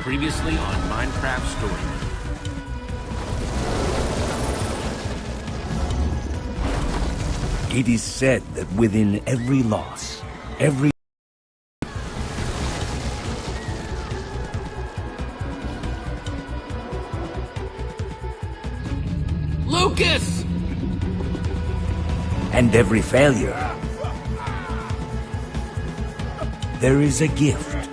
Previously on Minecraft Story. It is said that within every loss, every Lucas! and every failure, there is a gift.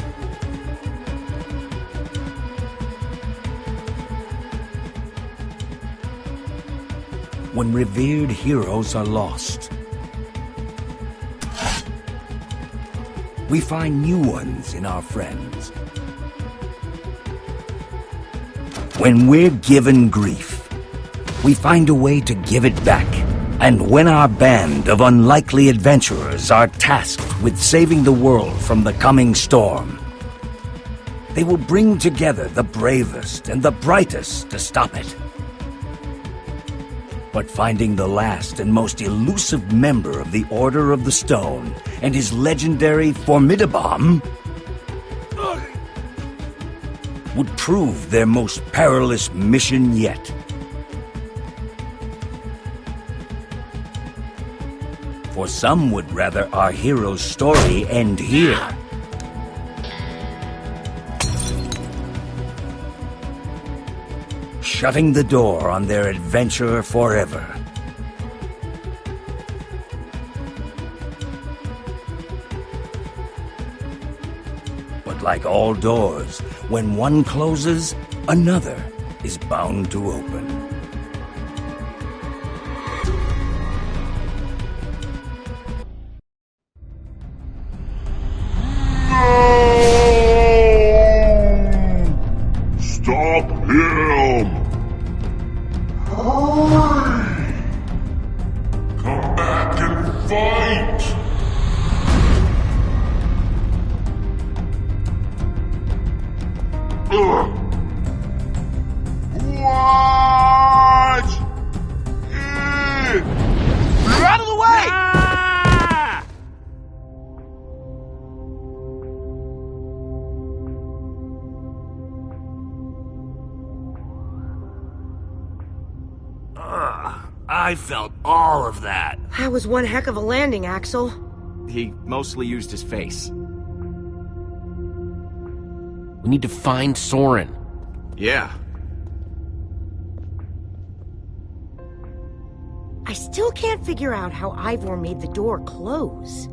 When revered heroes are lost, we find new ones in our friends. When we're given grief, we find a way to give it back. And when our band of unlikely adventurers are tasked with saving the world from the coming storm, they will bring together the bravest and the brightest to stop it. But finding the last and most elusive member of the Order of the Stone and his legendary Formidabomb would prove their most perilous mission yet. For some would rather our hero's story end here. Shutting the door on their adventure forever. But like all doors, when one closes, another is bound to open. Stop him! Hurry! Come back and fight! Ugh. What? You're out of the way! I felt all of that. That was one heck of a landing, Axel. He mostly used his face. We need to find Soren. Yeah. I still can't figure out how Ivor made the door close.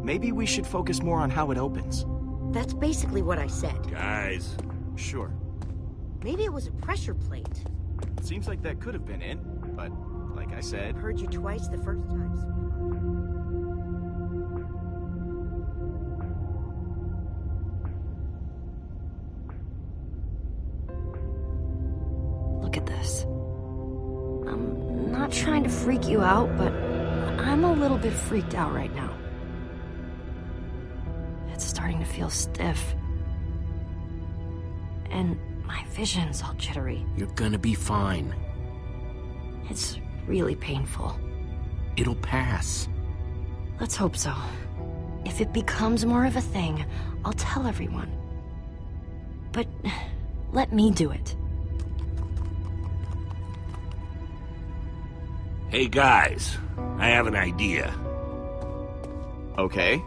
Maybe we should focus more on how it opens. That's basically what I said. Guys. Sure. Maybe it was a pressure plate. Seems like that could have been it, but like I said... Heard you twice the first time, sweetheart. Look at this. I'm not trying to freak you out, but I'm a little bit freaked out right now. It's starting to feel stiff. And my vision's all jittery. You're gonna be fine. It's really painful. It'll pass. Let's hope so. If it becomes more of a thing, I'll tell everyone. But let me do it. Hey guys, I have an idea. Okay.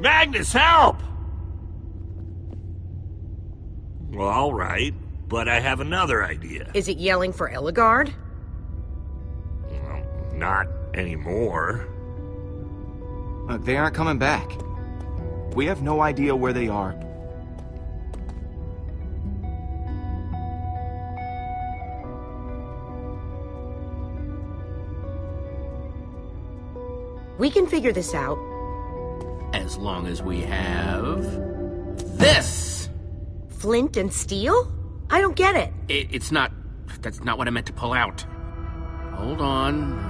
Magnus, help! Well, alright, but I have another idea. Is it yelling for Ellegaard? Well, not anymore. They aren't coming back. We have no idea where they are. We can figure this out. As long as we have... this! Flint and steel? I don't get it. It's not... that's not what I meant to pull out. Hold on.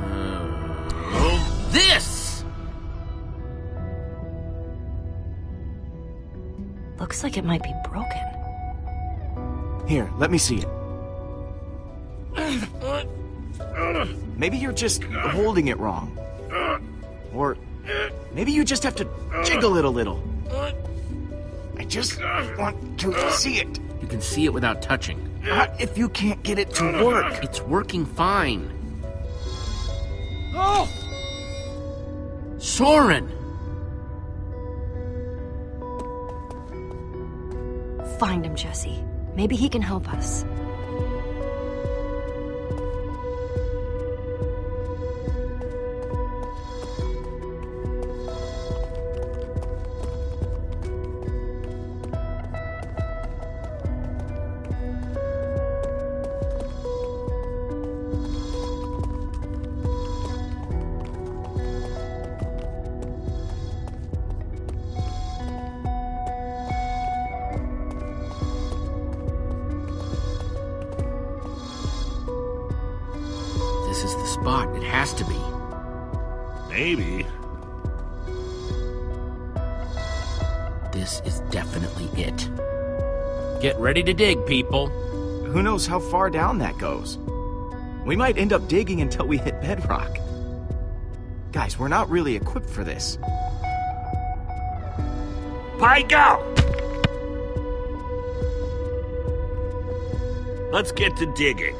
This! Looks like it might be broken. Here, let me see it. Maybe you're just holding it wrong. Or maybe you just have to jiggle it a little. I just want to see it. You can see it without touching. Not if you can't get it to work. It's working fine. Oh! Soren! Find him, Jesse. Maybe he can help us. This is the spot. It has to be. Maybe. This is definitely it. Get ready to dig, people. Who knows how far down that goes? We might end up digging until we hit bedrock. Guys, we're not really equipped for this. Pike out! Let's get to digging.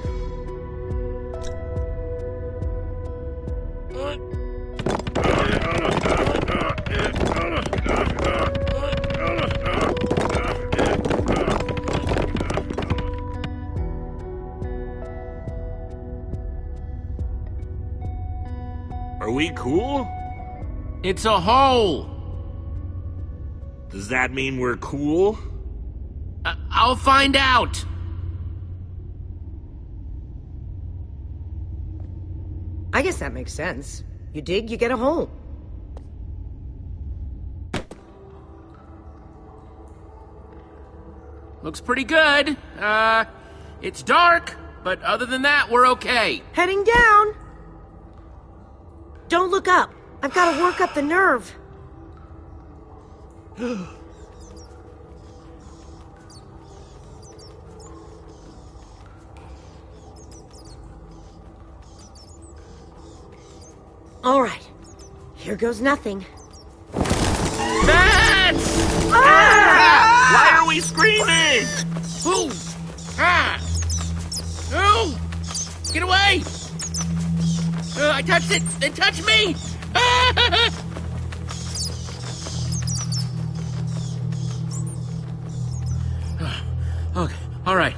Are we cool? It's a hole. Does that mean we're cool? I'll find out. I guess that makes sense. You dig, you get a hole. Looks pretty good. It's dark, but other than that, we're okay. Heading down. Don't look up. I've got to work up the nerve. All right. Here goes nothing. Bats! Why are we screaming? Ooh! Ah! Ooh! Get away! I touched it! It touched me! Ah! Okay, all right.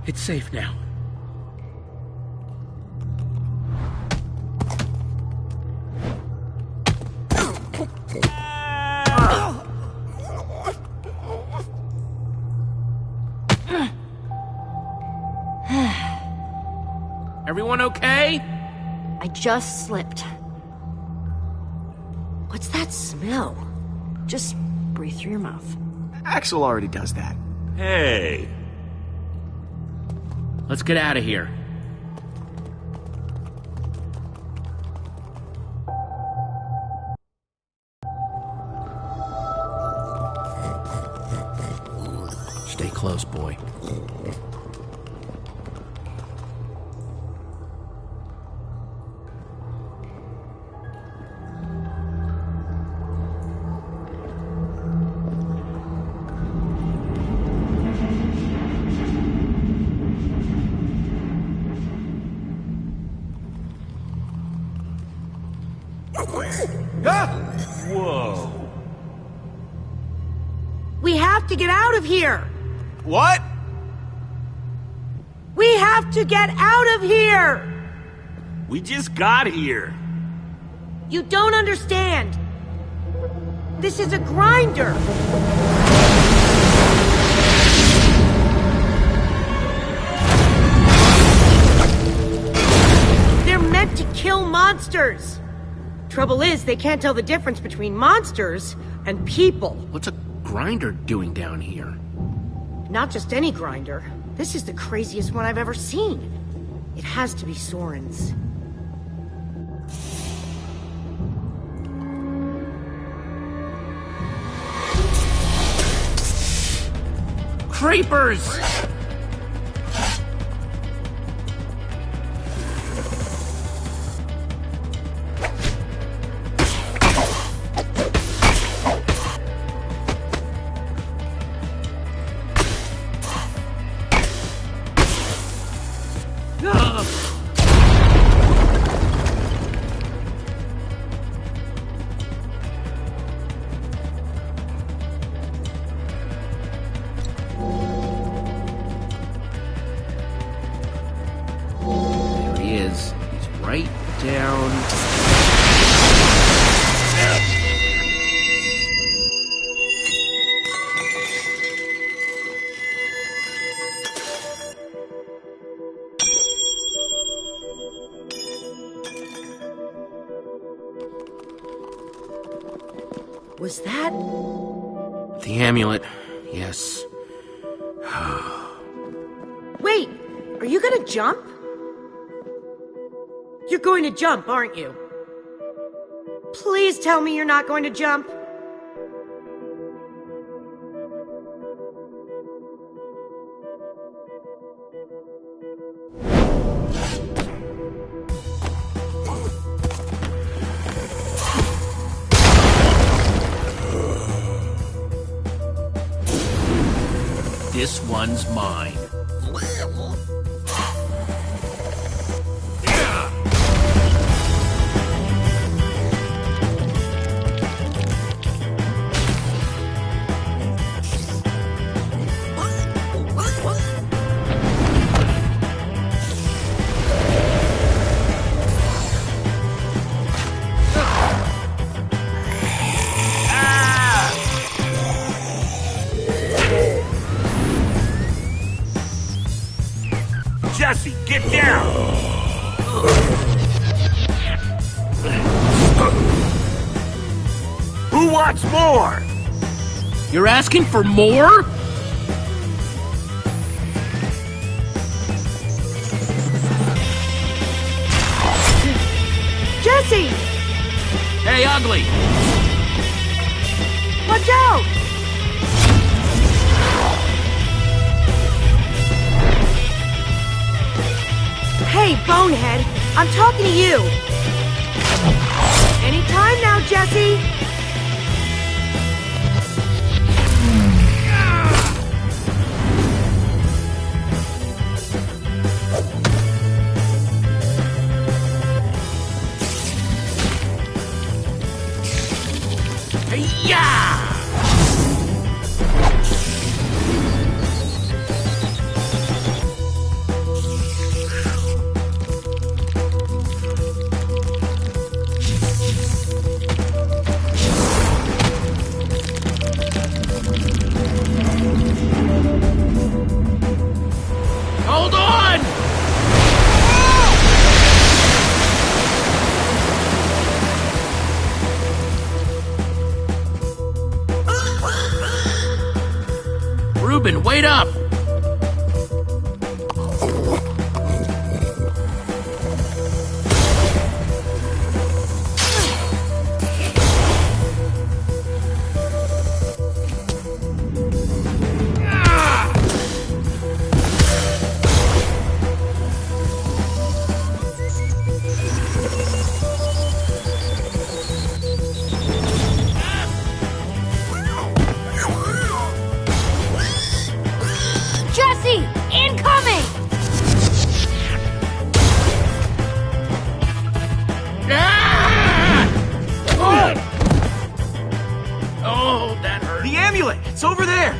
It's safe now. Everyone okay? I just slipped. What's that smell? Just breathe through your mouth. Axel already does that. Hey. Let's get out of here. Stay close, boy. Whoa. We have to get out of here. What? We have to get out of here. We just got here. You don't understand. This is a grinder. They're meant to kill monsters. Trouble is, they can't tell the difference between monsters and people. What's a grinder doing down here? Not just any grinder. This is the craziest one I've ever seen. It has to be Soren's. Creepers! Was that... The amulet, yes. Wait, are you gonna jump? You're going to jump, aren't you? Please tell me you're not going to jump. This one's mine. Jesse, get down! Who wants more? You're asking for more? Jesse! Hey, Ugly! Watch out! Hey, Bonehead, I'm talking to you. Anytime now, Jesse. Yeah! Hold on! Reuben, wait up! Jesse! Incoming! Ah! Oh, that hurt. The amulet! It's over there!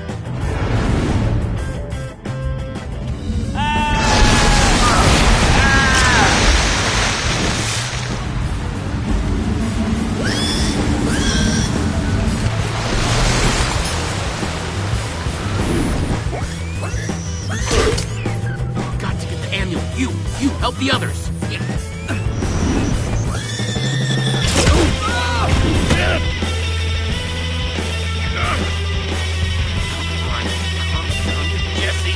Got to get the amulet. You help the others. Yeah. Jesse.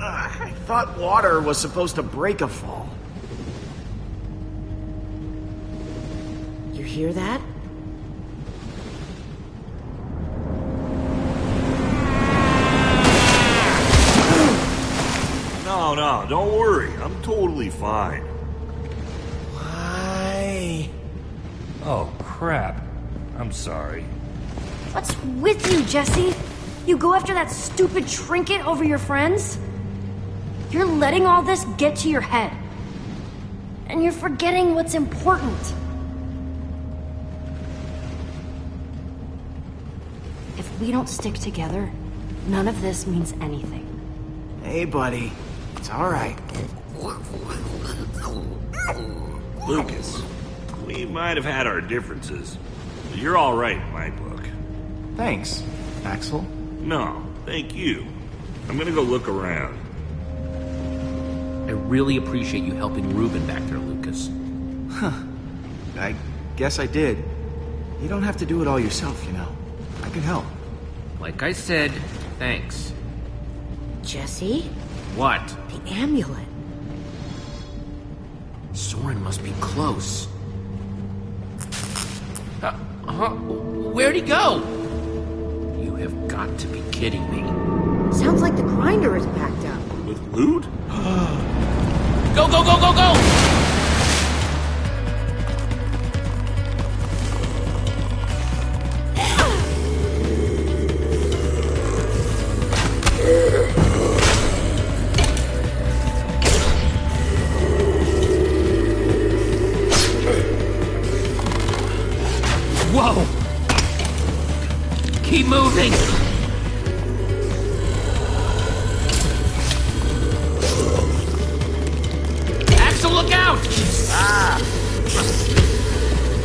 I thought water was supposed to break a fall. You hear that? No, don't worry. I'm totally fine. Why? Oh, crap. I'm sorry. What's with you, Jesse? You go after that stupid trinket over your friends? You're letting all this get to your head. And you're forgetting what's important. If we don't stick together, none of this means anything. Hey, buddy. It's alright. Lucas, we might have had our differences, but you're all right in my book. Thanks, Axel. No, thank you. I'm gonna go look around. I really appreciate you helping Reuben back there, Lucas. I guess I did. You don't have to do it all yourself, you know. I can help. Like I said, thanks. Jesse? What? The amulet. Soren must be close. Where'd he go? You have got to be kidding me. Sounds like the grinder is backed up. With loot? Go, go, go, go, go! Whoa! Keep moving! Axel, look out!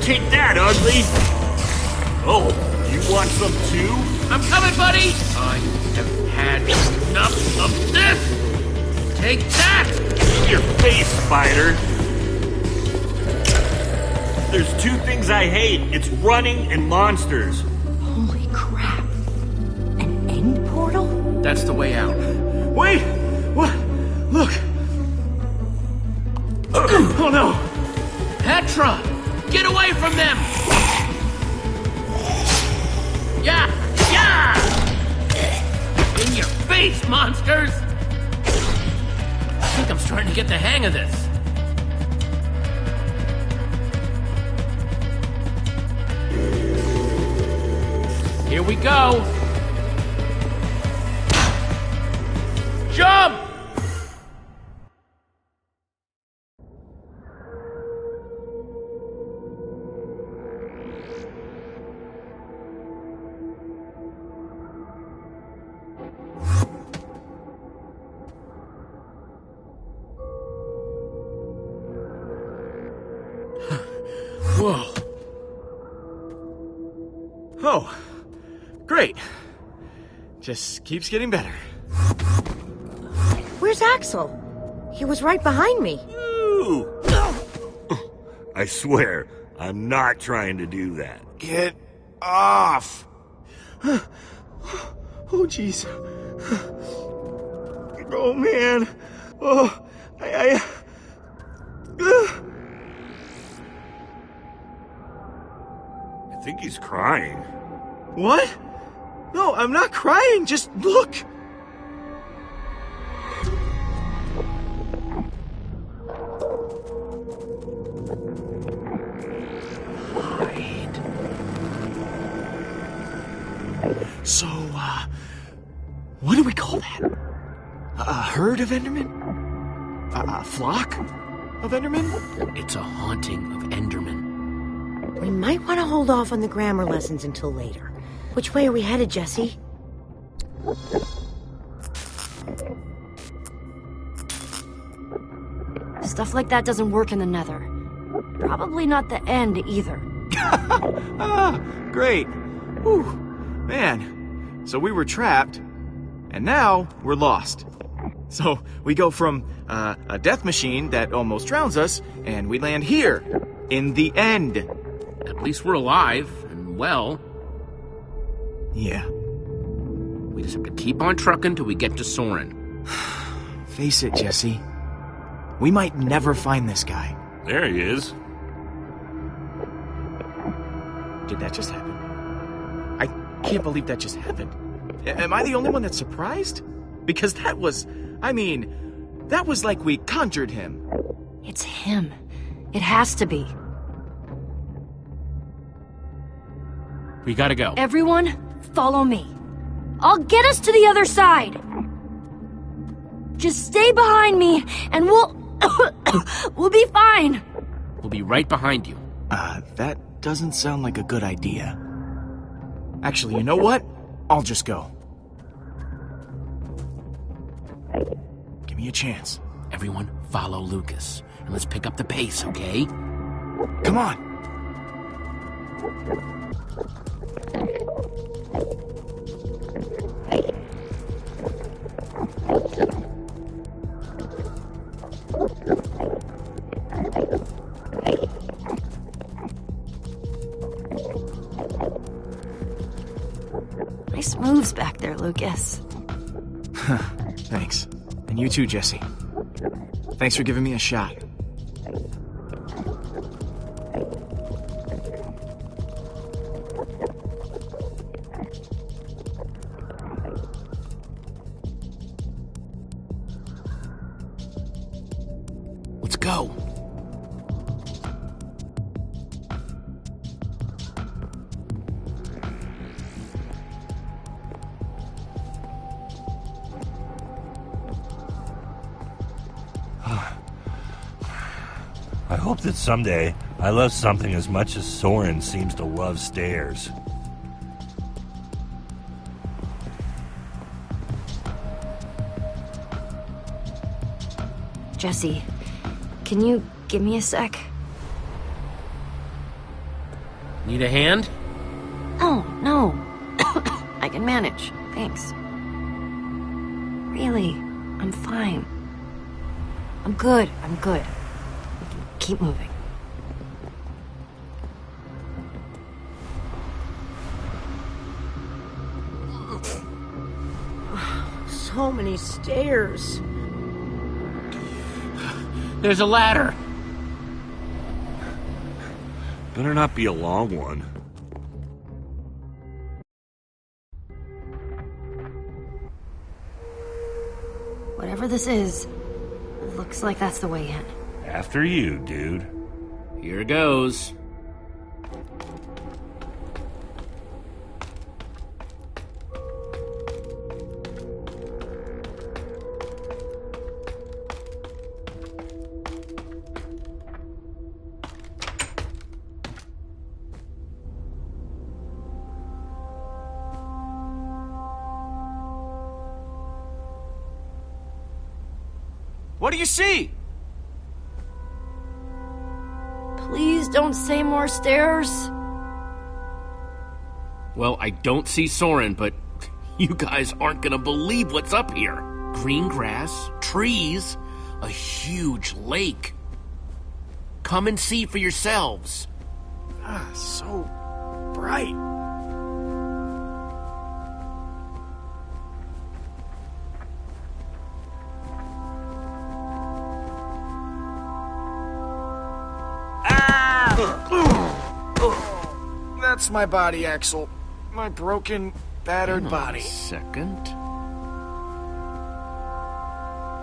Take that, ugly! Oh, you want some too? I'm coming, buddy! I have had enough of this! Take that! In your face, spider! There's two things I hate. It's running and monsters. Holy crap. An end portal? That's the way out. Wait! What? Look! Oh no! Petra! Get away from them! Yeah! Yeah! In your face, monsters! I think I'm starting to get the hang of this. Here we go! Jump! Whoa. Oh. Great. Just keeps getting better. Where's Axel? He was right behind me. Ooh. I swear, I'm not trying to do that. Get off! Oh, jeez. Oh, man. Oh, I think he's crying. What? No, I'm not crying. Just look. So, what do we call that? A herd of Endermen? A flock of Endermen? It's a haunting of Enderman. We might want to hold off on the grammar lessons until later. Which way are we headed, Jesse? Stuff like that doesn't work in the Nether. Probably not the end either. Ah, great. Whew. Man, so we were trapped, and now we're lost. So we go from a death machine that almost drowns us, and we land here, in the end. At least we're alive and well. Yeah. We just have to keep on trucking till we get to Soren. Face it, Jesse. We might never find this guy. There he is. Did that just happen? I can't believe that just happened. Am I the only one that's surprised? Because that was like we conjured him. It's him. It has to be. We gotta go. Everyone, follow me. I'll get us to the other side. Just stay behind me, and we'll be fine. We'll be right behind you. That doesn't sound like a good idea. Actually, you know what? I'll just go. Give me a chance. Everyone, follow Lucas. And let's pick up the pace, okay? Come on. Nice moves back there, Lucas. Thanks. And you too, Jesse. Thanks for giving me a shot. Let's go. I hope that someday I love something as much as Soren seems to love stairs. Jesse, can you give me a sec? Need a hand? Oh, no. I can manage. Thanks. Really, I'm fine. I'm good. We can keep moving. So many stairs. There's a ladder. Better not be a long one. Whatever this is, looks like that's the way in. After you, dude. Here goes. What do you see? Please don't say more stairs. Well, I don't see Soren, but you guys aren't gonna believe what's up here. Green grass, trees, a huge lake. Come and see for yourselves. So bright. That's my body, Axel. My broken, battered body. Second.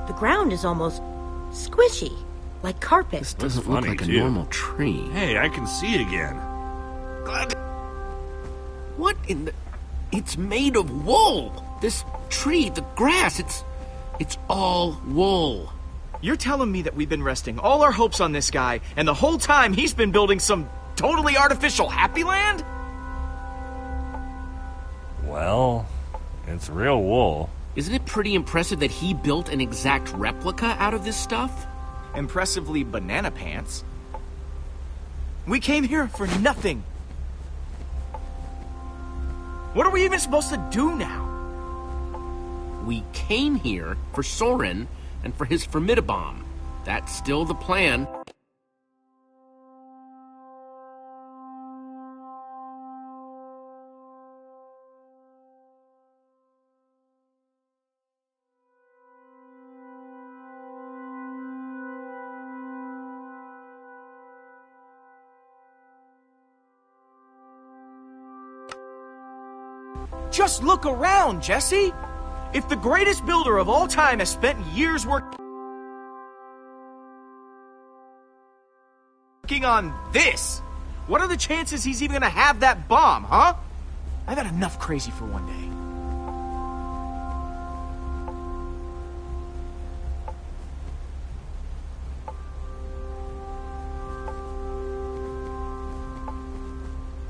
The ground is almost squishy, like carpet. This doesn't look funny, like a too. normal tree. Hey, I can see again. What in the... It's made of wool! This tree, the grass, it's all wool. You're telling me that we've been resting all our hopes on this guy, and the whole time he's been building some totally artificial happy land? Well, it's real wool. Isn't it pretty impressive that he built an exact replica out of this stuff? Impressively banana pants. We came here for nothing. What are we even supposed to do now? We came here for Soren and for his Formidabomb. That's still the plan. Just look around, Jesse! If the greatest builder of all time has spent years working on this, what are the chances he's even gonna have that bomb, huh? I've had enough crazy for one day.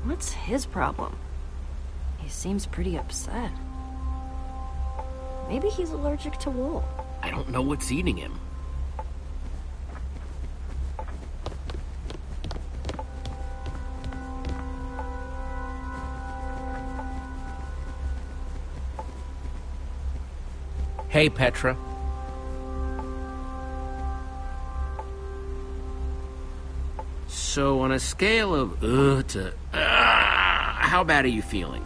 What's his problem? He seems pretty upset. Maybe he's allergic to wool. I don't know what's eating him. Hey, Petra. So, on a scale of to how bad are you feeling?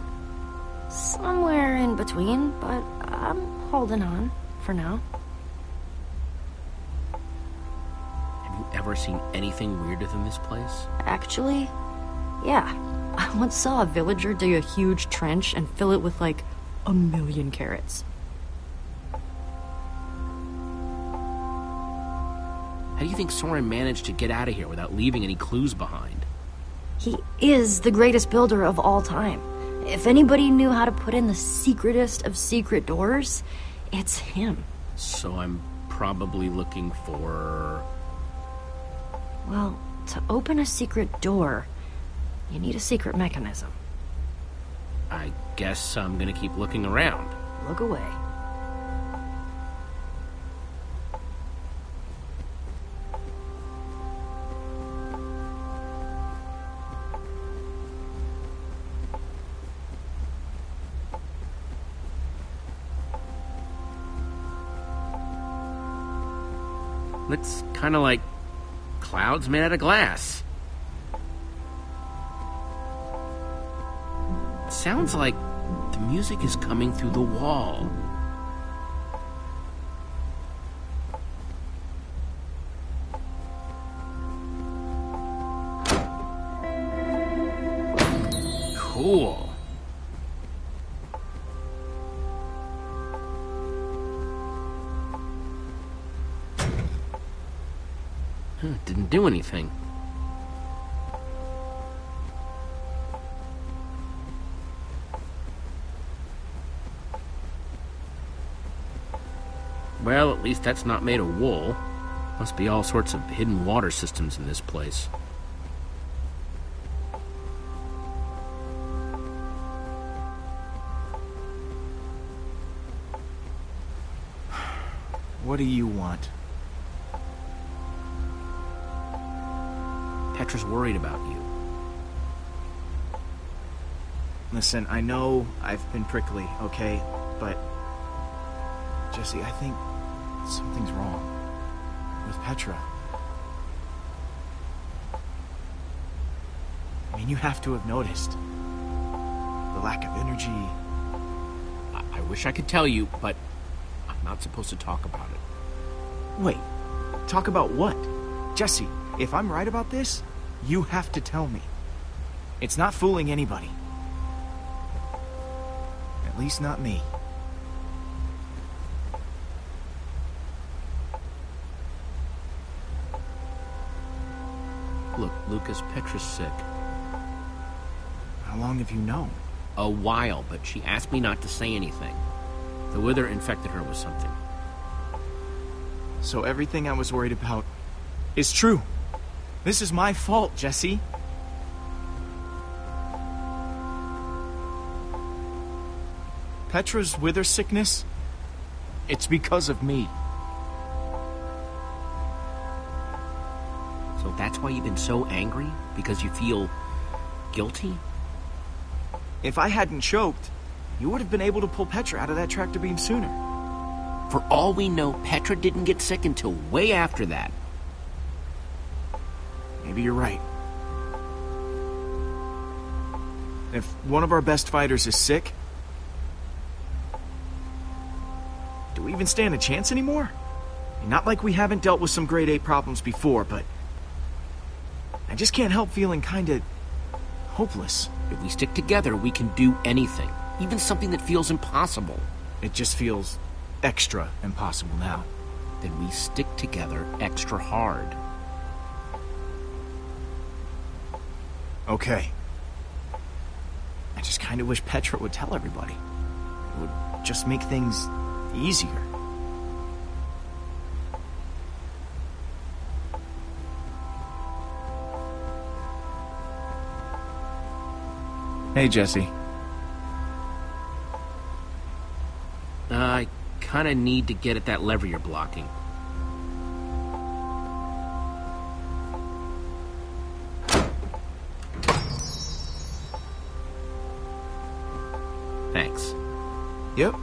Somewhere in between, but I'm holding on for now. Have you ever seen anything weirder than this place? Actually, yeah. I once saw a villager dig a huge trench and fill it with like 1,000,000 carrots. How do you think Soren managed to get out of here without leaving any clues behind? He is the greatest builder of all time. If anybody knew how to put in the secretest of secret doors, it's him. So I'm probably looking for... Well, to open a secret door, you need a secret mechanism. I guess I'm gonna keep looking around. Look away. Looks kind of like clouds made out of glass. Sounds like the music is coming through the wall. Cool. Didn't do anything. Well, at least that's not made of wool. Must be all sorts of hidden water systems in this place. What do you want? Petra's worried about you. Listen, I know I've been prickly, okay? But, Jesse, I think something's wrong with Petra. I mean, you have to have noticed. The lack of energy. I wish I could tell you, but I'm not supposed to talk about it. Wait, talk about what? Jesse, if I'm right about this, you have to tell me. It's not fooling anybody. At least not me. Look, Lucas, Petra's sick. How long have you known? A while, but she asked me not to say anything. The wither infected her with something. So everything I was worried about is true. This is my fault, Jesse. Petra's wither sickness, it's because of me. So that's why you've been so angry? Because you feel guilty? If I hadn't choked, you would have been able to pull Petra out of that tractor beam sooner. For all we know, Petra didn't get sick until way after that. Maybe you're right. If one of our best fighters is sick, do we even stand a chance anymore? Not like we haven't dealt with some grade 8 problems before, but I just can't help feeling kinda hopeless. If we stick together, we can do anything. Even something that feels impossible. It just feels extra impossible now. Then we stick together extra hard. Okay. I just kind of wish Petra would tell everybody. It would just make things easier. Hey, Jesse. I kinda need to get at that lever you're blocking. Thanks. Yep.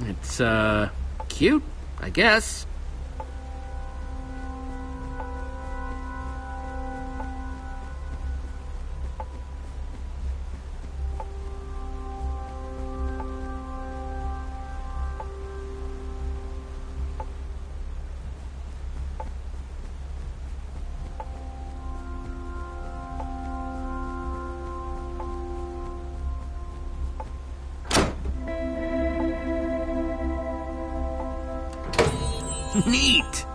It's, cute, I guess. Neat!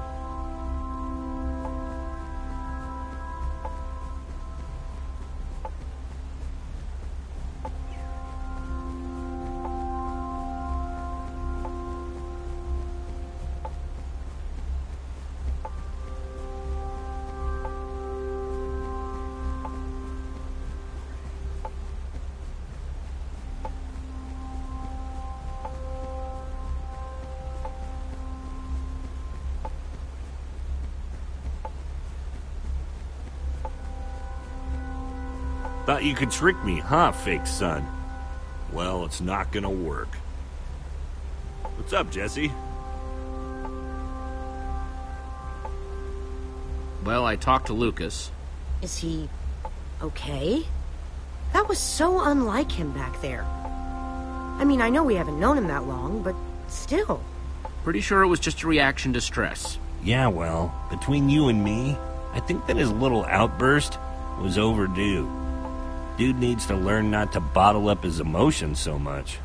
Thought you could trick me, huh, fake son? Well, it's not gonna work. What's up, Jesse? Well, I talked to Lucas. Is he okay? That was so unlike him back there. I mean, I know we haven't known him that long, but still. Pretty sure it was just a reaction to stress. Yeah, well, between you and me, I think that his little outburst was overdue. Dude needs to learn not to bottle up his emotions so much.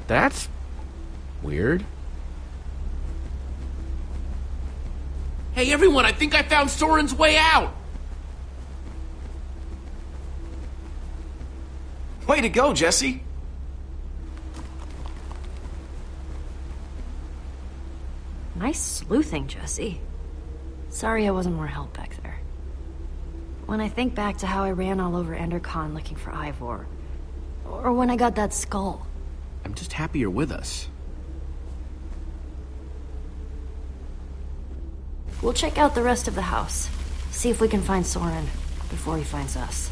That's weird. Hey everyone, I think I found Soren's way out! Way to go, Jesse! Nice sleuthing, Jesse. Sorry I wasn't more help back there. When I think back to how I ran all over Endercon looking for Ivor, or when I got that skull. I'm just happy you're with us. We'll check out the rest of the house. See if we can find Soren before he finds us.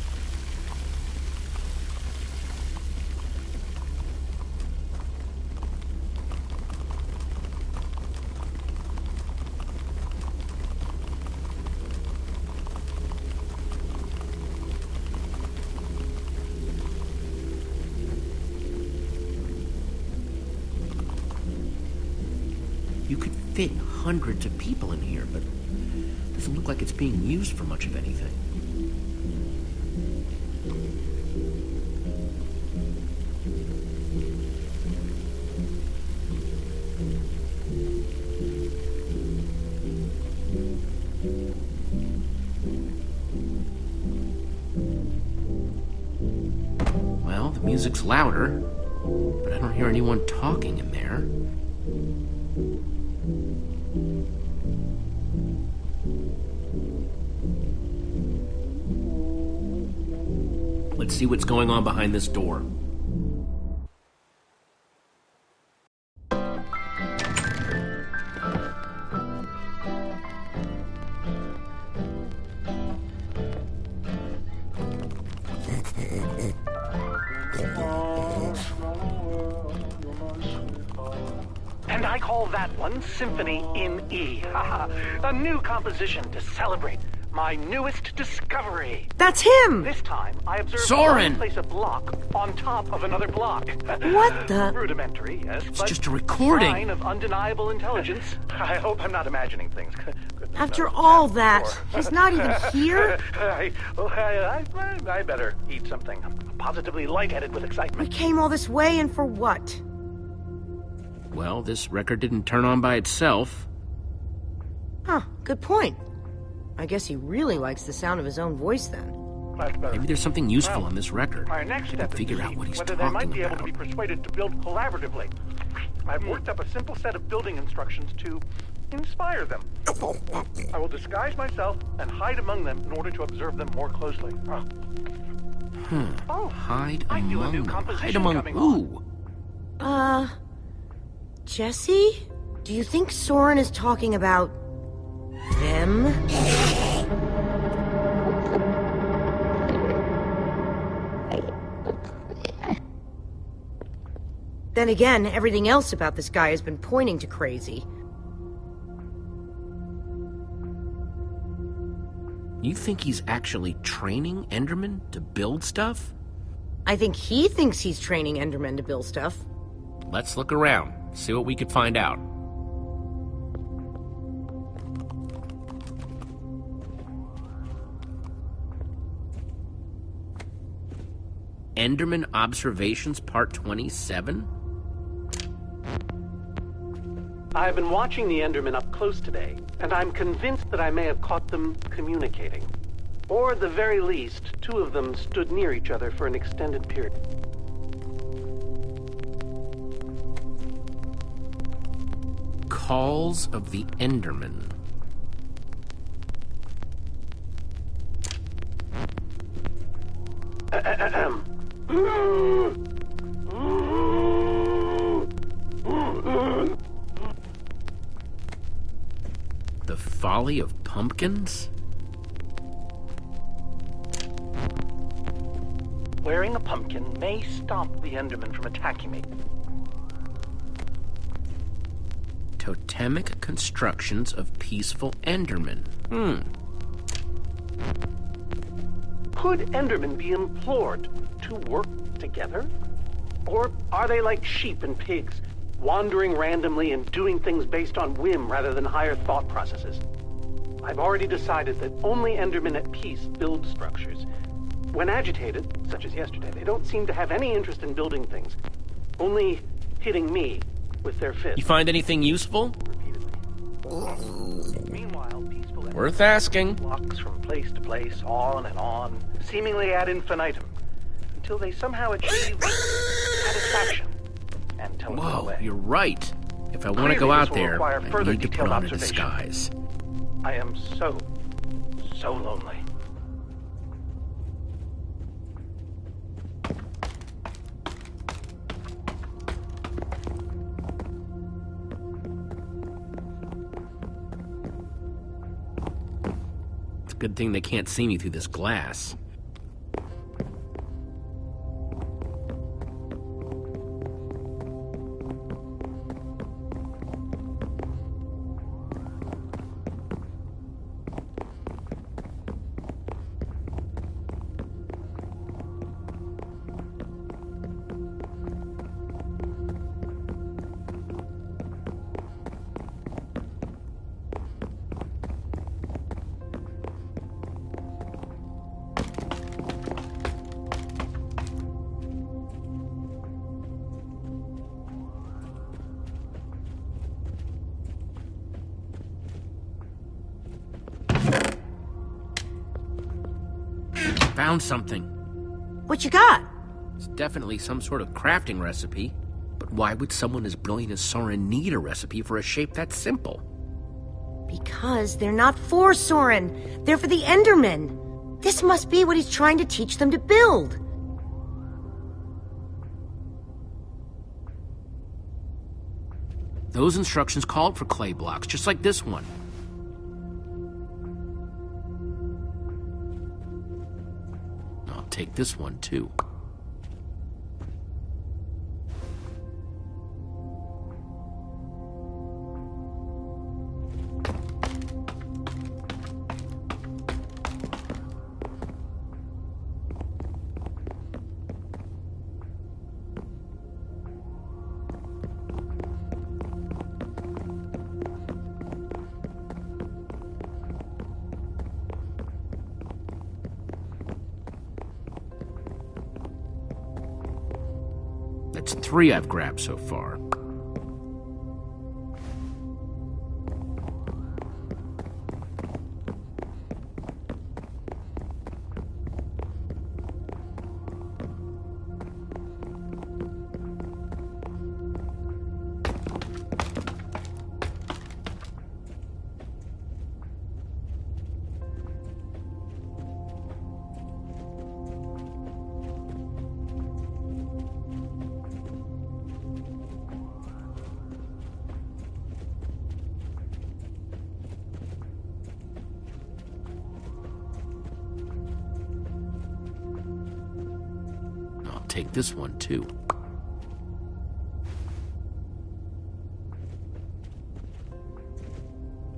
You could fit hundreds of people in here, but it doesn't look like it's being used for much of anything. Well, the music's louder, but I don't hear anyone talking in there. Let's see what's going on behind this door. And I call that one Symphony in E. A new composition to celebrate my newest discovery. That's him! This time, I observed Soren! place a block on top of another block. What the? Rudimentary, yes, It's but just a recording. sign of undeniable intelligence. I hope I'm not imagining things. After all that, he's not even here? I better eat something. I'm positively lightheaded with We excitement. came all this way and for what? Well, this record didn't turn on by itself. Huh, good point. I guess he really likes the sound of his own voice then. That's better. Maybe there's something useful on this record. My next We step can is figure to out see what he's whether they might talking be able about. to be persuaded to build collaboratively. I've worked up a simple set of building instructions to inspire them. I will disguise myself and hide among them in order to observe them more closely. Oh, Hide I feel a among new them. composition Hide among coming who? Jesse? Do you think Soren is talking about them? Then again, everything else about this guy has been pointing to crazy. You think he's actually training Enderman to build stuff? I think he thinks he's training Endermen to build stuff. Let's look around, see what we could find out. Enderman Observations Part 27? I've been watching the Endermen up close today, and I'm convinced that I may have caught them communicating. Or at the very least, two of them stood near each other for an extended period. Calls of the Enderman. The Folly of Pumpkins? Wearing a pumpkin may stop the Enderman from attacking me. Totemic constructions of peaceful Endermen. Could Endermen be implored to work together? Or are they like sheep and pigs, wandering randomly and doing things based on whim rather than higher thought processes? I've already decided that only Endermen at peace build structures. When agitated, such as yesterday, they don't seem to have any interest in building things, only hitting me with their fists. You find anything useful? Repeatedly. Meanwhile, peaceful Endermen Worth asking. walks from place to place, on and on, seemingly ad infinitum, until they somehow achieve satisfaction and teleport Whoa, away. you're right. If I want to Clearly go this out will there, require I further need to put detailed on a observation. disguise. I am so lonely. It's a good thing they can't see me through this glass. Found something. What you got? It's definitely some sort of crafting recipe. But why would someone as brilliant as Soren need a recipe for a shape that simple? Because they're not for Soren. They're for the Endermen. This must be what he's trying to teach them to build. Those instructions called for clay blocks, just like this one. I'll take this one, too. That's 3 I've grabbed so far. Take this one, too.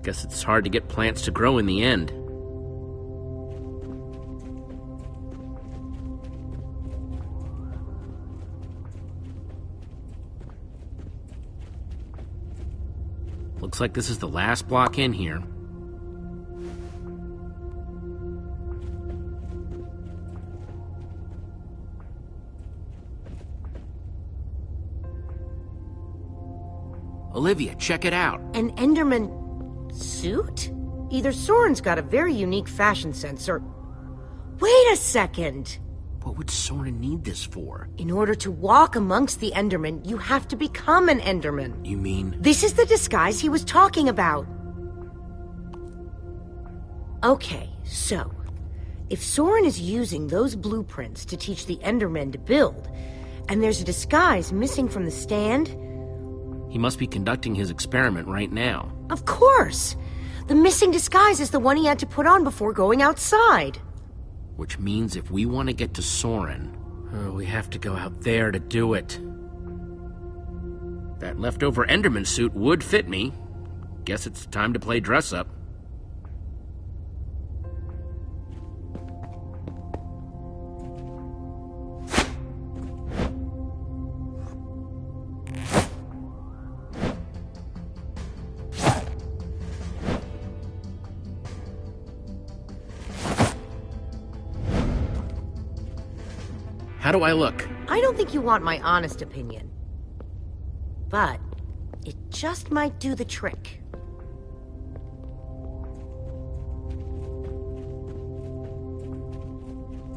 Guess it's hard to get plants to grow in the end. Looks like this is the last block in here. Olivia, check it out. An Enderman suit? Either Soren's got a very unique fashion sense, or... Wait a second! What would Soren need this for? In order to walk amongst the Endermen, you have to become an Enderman. You mean... This is the disguise he was talking about. Okay, so... If Soren is using those blueprints to teach the Endermen to build, and there's a disguise missing from the stand... He must be conducting his experiment right now. Of course! The missing disguise is the one he had to put on before going outside. Which means if we want to get to Soren, we have to go out there to do it. That leftover Enderman suit would fit me. Guess it's time to play dress up. How do I look? I don't think you want my honest opinion. But it just might do the trick.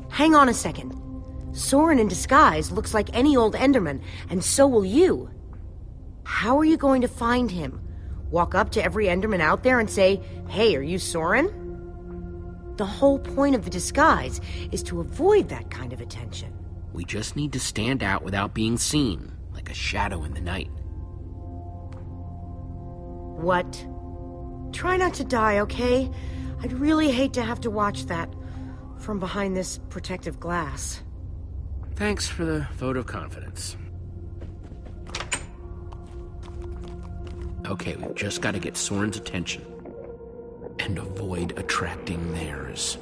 Hang on a second. Soren in disguise looks like any old Enderman, and so will you. How are you going to find him? Walk up to every Enderman out there and say, "Hey, are you Soren?" The whole point of the disguise is to avoid that kind of attention. We just need to stand out without being seen, like a shadow in the night. What? Try not to die, okay? I'd really hate to have to watch that from behind this protective glass. Thanks for the vote of confidence. Okay, we've just got to get Soren's attention and avoid attracting theirs.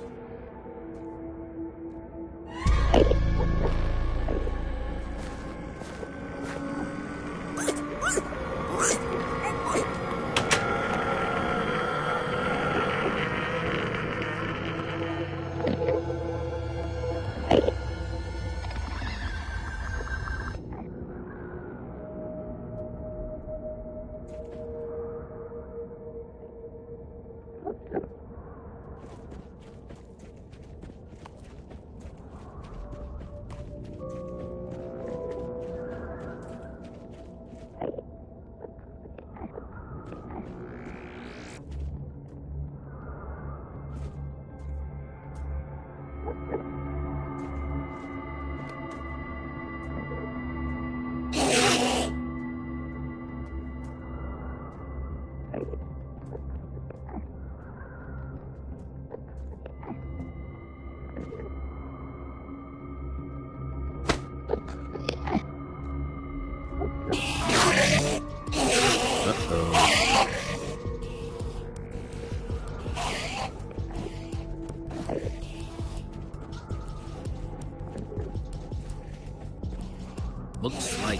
Looks like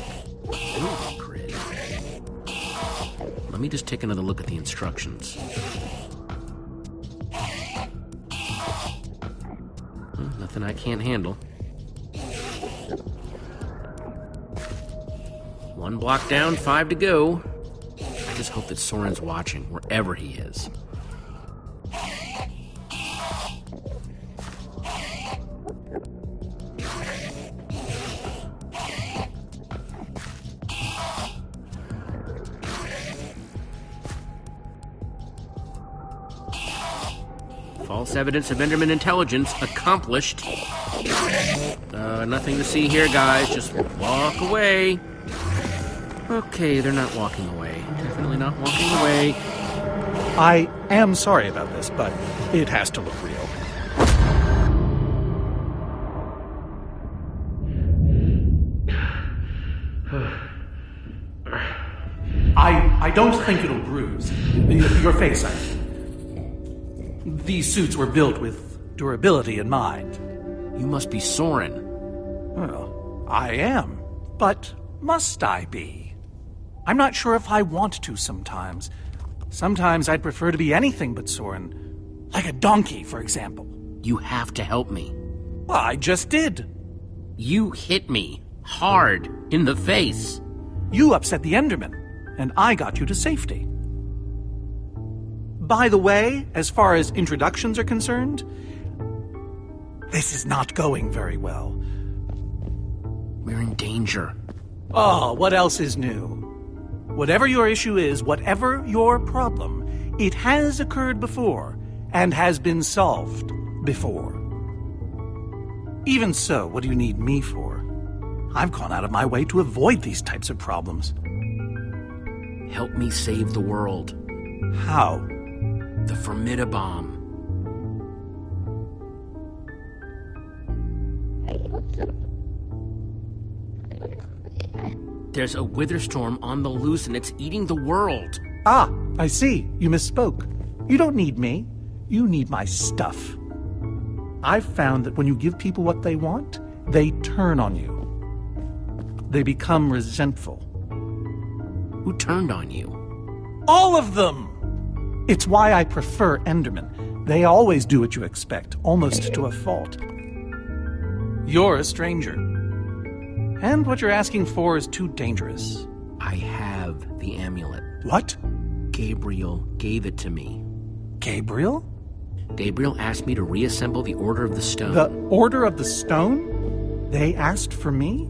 a grid. Let me just take another look at the instructions. Nothing I can't handle. 1 block down, 5 to go. I just hope that Soren's watching, wherever he is. False evidence of Enderman intelligence accomplished. Nothing to see here, guys. Just walk away. Okay, they're not walking away. Definitely not walking away. I am sorry about this, but it has to look real. I don't think it'll bruise. Your face, I mean. These suits were built with durability in mind. You must be Soren. Well, I am. But must I be? I'm not sure if I want to sometimes. Sometimes I'd prefer to be anything but Soren. Like a donkey, for example. You have to help me. Well, I just did. You hit me hard in the face. You upset the Enderman, and I got you to safety. By the way, as far as introductions are concerned, this is not going very well. We're in danger. Oh, what else is new? Whatever your issue is, whatever your problem, it has occurred before and has been solved before. Even so, what do you need me for? I've gone out of my way to avoid these types of problems. Help me save the world. How? The Formidabomb. There's a wither storm on the loose and it's eating the world. Ah, I see. You misspoke. You don't need me. You need my stuff. I've found that when you give people what they want, they turn on you. They become resentful. Who turned on you? All of them! It's why I prefer Endermen. They always do what you expect, almost to a fault. You're a stranger. And what you're asking for is too dangerous. I have the amulet. What? Gabriel gave it to me. Gabriel? Gabriel asked me to reassemble the Order of the Stone. The Order of the Stone? They asked for me?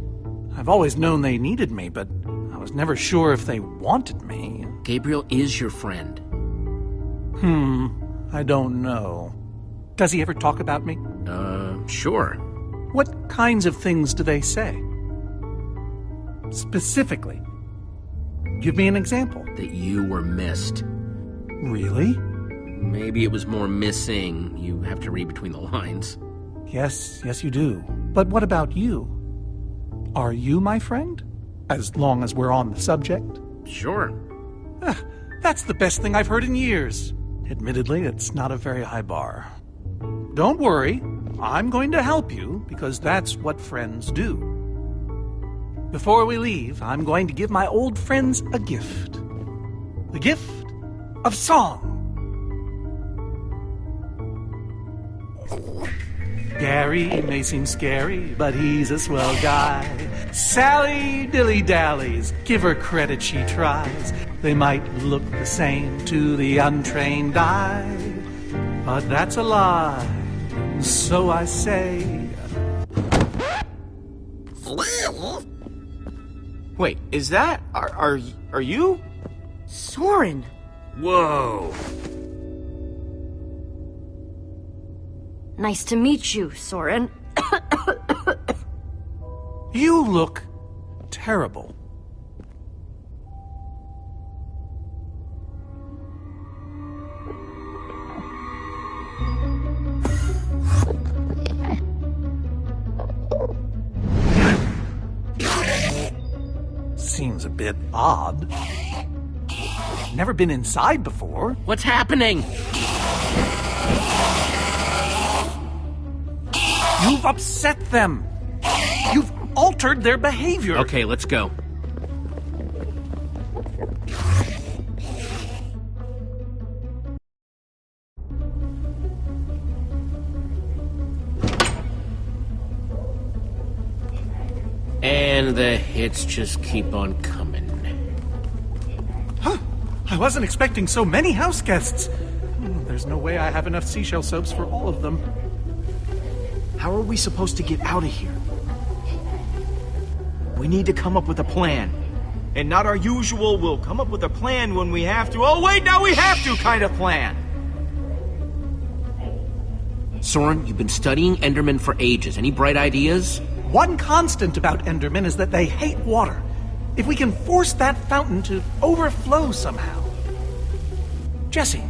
I've always known they needed me, but I was never sure if they wanted me. Gabriel is your friend. I don't know. Does he ever talk about me? Sure. What kinds of things do they say? Specifically. Give me an example. That you were missed. Really? Maybe it was more missing. You have to read between the lines. Yes, you do. But what about you? Are you my friend? As long as we're on the subject? Sure. That's the best thing I've heard in years. Admittedly, it's not a very high bar. Don't worry. I'm going to help you, because that's what friends do. Before we leave, I'm going to give my old friends a gift. The gift of song. Gary may seem scary, but he's a swell guy. Sally dilly-dallies, give her credit, she tries. They might look the same to the untrained eye, but that's a lie, so I say. Wait, is that... Are you? Soren! Whoa! Nice to meet you, Soren. You look terrible. Seems a bit odd. Never been inside before. What's happening? You've upset them. You've altered their behavior. Okay, let's go. And the hits just keep on coming. Huh. I wasn't expecting so many house guests. There's no way I have enough seashell soaps for all of them. How are we supposed to get out of here? We need to come up with a plan. And not our usual, we'll come up with a plan when we have to. Oh, wait, now we have to kind of plan. Soren, you've been studying Endermen for ages. Any bright ideas? One constant about Endermen is that they hate water. If we can force that fountain to overflow somehow. Jesse,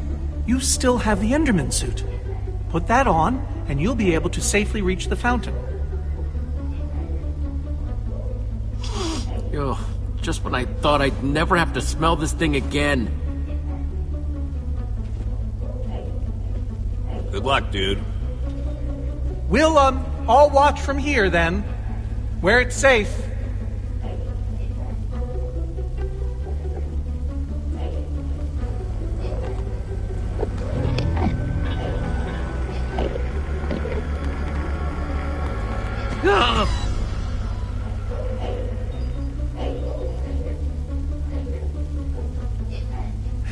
you still have the Enderman suit. Put that on, and you'll be able to safely reach the fountain. Ugh, just when I thought I'd never have to smell this thing again. Good luck, dude. We'll, all watch from here, then. Where it's safe.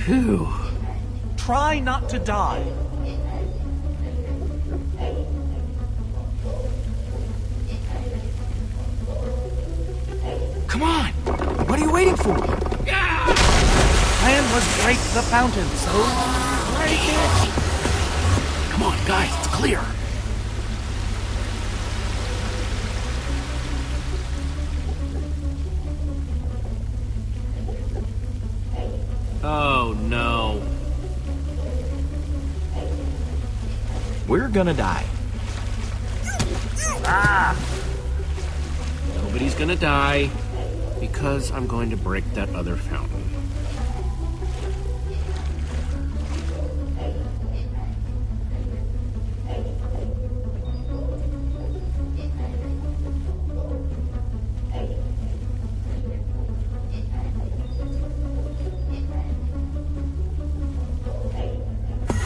Phew. Try not to die. Come on! What are you waiting for? Plan was break the fountain, so break it! Come on, guys, it's clear. Oh, no. We're gonna die. Nobody's gonna die, because I'm going to break that other fountain.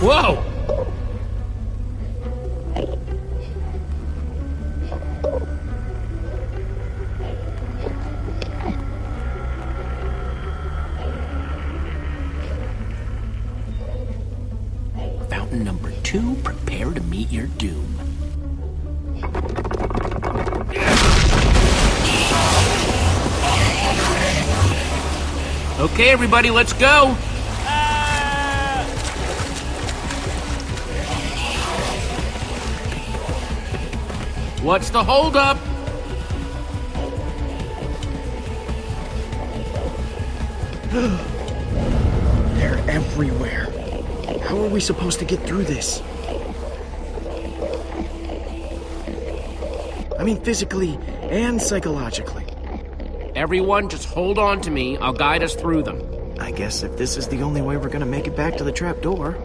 Whoa! Fountain number 2, prepare to meet your doom. Okay, everybody, let's go! What's the holdup? They're everywhere. How are we supposed to get through this? I mean, physically and psychologically. Everyone, just hold on to me. I'll guide us through them. I guess if this is the only way we're gonna make it back to the trap door.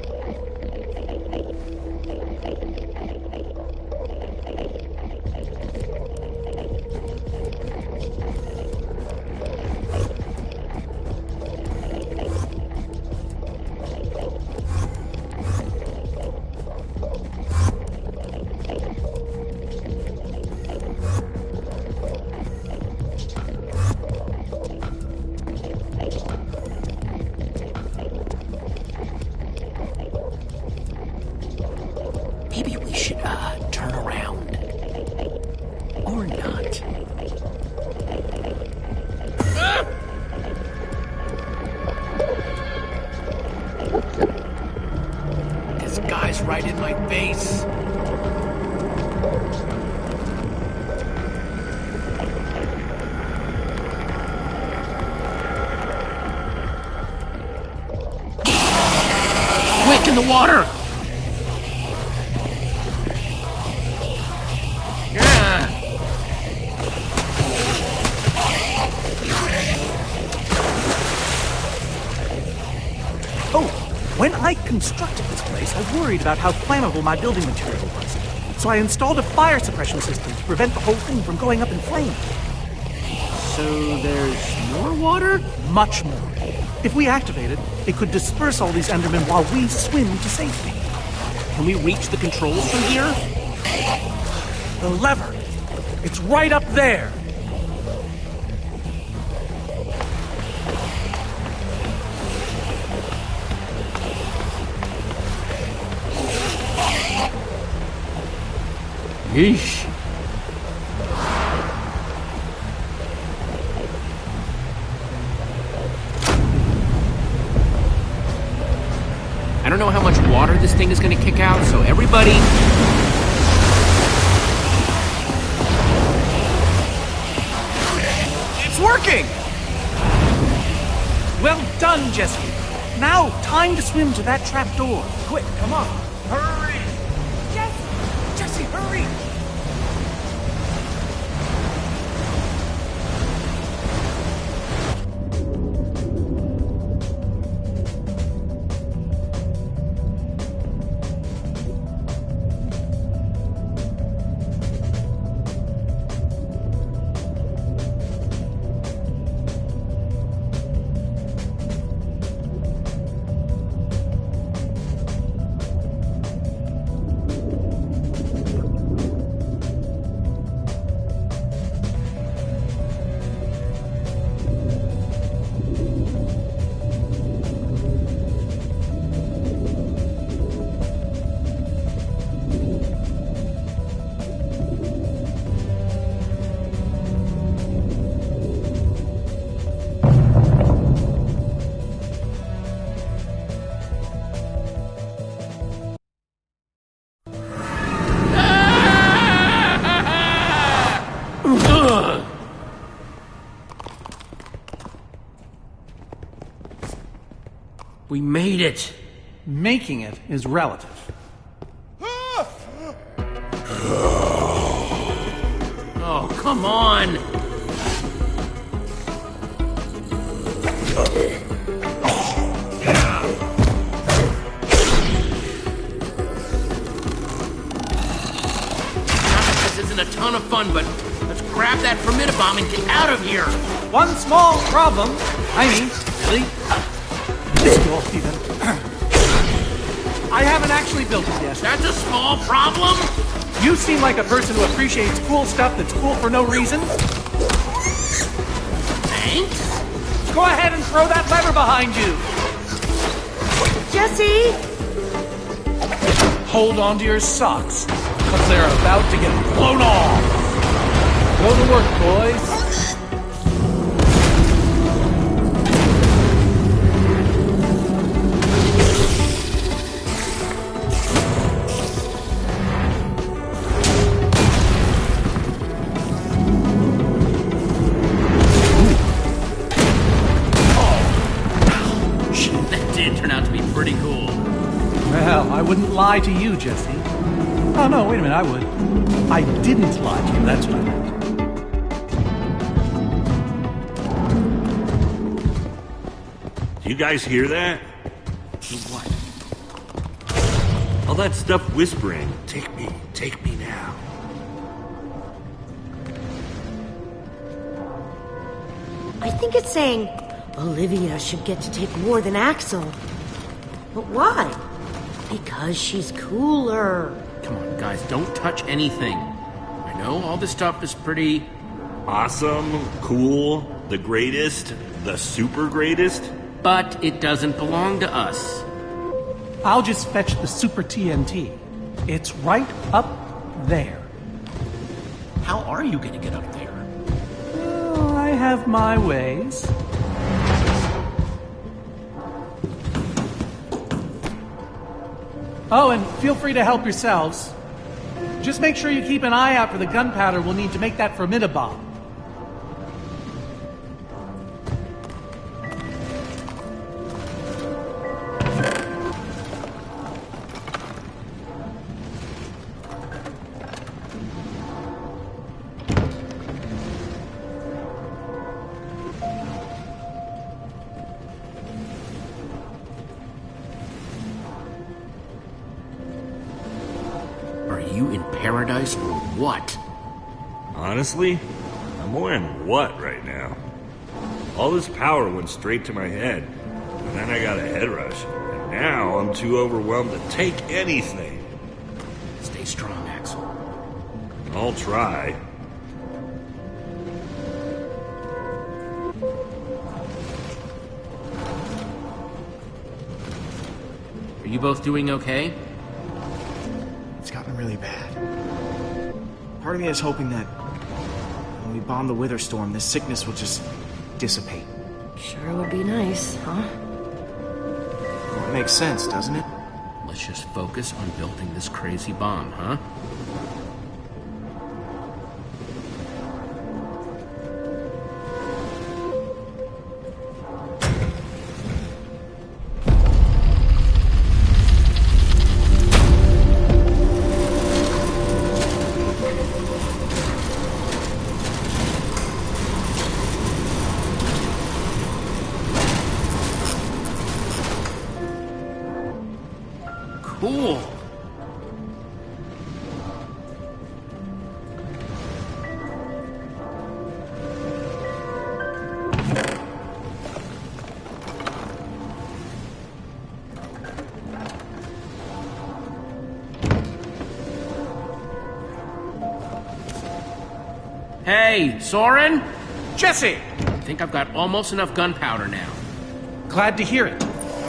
Maybe we should, turn around. Or not. This guy's right in my face. Quick, in the water! When I constructed this place, I worried about how flammable my building material was. So I installed a fire suppression system to prevent the whole thing from going up in flames. So there's more water? Much more. If we activate it, it could disperse all these Endermen while we swim to safety. Can we reach the controls from here? The lever. It's right up there. Yeesh. I don't know how much water this thing is gonna kick out, so everybody... It's working! Well done, Jesse. Now, time to swim to that trap door. Quick, come on. Hurry! Jesse, hurry! We made it! Making it is relative. Oh, come on! This isn't a ton of fun, but let's grab that Formidabomb and get out of here! One small problem. Really? This door, Steven. I haven't actually built it yet. That's a small problem? You seem like a person who appreciates cool stuff that's cool for no reason. Thanks? Go ahead and throw that lever behind you. Jesse! Hold on to your socks, because they're about to get blown off. Go to work, boys. I wouldn't lie to you, Jesse. Oh, no, wait a minute, I would. I didn't lie to you, that's what I meant. Do you guys hear that? What? All that stuff whispering, take me now. I think it's saying Olivia should get to take more than Axel. But why? Because she's cooler. Come on, guys, don't touch anything. I know all this stuff is pretty... Awesome, cool, the greatest, the super greatest. But it doesn't belong to us. I'll just fetch the Super TNT. It's right up there. How are you gonna get up there? Oh, I have my ways. Oh, and feel free to help yourselves. Just make sure you keep an eye out for the gunpowder we'll need to make that Formidabomb. Are you in paradise or what? Honestly, I'm wearing what right now? All this power went straight to my head, and then I got a head rush, and now I'm too overwhelmed to take anything. Stay strong, Axel. I'll try. Are you both doing okay? It's gotten really bad. Part of me is hoping that when we bomb the Wither Storm, this sickness will just dissipate. Sure would be nice, huh? Well, it makes sense, doesn't it? Let's just focus on building this crazy bomb, huh? Cool. Hey, Soren? Jesse! I think I've got almost enough gunpowder now. Glad to hear it.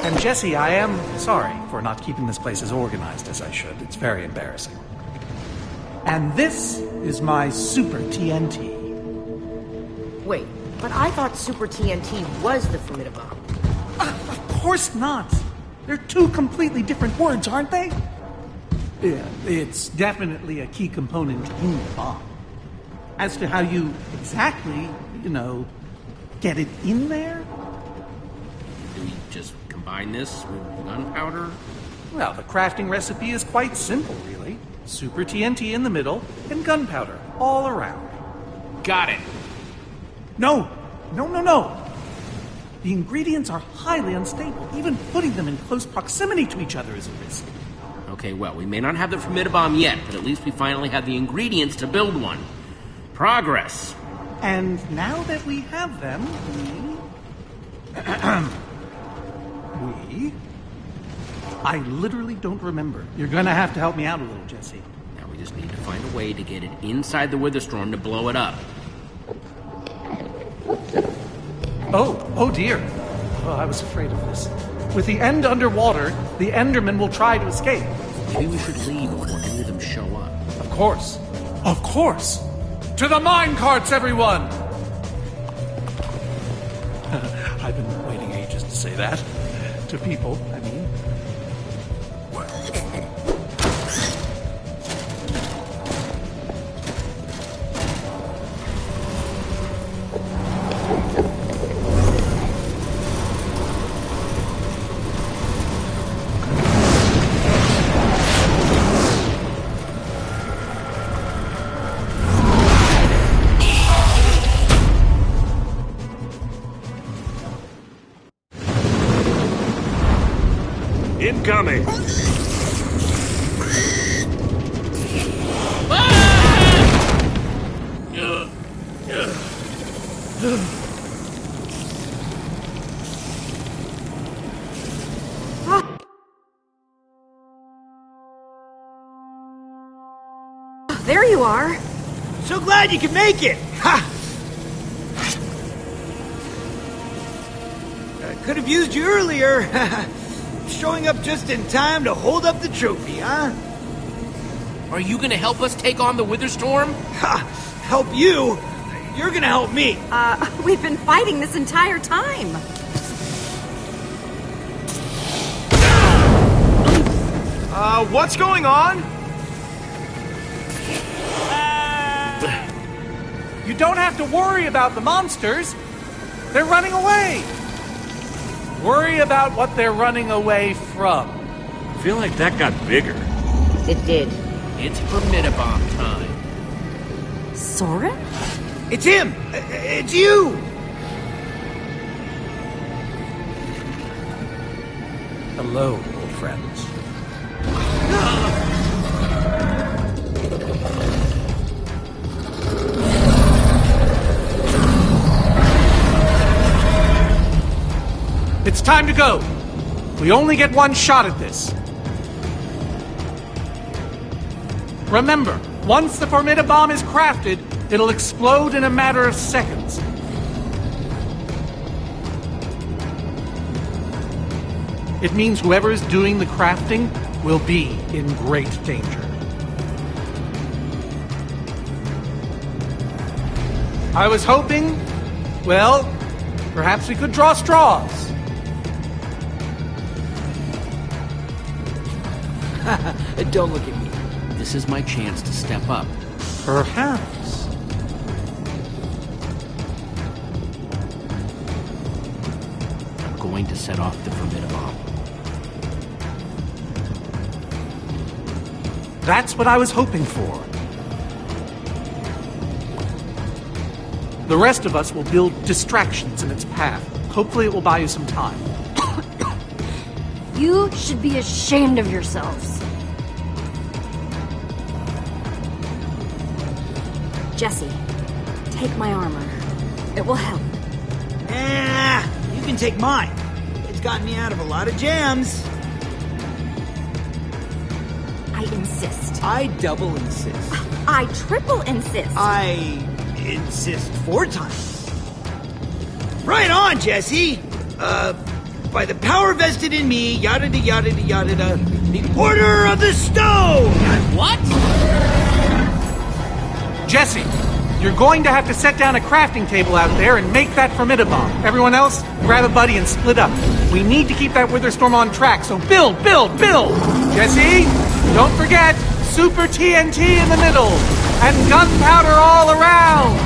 And Jesse, I am sorry for not keeping this place as organized as I should. It's very embarrassing. And this is my Super TNT. Wait, but I thought Super TNT was the Formidabomb. Of course not. They're two completely different words, aren't they? Yeah, it's definitely a key component in the bomb. As to how you exactly, get it in there? Do we just combine this with gunpowder? Well, the crafting recipe is quite simple, really. Super TNT in the middle and gunpowder all around. Got it. No. The ingredients are highly unstable. Even putting them in close proximity to each other is a risk. Okay, well, we may not have the Formidabomb yet, but at least we finally have the ingredients to build one. Progress. And now that we have them, I literally don't remember. You're gonna have to help me out a little, Jesse. Now we just need to find a way to get it inside the Witherstorm to blow it up. Oh dear. Oh, I was afraid of this. With the end underwater, the Endermen will try to escape. Maybe we should leave before any of them show up. Of course. To the mine carts, everyone! I've been waiting ages to say that. To people, I mean. Incoming! There you are. So glad you could make it! Ha! I could have used you earlier. Showing up just in time to hold up the trophy, huh? Are you gonna help us take on the Witherstorm? Ha! Help you? You're gonna help me. We've been fighting this entire time. What's going on? You don't have to worry about the monsters. They're running away. Worry about what they're running away from. I feel like that got bigger. It did. It's Formidabomb time. Soren? It's him! It's you! Hello, old friends. It's time to go. We only get one shot at this. Remember, once the Formidabomb is crafted, it'll explode in a matter of seconds. It means whoever is doing the crafting will be in great danger. I was hoping, well, perhaps we could draw straws. Don't look at me. This is my chance to step up. Perhaps. I'm going to set off the Formidabomb. That's what I was hoping for. The rest of us will build distractions in its path. Hopefully it will buy you some time. You should be ashamed of yourselves. Jesse, take my armor. It will help. You can take mine. It's gotten me out of a lot of jams. I insist. I double insist. I triple insist. I insist 4 times. Right on, Jesse! By the power vested in me, yada da yada da yada da, the Order of the Stone! What? Jesse, you're going to have to set down a crafting table out there and make that Formidabomb. Everyone else, grab a buddy and split up. We need to keep that Witherstorm on track, so build! Jesse, don't forget, Super TNT in the middle, and gunpowder all around!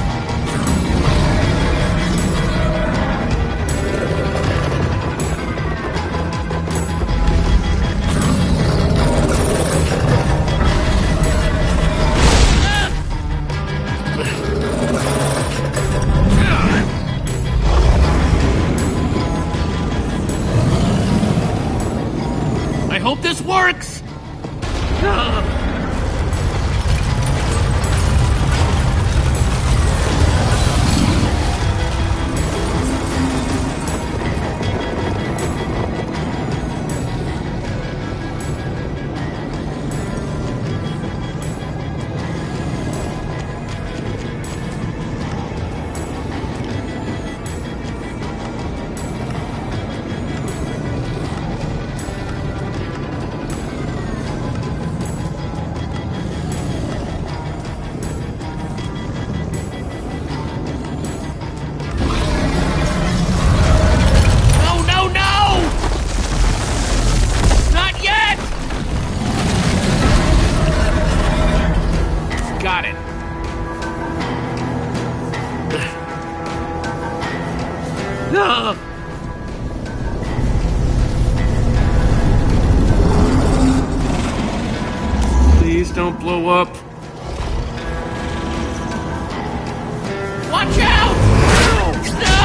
I hope this works! Got it. No! Please don't blow up. Watch out! No!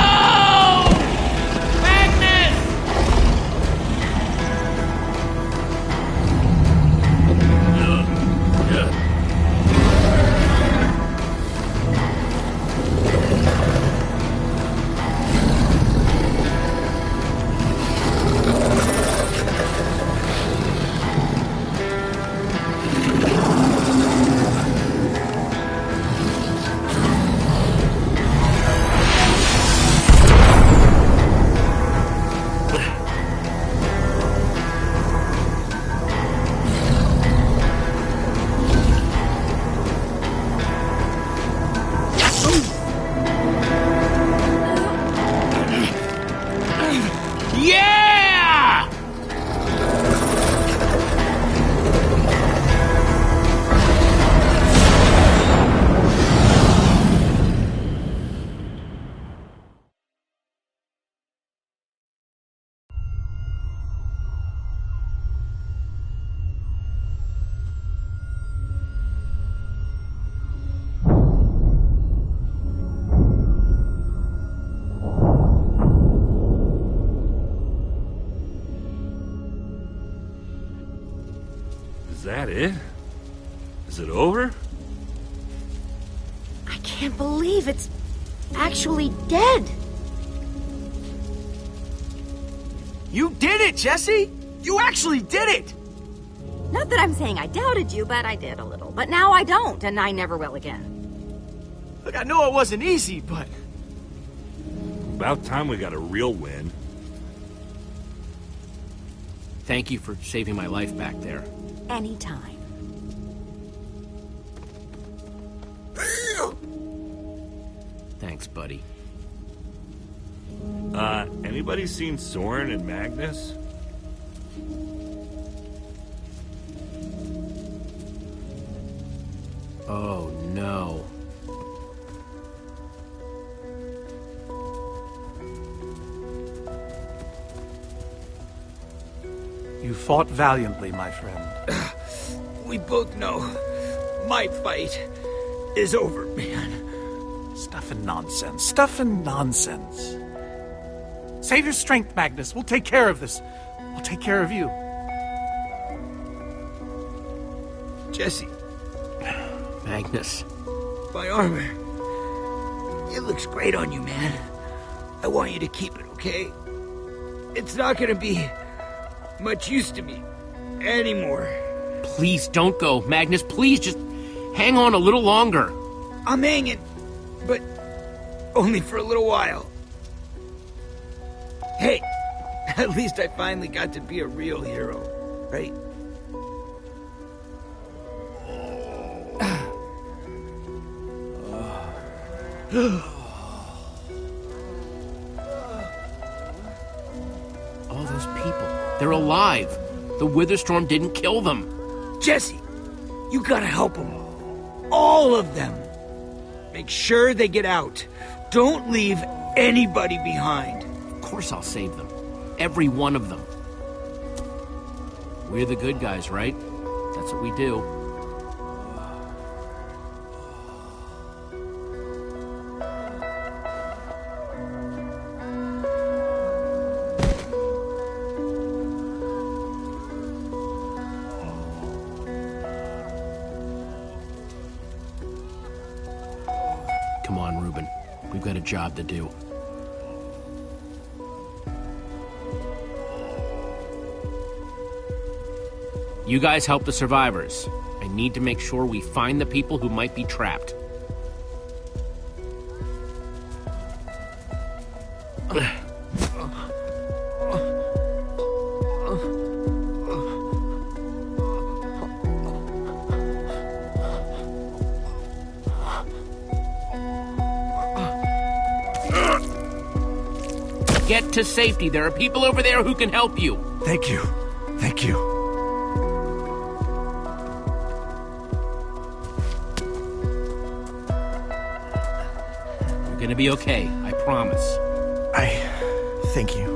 Magnus! Yeah! Is that it? Is it over? I can't believe it's actually dead. You did it, Jesse! You actually did it! Not that I'm saying I doubted you, but I did a little. But now I don't, and I never will again. Look, I know it wasn't easy, but... About time we got a real win. Thank you for saving my life back there. Anytime. Thanks, buddy. Anybody seen Soren and Magnus? Oh, no. You fought valiantly, my friend. We both know my fight is over, man. Stuff and nonsense. Stuff and nonsense. Save your strength, Magnus. We'll take care of this. We'll take care of you. Jesse. Magnus. My armor. It looks great on you, man. I want you to keep it, okay? It's not gonna be much use to me anymore. Please don't go, Magnus. Please just hang on a little longer. I'm hanging, but only for a little while. Hey, at least I finally got to be a real hero, right? All those people, they're alive. The Witherstorm didn't kill them. Jesse, you gotta help them. All of them. Make sure they get out. Don't leave anybody behind. Of course I'll save them. Every one of them. We're the good guys, right? That's what we do. Come on, Reuben. We've got a job to do. You guys help the survivors. I need to make sure we find the people who might be trapped. Get to safety. There are people over there who can help you. Thank you. Thank you. You're gonna be okay. I promise. Thank you.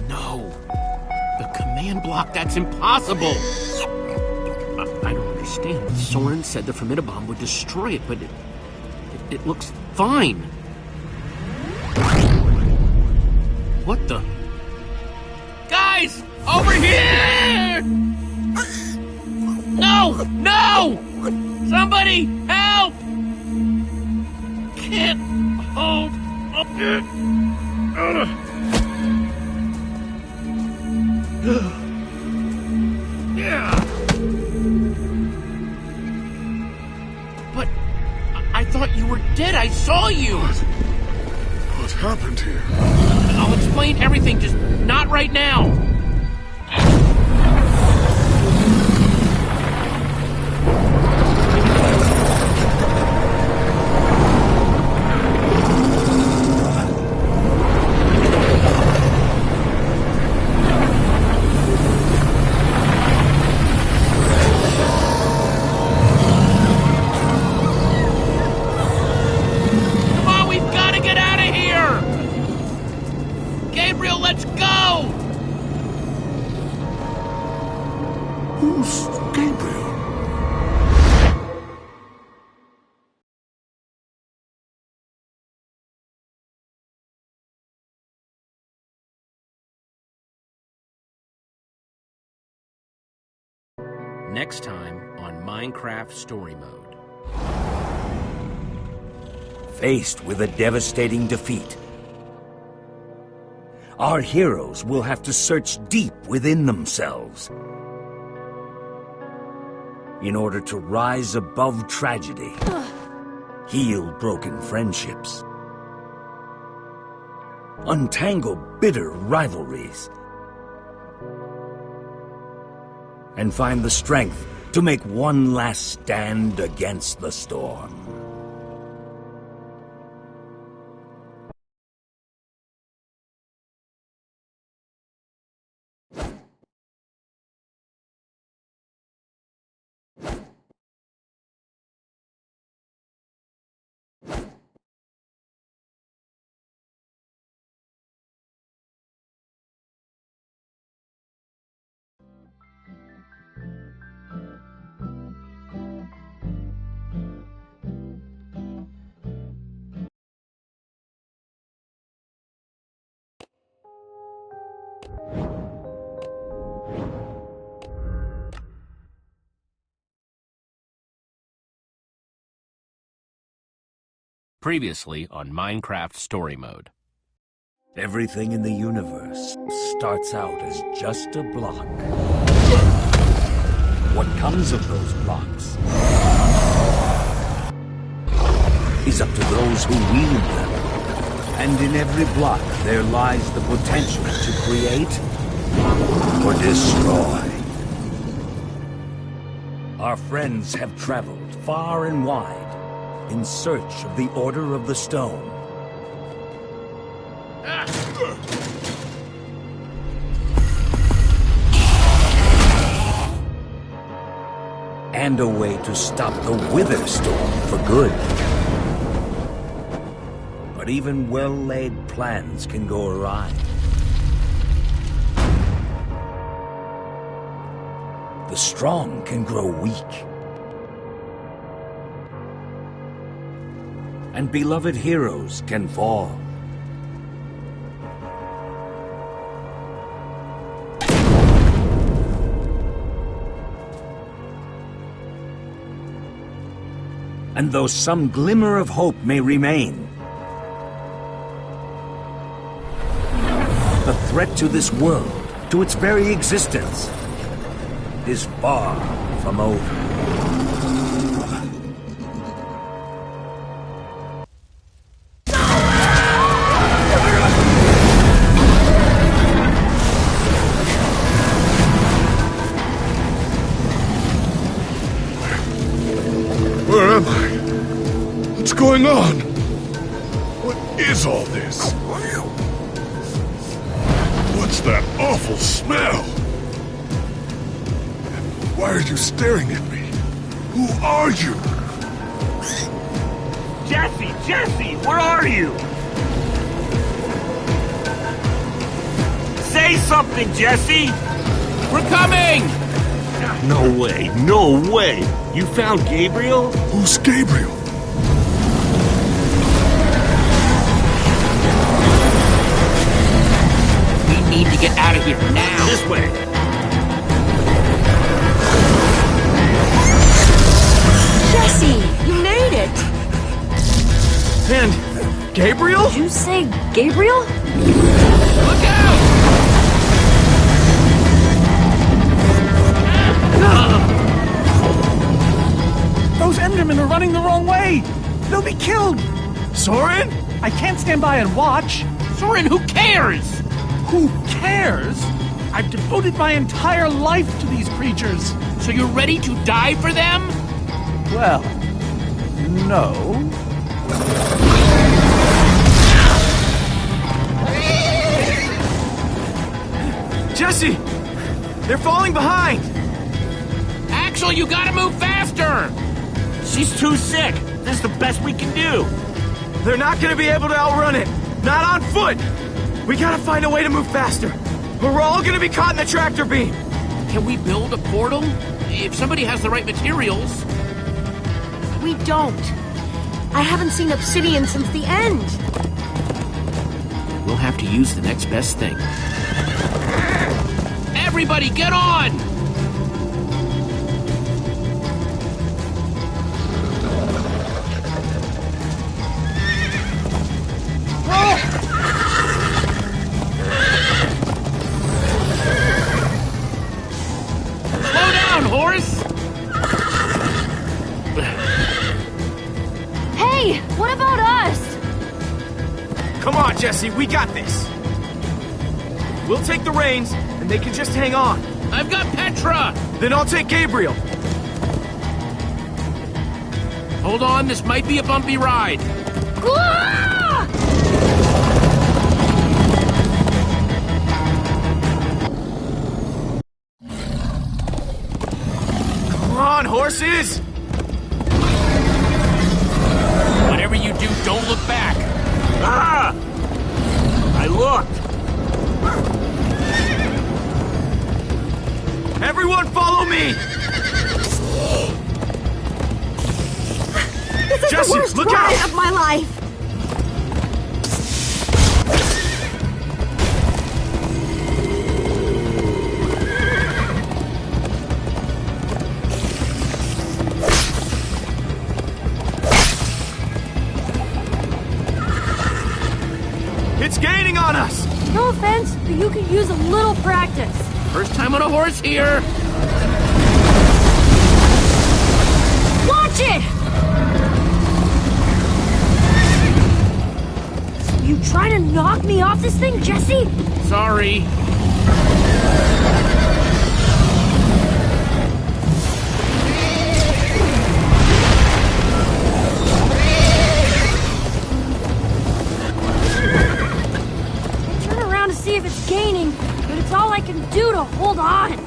No. The command block, that's impossible. I don't understand. Soren said the Formidabomb would destroy it, but it looks fine. What the? Guys! Over here! No! No! Somebody help! Can't hold up it. Yeah. But I thought you were dead. I saw you. What happened here? I'll explain everything, just not right now. Next time on Minecraft Story Mode. Faced with a devastating defeat, our heroes will have to search deep within themselves in order to rise above tragedy, heal broken friendships, untangle bitter rivalries, and find the strength to make one last stand against the storm. Previously on Minecraft Story Mode. Everything in the universe starts out as just a block. What comes of those blocks is up to those who wield them. And in every block there lies the potential to create or destroy. Our friends have traveled far and wide in search of the Order of the Stone. And a way to stop the Wither Storm for good. But even well-laid plans can go awry. The strong can grow weak. And beloved heroes can fall. And though some glimmer of hope may remain, the threat to this world, to its very existence, is far from over. Where am I? What's going on? What is all this? What's that awful smell? And why are you staring at me? Who are you? Jesse, where are you? Say something, Jesse! We're coming! No way! You found Gabriel? Who's Gabriel? We need to get out of here now! This way! Jesse, you made it! And Gabriel? Did you say Gabriel? Look out! Those Endermen are running the wrong way! They'll be killed! Soren? I can't stand by and watch! Soren, who cares? Who cares? I've devoted my entire life to these creatures! So you're ready to die for them? Well, no. Jesse! They're falling behind! Axel, you gotta move faster! She's too sick! This is the best we can do! They're not gonna be able to outrun it! Not on foot! We gotta find a way to move faster! Or we're all gonna be caught in the tractor beam! Can we build a portal? If somebody has the right materials. We don't. I haven't seen obsidian since the end. We'll have to use the next best thing. Everybody, get on! Slow down, horse! Hey, what about us? Come on, Jesse, we got this! We'll take the reins, and they can just hang on. I've got Petra! Then I'll take Gabriel. Hold on, this might be a bumpy ride. Ah! Come on, horses! Whatever you do, don't look back. Ah! I looked. Everyone follow me! This is Jesse, the worst look ride out! of my life! It's gaining on us! No offense, but you could use a little practice. First time on a horse here. Watch it! You trying to knock me off this thing, Jesse? Sorry. Turn around to see if it's gaining, but it's all I can do to hold on.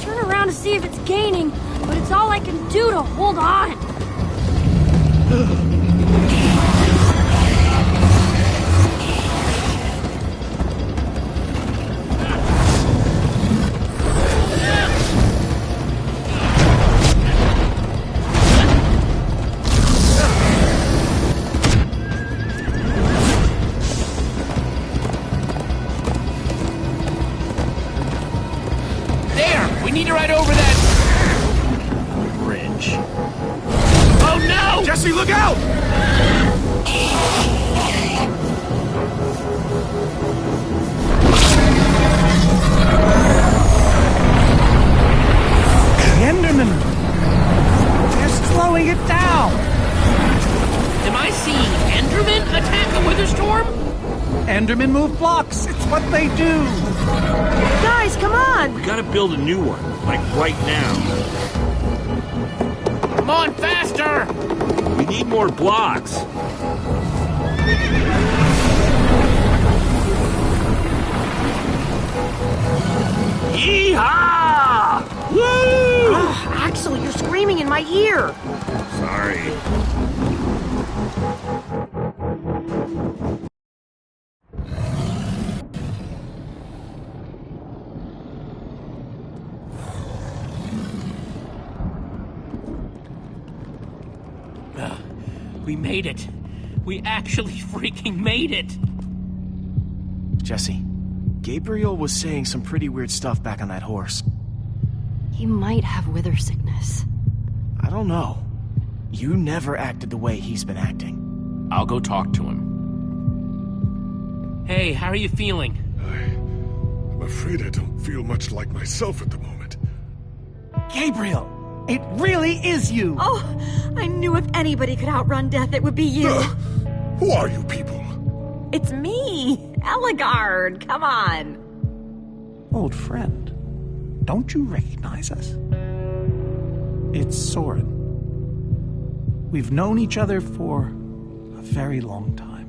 Turn around to see if it's gaining, but it's all I can do to hold on. There! We need to ride over that bridge. Oh no! Jesse, look out! The Enderman! They're slowing it down! Am I seeing Enderman attack a Witherstorm? Endermen move blocks. It's what they do. Guys, come on! We gotta build a new one, like right now. Come on, faster! We need more blocks. Yeehaw! Woo! Axel, you're screaming in my ear! Sorry. We made it. We actually freaking made it. Jesse, Gabriel was saying some pretty weird stuff back on that horse. He might have wither sickness. I don't know. You never acted the way he's been acting. I'll go talk to him. Hey, how are you feeling? I'm afraid I don't feel much like myself at the moment. Gabriel, it really is you. Oh, I knew if anybody could outrun death, it would be you. Who are you people? It's me, Eligard. Come on. Old friend, don't you recognize us? It's Soren. We've known each other for a very long time.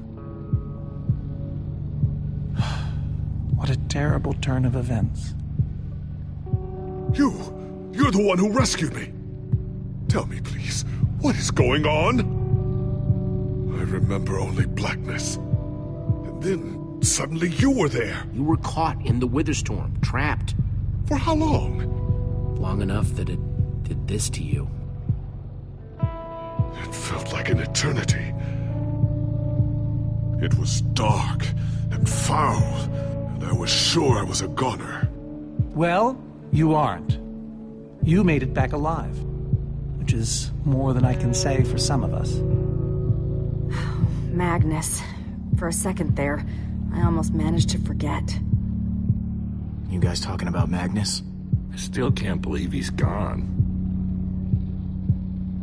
What a terrible turn of events. You're the one who rescued me. Tell me, please, what is going on? I remember only blackness. And then suddenly you were there. You were caught in the Witherstorm, trapped. For how long? Long enough that it did this to you. It felt like an eternity. It was dark and foul, and I was sure I was a goner. Well, you aren't. You made it back alive, which is more than I can say for some of us. Magnus, For a second there, I almost managed to forget. You guys talking about Magnus? I still can't believe he's gone.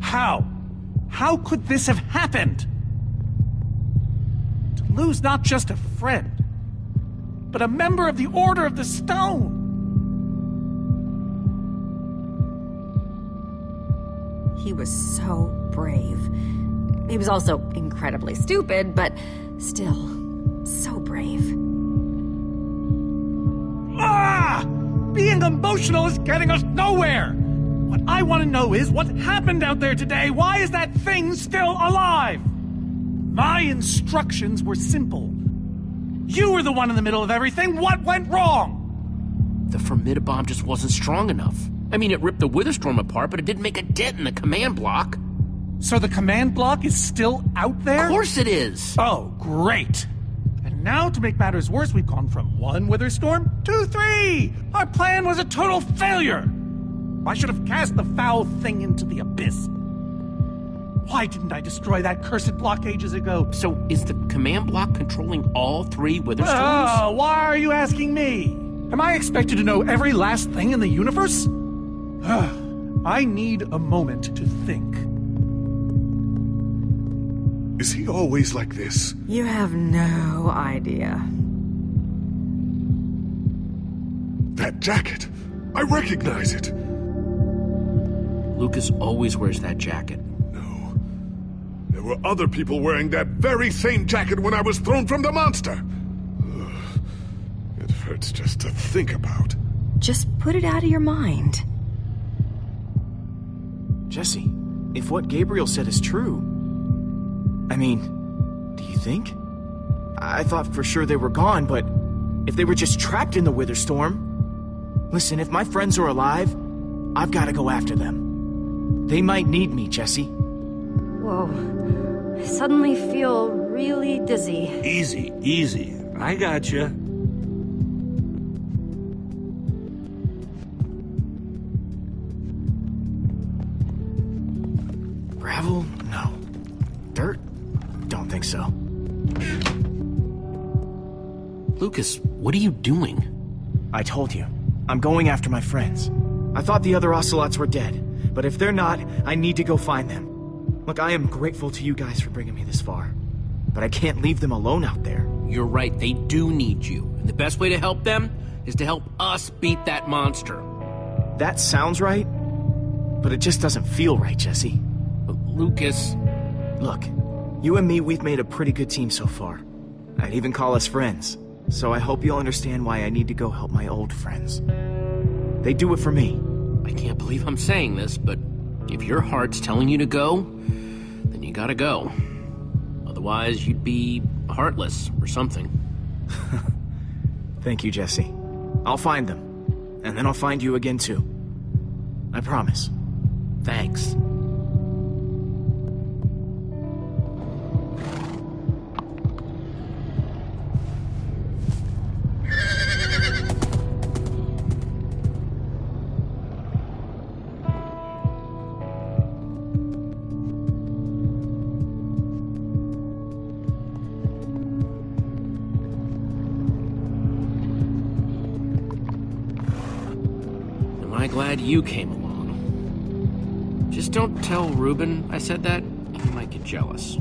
How? How could this have happened? To lose not just a friend, but a member of the Order of the Stone. He was so brave. He was also incredibly stupid, but still, so brave. Ah! Being emotional is getting us nowhere! What I want to know is what happened out there today. Why is that thing still alive? My instructions were simple. You were the one in the middle of everything. What went wrong? The Formidabomb just wasn't strong enough. I mean, it ripped the Witherstorm apart, but it didn't make a dent in the command block. So the command block is still out there? Of course it is! Oh, great. And now, to make matters worse, we've gone from 1 Witherstorm to 3! Our plan was a total failure! I should have cast the foul thing into the abyss. Why didn't I destroy that cursed block ages ago? So, is the command block controlling all 3 Witherstorms? Oh, why are you asking me? Am I expected to know every last thing in the universe? I need a moment to think. Is he always like this? You have no idea. That jacket! I recognize it! Lucas always wears that jacket. No. There were other people wearing that very same jacket when I was thrown from the monster. Ugh. It hurts just to think about. Just put it out of your mind. Jesse, if what Gabriel said is true... I mean, do you think? I thought for sure they were gone, but if they were just trapped in the Witherstorm... Listen, if my friends are alive, I've got to go after them. They might need me, Jesse. Whoa. I suddenly feel really dizzy. Easy, easy. I gotcha. Gravel? No. Dirt? Don't think so. Lucas, what are you doing? I told you. I'm going after my friends. I thought the other Ocelots were dead, but if they're not, I need to go find them. Look, I am grateful to you guys for bringing me this far, but I can't leave them alone out there. You're right, they do need you. And the best way to help them is to help us beat that monster. That sounds right, but it just doesn't feel right, Jesse. Lucas... Look, you and me, we've made a pretty good team so far. I'd even call us friends. So I hope you'll understand why I need to go help my old friends. They do it for me. I can't believe I'm saying this, but if your heart's telling you to go, then you gotta go. Otherwise, you'd be heartless or something. Thank you, Jesse. I'll find them. And then I'll find you again, too. I promise. Thanks. Glad you came along. Just don't tell Reuben I said that. He might get jealous.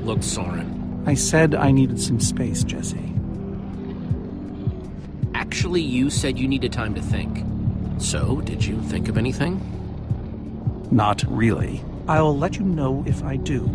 Look, Soren. I said I needed some space, Jesse. Actually, you said you needed time to think. So, did you think of anything? Not really. I'll let you know if I do.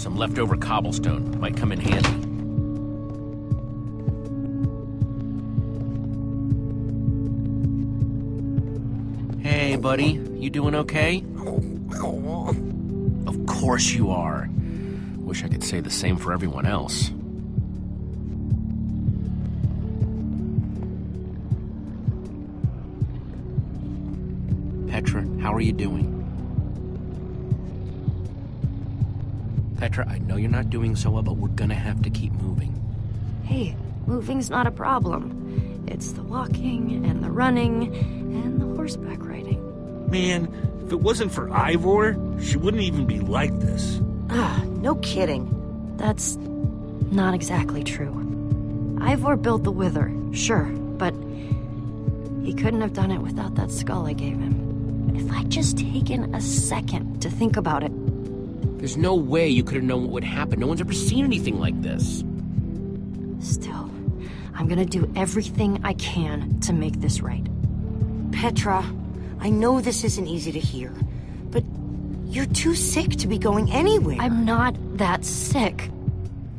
Some leftover cobblestone might come in handy. Hey, buddy. You doing okay? Of course you are. Wish I could say the same for everyone else. Petra, how are you doing? Petra, I know you're not doing so well, but we're gonna have to keep moving. Hey, moving's not a problem. It's the walking and the running and the horseback riding. Man, if it wasn't for Ivor, she wouldn't even be like this. No kidding. That's not exactly true. Ivor built the Wither, sure, but he couldn't have done it without that skull I gave him. If I'd just taken a second to think about it. There's no way you could have known what would happen. No one's ever seen anything like this. Still, I'm gonna do everything I can to make this right. Petra, I know this isn't easy to hear, but you're too sick to be going anywhere. I'm not that sick.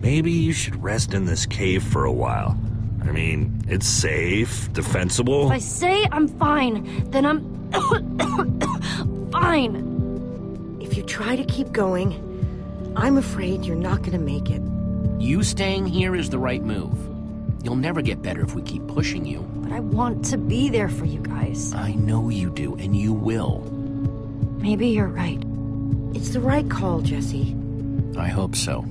Maybe you should rest in this cave for a while. I mean, it's safe, defensible. If I say I'm fine, then I'm fine. If you try to keep going, I'm afraid you're not gonna make it. You staying here is the right move. You'll never get better if we keep pushing you. But I want to be there for you guys. I know you do, and you will. Maybe you're right. It's the right call, Jesse. I hope so.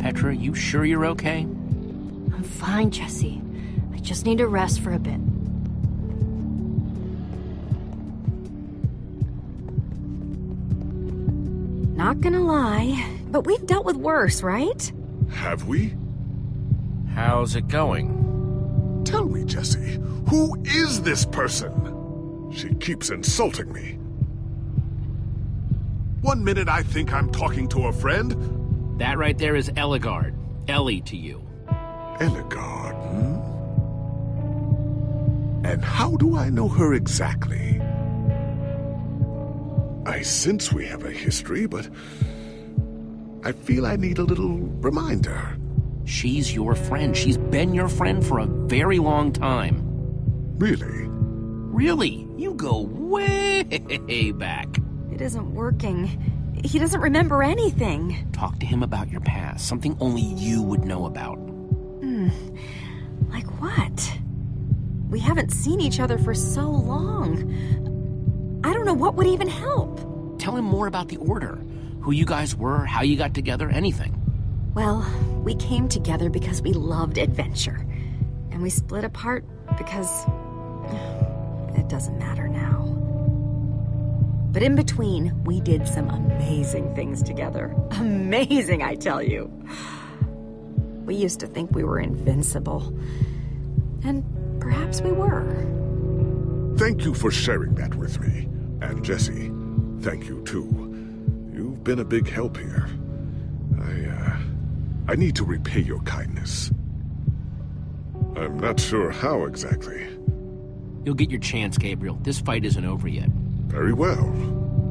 Petra, you sure you're okay? I'm fine, Jesse. I just need to rest for a bit. Not gonna lie, but we've dealt with worse, right? Have we? How's it going? Tell me, Jesse, who is this person? She keeps insulting me. One minute I think I'm talking to a friend. That right there is Ellegaard. Ellie to you. Ellegaard, And how do I know her exactly? I sense we have a history, but I feel I need a little reminder. She's your friend. She's been your friend for a very long time. Really? Really? You go way back. It isn't working. He doesn't remember anything. Talk to him about your past. Something only you would know about. Like what? We haven't seen each other for so long. I don't know what would even help. Tell him more about the Order. Who you guys were, how you got together, anything. Well, we came together because we loved adventure. And we split apart because... it doesn't matter now. But in between, we did some amazing things together. Amazing, I tell you. We used to think we were invincible. And perhaps we were. Thank you for sharing that with me. And Jesse, thank you too. You've been a big help here. I need to repay your kindness. I'm not sure how exactly. You'll get your chance, Gabriel. This fight isn't over yet. Very well.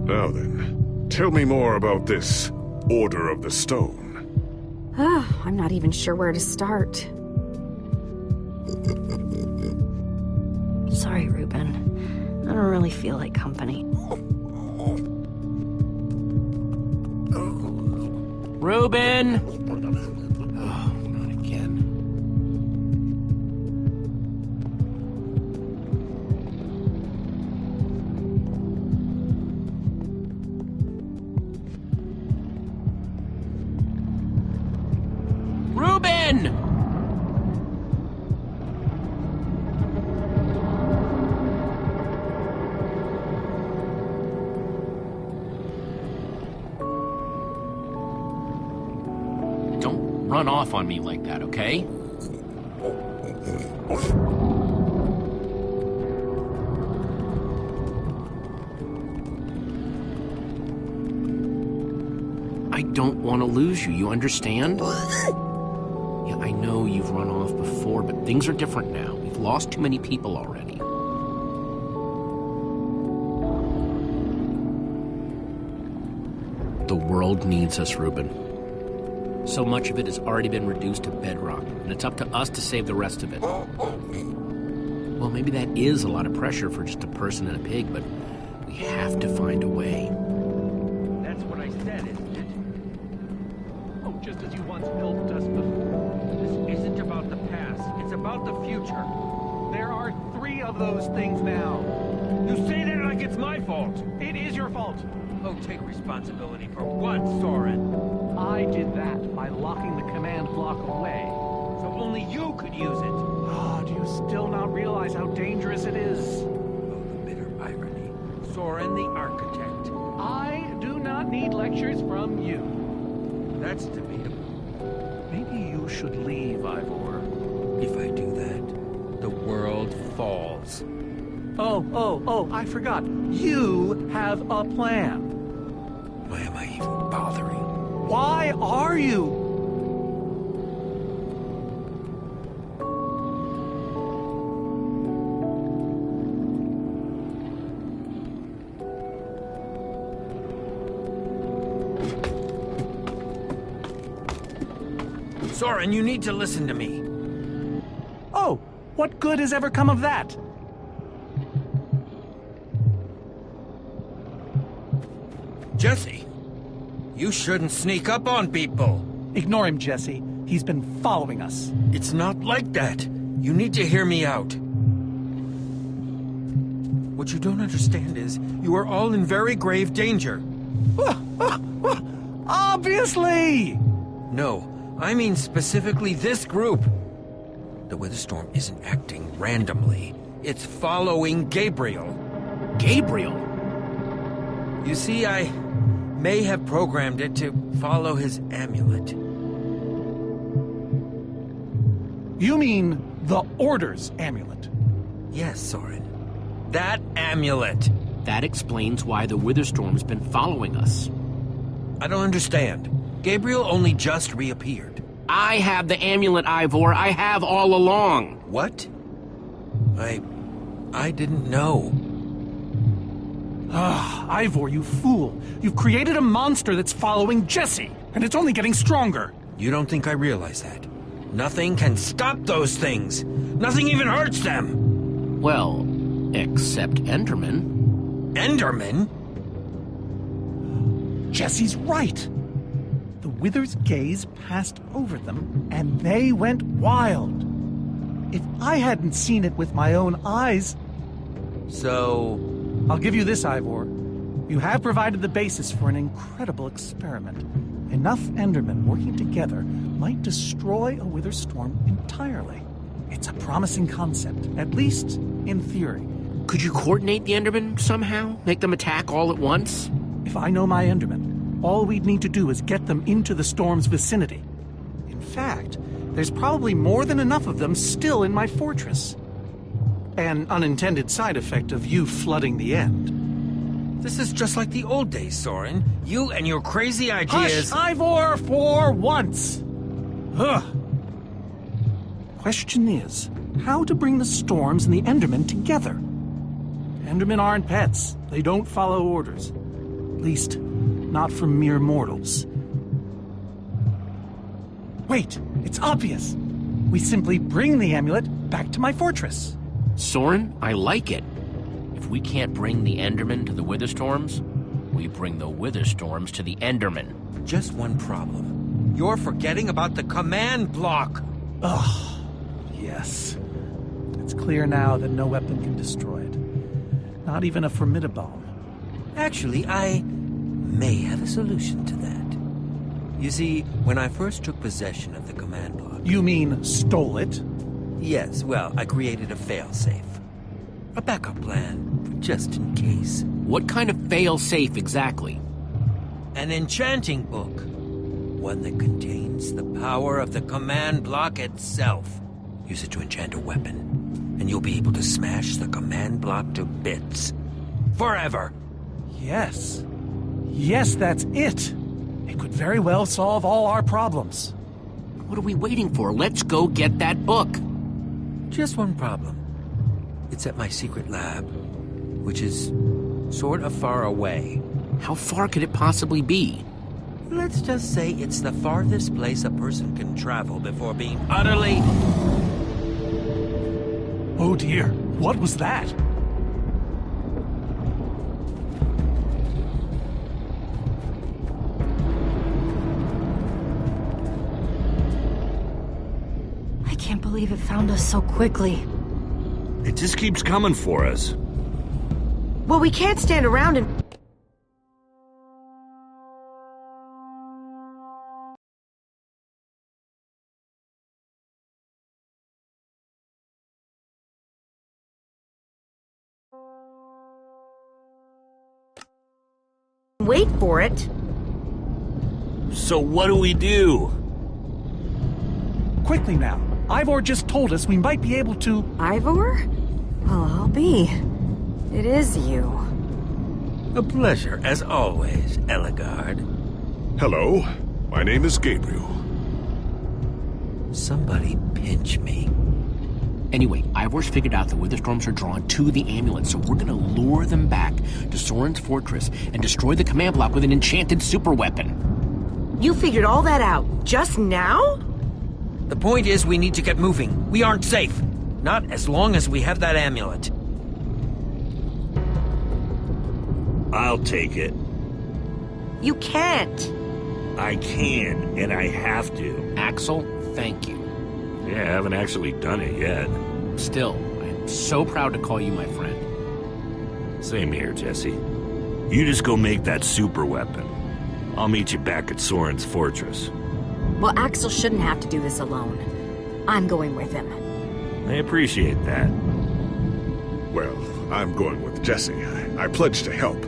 Now then, tell me more about this Order of the Stone. I'm not even sure where to start. Sorry, Reuben. I don't really feel like company. Reuben! Oh, not again. Reuben! Don't run off on me like that, okay? I don't want to lose you, you understand? Yeah, I know you've run off before, but things are different now. We've lost too many people already. The world needs us, Reuben. So much of it has already been reduced to bedrock, and it's up to us to save the rest of it. Well, maybe that is a lot of pressure for just a person and a pig, but we have to find a way. That's what I said, isn't it? Oh, just as you once helped us before. This isn't about the past. It's about the future. There are 3 of those things now. You say that like it's my fault. It is your fault. Oh, take responsibility for what, Soren? I did that by locking the command block away. So only you could use it. Ah, do you still not realize how dangerous it is? Oh, the bitter irony. Soren the architect. I do not need lectures from you. That's debatable. Maybe you should leave, Ivor. If I do that, the world falls. Oh, I forgot. You have a plan. Why am I even bothering? Why are you? Soren, you need to listen to me. Oh, what good has ever come of that? Jesse, you shouldn't sneak up on people. Ignore him, Jesse. He's been following us. It's not like that. You need to hear me out. What you don't understand is you are all in very grave danger. Obviously! No, I mean specifically this group. The Witherstorm isn't acting randomly. It's following Gabriel. Gabriel? You see, I may have programmed it to follow his amulet. You mean the Order's amulet? Yes, Soren. That amulet. That explains why the Witherstorm's been following us. I don't understand. Gabriel only just reappeared. I have the amulet, Ivor. I have all along. What? I didn't know. Ah, Ivor, you fool. You've created a monster that's following Jesse, and it's only getting stronger. You don't think I realize that? Nothing can stop those things. Nothing even hurts them. Well, except Enderman. Enderman? Jesse's right. The Wither's gaze passed over them, and they went wild. If I hadn't seen it with my own eyes... So... I'll give you this, Ivor. You have provided the basis for an incredible experiment. Enough Endermen working together might destroy a Witherstorm entirely. It's a promising concept, at least in theory. Could you coordinate the Endermen somehow? Make them attack all at once? If I know my Endermen, all we'd need to do is get them into the storm's vicinity. In fact, there's probably more than enough of them still in my fortress. An unintended side effect of you flooding the end. This is just like the old days, Soren. You and your crazy ideas... Hush, Ivor, for once! Ugh. Question is, how to bring the Storms and the Endermen together? Endermen aren't pets. They don't follow orders. At least, not from mere mortals. Wait, it's obvious. We simply bring the amulet back to my fortress. Soren, I like it. If we can't bring the Endermen to the Witherstorms, we bring the Witherstorms to the Endermen. Just one problem. You're forgetting about the command block. Ugh, yes. It's clear now that no weapon can destroy it. Not even a Formidabomb. Actually, I may have a solution to that. You see, when I first took possession of the command block... You mean stole it? Yes, well, I created a failsafe. A backup plan, just in case. What kind of failsafe exactly? An enchanting book. One that contains the power of the command block itself. Use it to enchant a weapon, and you'll be able to smash the command block to bits. Forever! Yes. Yes, that's it. It could very well solve all our problems. What are we waiting for? Let's go get that book. Just one problem. It's at my secret lab, which is sort of far away. How far could it possibly be? Let's just say it's the farthest place a person can travel before being utterly... Oh dear, what was that? I can't believe it found us so quickly. It just keeps coming for us. Well, we can't stand around and... wait for it. So what do we do? Quickly now. Ivor just told us we might be able to... Ivor? Well, I'll be. It is you. A pleasure, as always, Ellegaard. Hello, my name is Gabriel. Somebody pinch me. Anyway, Ivor's figured out the Witherstorms are drawn to the amulet, so we're gonna lure them back to Soren's fortress and destroy the command block with an enchanted superweapon. You figured all that out just now? The point is, we need to get moving. We aren't safe. Not as long as we have that amulet. I'll take it. You can't. I can, and I have to. Axel, thank you. Yeah, I haven't actually done it yet. Still, I'm so proud to call you my friend. Same here, Jesse. You just go make that super weapon. I'll meet you back at Soren's fortress. Well, Axel shouldn't have to do this alone. I'm going with him. I appreciate that. Well, I'm going with Jesse. I pledged to help,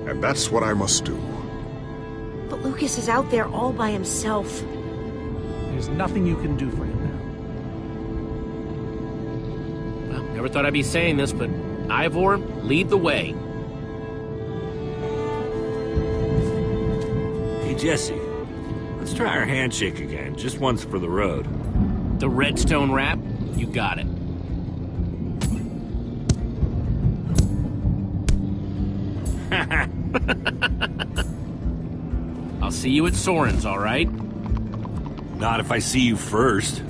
and that's what I must do. But Lucas is out there all by himself. There's nothing you can do for him now. Well, never thought I'd be saying this, but Ivor, lead the way. Hey, Jesse. Let's try our handshake again, just once for the road. The redstone wrap? You got it. I'll see you at Soren's, all right? Not if I see you first.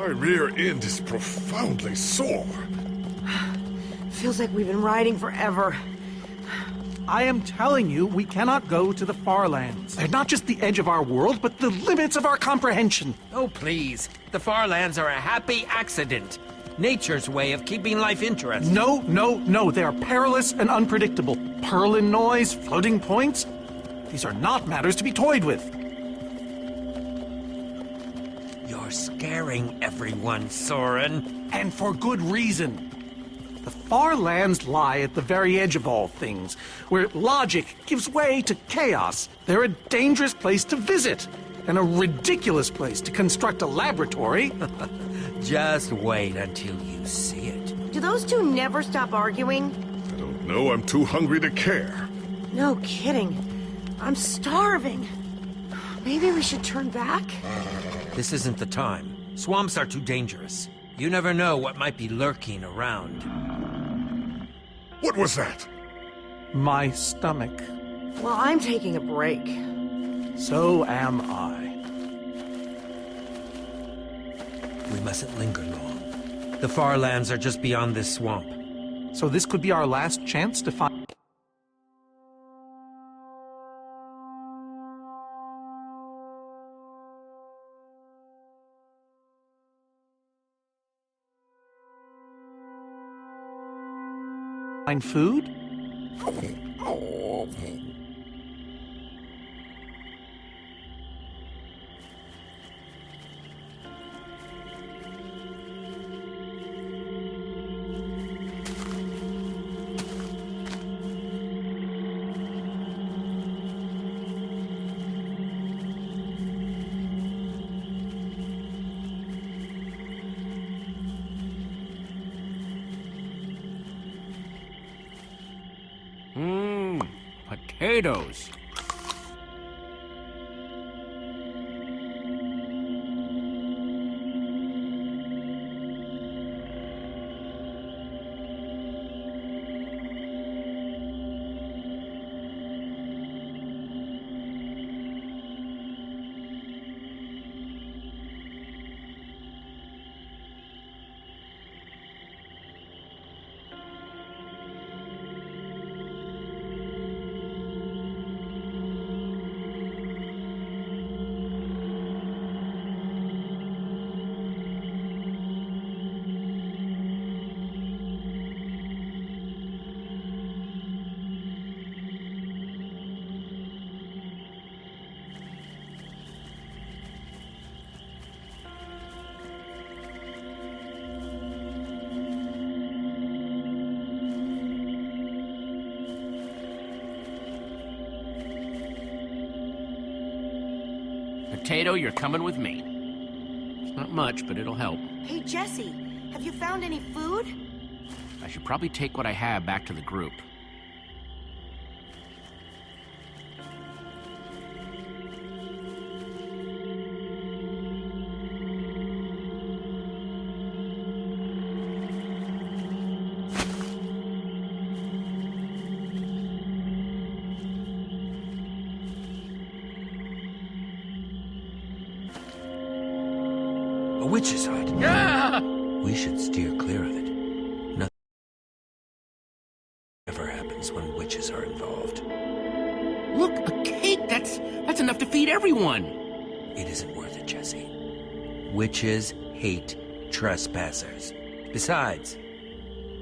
My rear end is profoundly sore. Feels like we've been riding forever. I am telling you, we cannot go to the far lands. They're not just the edge of our world, but the limits of our comprehension. Oh, please. The far lands are a happy accident. Nature's way of keeping life interesting. No. They are perilous and unpredictable. Purlin noise, floating points. These are not matters to be toyed with. You're scaring everyone, Soren. And for good reason. The far lands lie at the very edge of all things, where logic gives way to chaos. They're a dangerous place to visit, and a ridiculous place to construct a laboratory. Just wait until you see it. Do those two never stop arguing? I don't know. I'm too hungry to care. No kidding. I'm starving. Maybe we should turn back? This isn't the time. Swamps are too dangerous. You never know what might be lurking around. What was that? My stomach. Well, I'm taking a break. So am I. We mustn't linger long. The far lands are just beyond this swamp. So this could be our last chance to find... find food? Potatoes. Potato, you're coming with me. It's not much, but it'll help. Hey, Jesse, have you found any food? I should probably take what I have back to the group. A witch's hut. Ah! We should steer clear of it. Nothing ever happens when witches are involved. Look, a cake! That's enough to feed everyone! It isn't worth it, Jesse. Witches hate trespassers. Besides,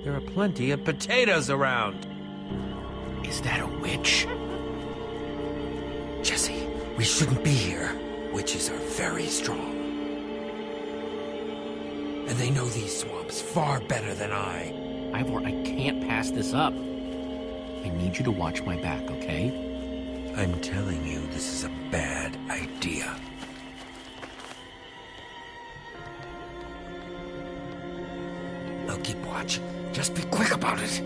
there are plenty of potatoes around. Is that a witch? Jesse, we shouldn't be here. Witches are very strong. And they know these swamps far better than I. Ivor, I can't pass this up. I need you to watch my back, okay? I'm telling you, this is a bad idea. I'll keep watch. Just be quick about it.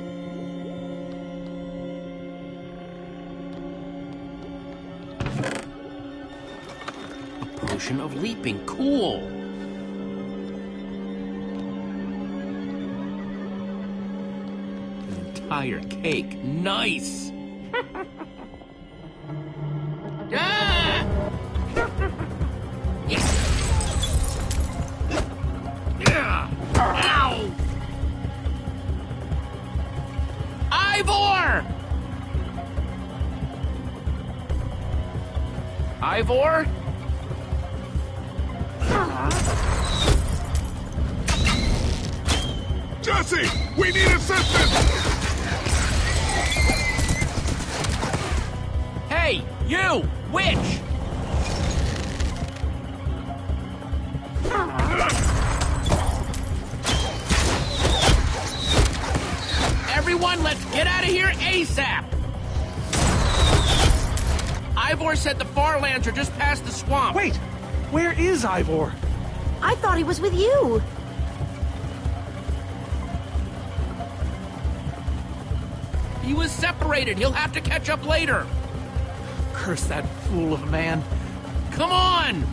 A potion of leaping. Cool. Entire cake. Nice. Ah! Yes. Ivor? Jesse! We need assistance! Hey, you! Witch! Everyone, let's get out of here ASAP! Ivor said the Farlands are just past the swamp. Wait! Where is Ivor? I thought he was with you. He was separated. He'll have to catch up later. Curse that fool of a man. Come on!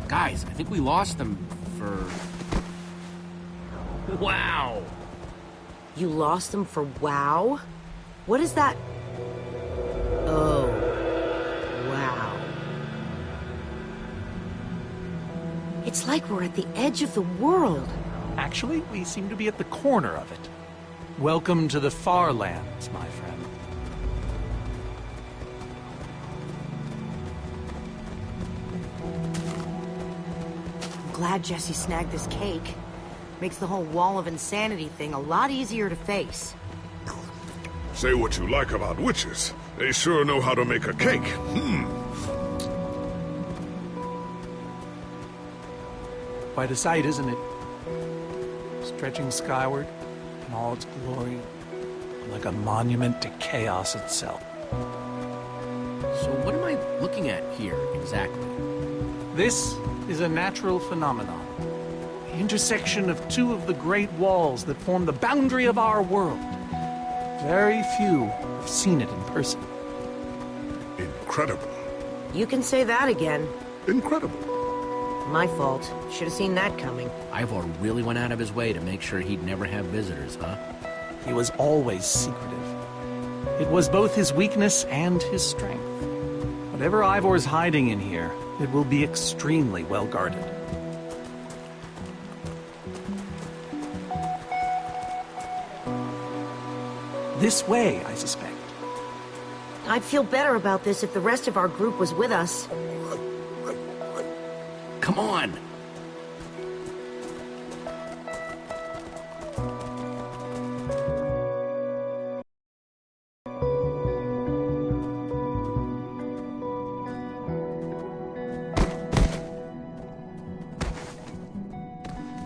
Guys, I think we lost them for... Wow! You lost them for WoW? What is that? Oh, wow. It's like we're at the edge of the world. Actually, we seem to be at the corner of it. Welcome to the Farlands, my friend. I'm glad Jesse snagged this cake. Makes the whole wall of insanity thing a lot easier to face. Say what you like about witches. They sure know how to make a cake. Quite a sight, isn't it? Stretching skyward in all its glory, like a monument to chaos itself. So what am I looking at here, exactly? This is a natural phenomenon. The intersection of two of the great walls that form the boundary of our world. Very few have seen it in person. Incredible. You can say that again. Incredible. My fault. Should have seen that coming. Ivor really went out of his way to make sure he'd never have visitors, huh? He was always secretive. It was both his weakness and his strength. Whatever Ivor's hiding in here, it will be extremely well guarded. This way, I suspect. I'd feel better about this if the rest of our group was with us. Come on!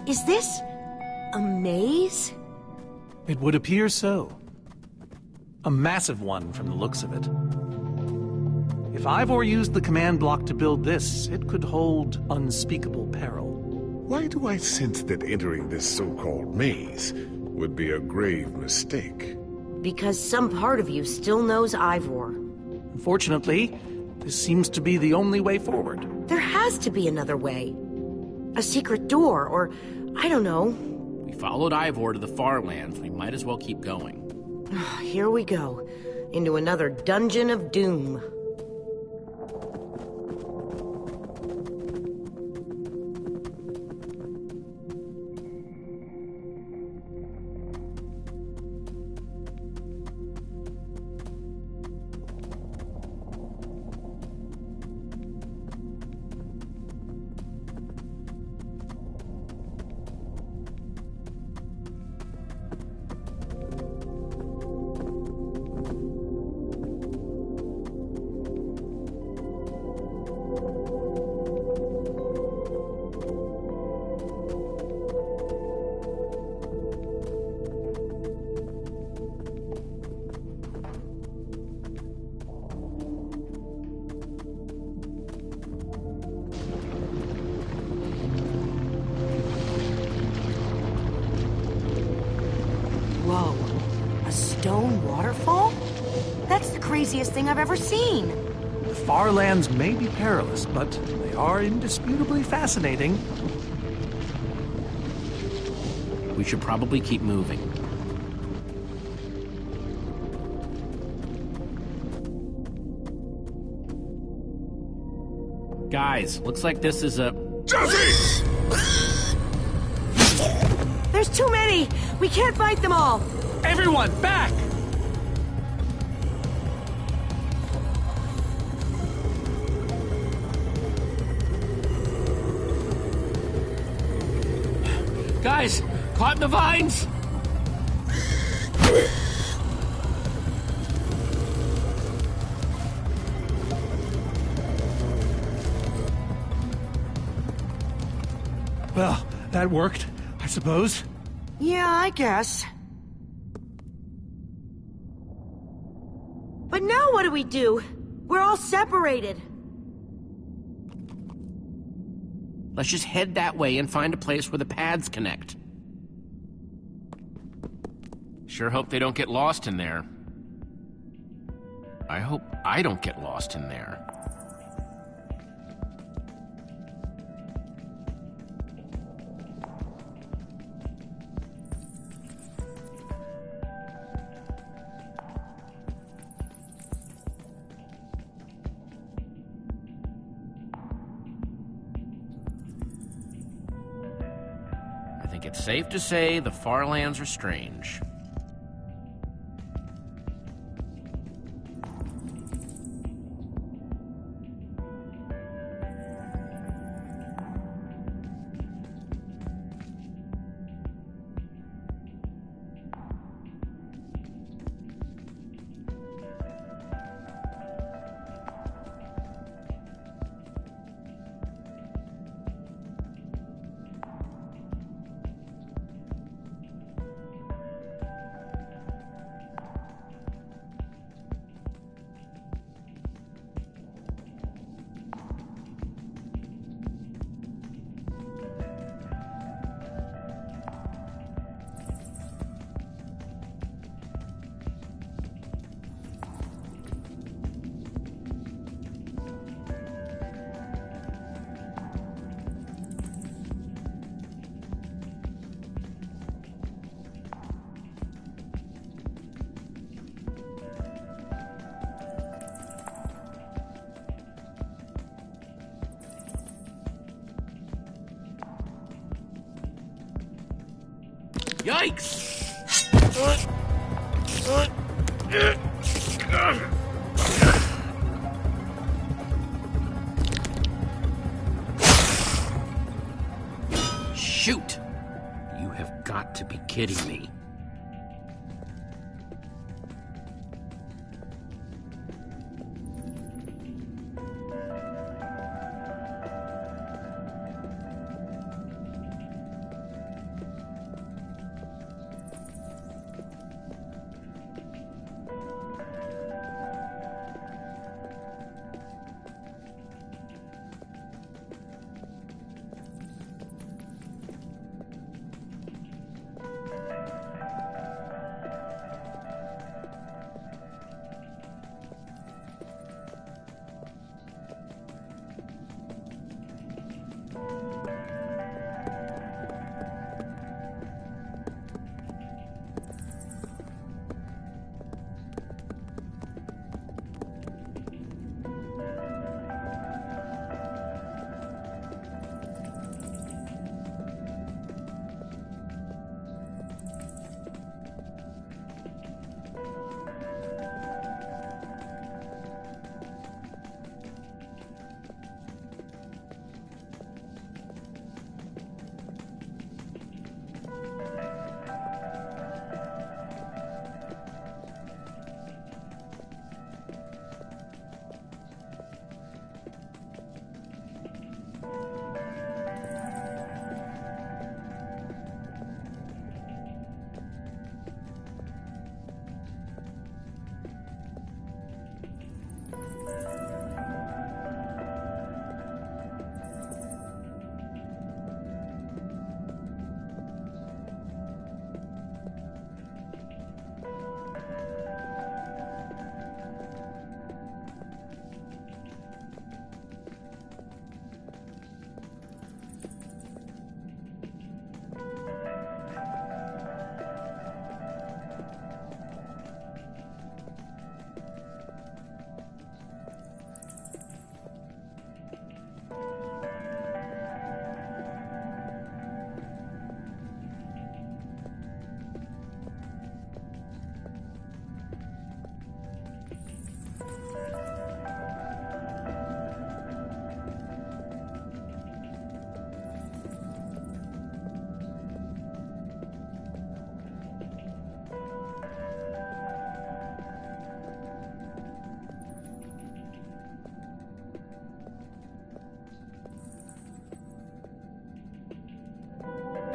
Is this a maze? It would appear so. A massive one from the looks of it. If Ivor used the command block to build this, it could hold unspeakable peril. Why do I sense that entering this so-called maze would be a grave mistake? Because some part of you still knows Ivor. Unfortunately, this seems to be the only way forward. There has to be another way. A secret door, or I don't know. We followed Ivor to the Farlands. We might as well keep going. Here we go. Into another dungeon of doom. Whoa, a stone waterfall? That's the craziest thing I've ever seen. The Farlands may be perilous, but they are indisputably fascinating. We should probably keep moving. Guys, looks like this is a... Jesse! There's too many! We can't fight them all! Everyone, back! Guys, caught in the vines! Well, that worked, I suppose. Yeah, I guess. But now what do we do? We're all separated. Let's just head that way and find a place where the paths connect. Sure hope they don't get lost in there. I hope I don't get lost in there. I think it's safe to say the far lands are strange. Yikes! Shoot! You have got to be kidding me.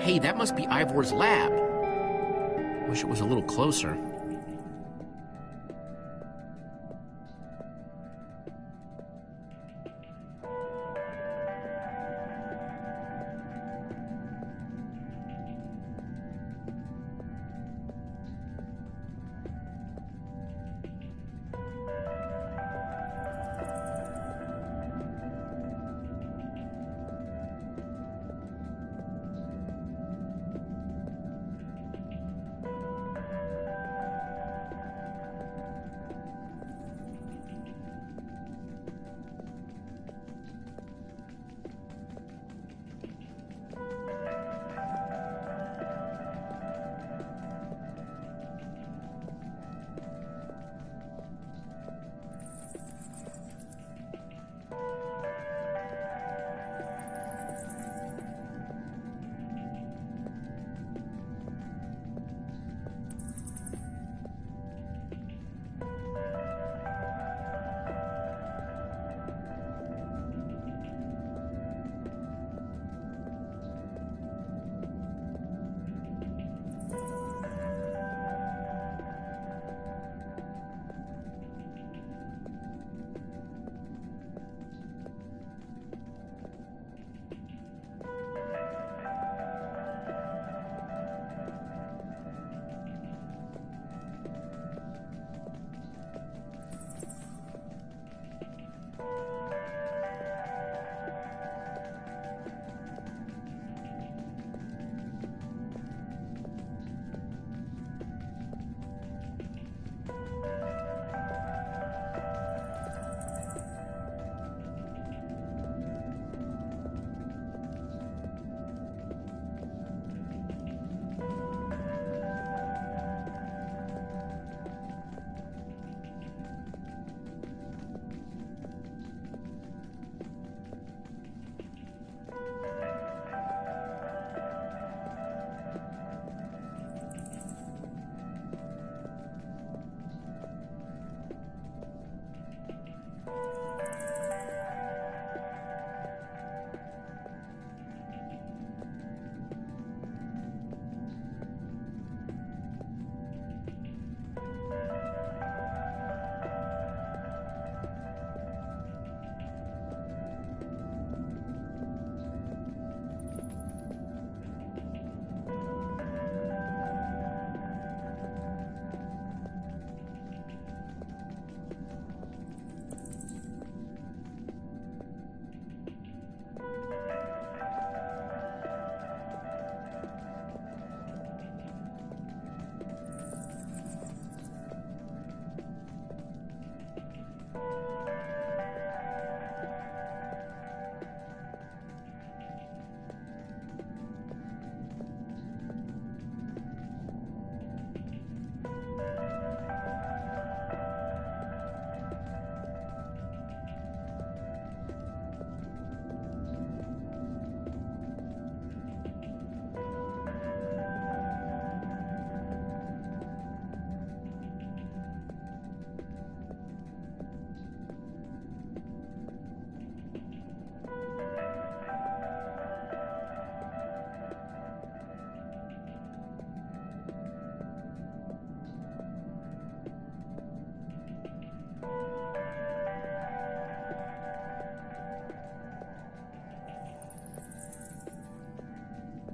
Hey, that must be Ivor's lab. Wish it was a little closer.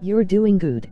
You're doing good.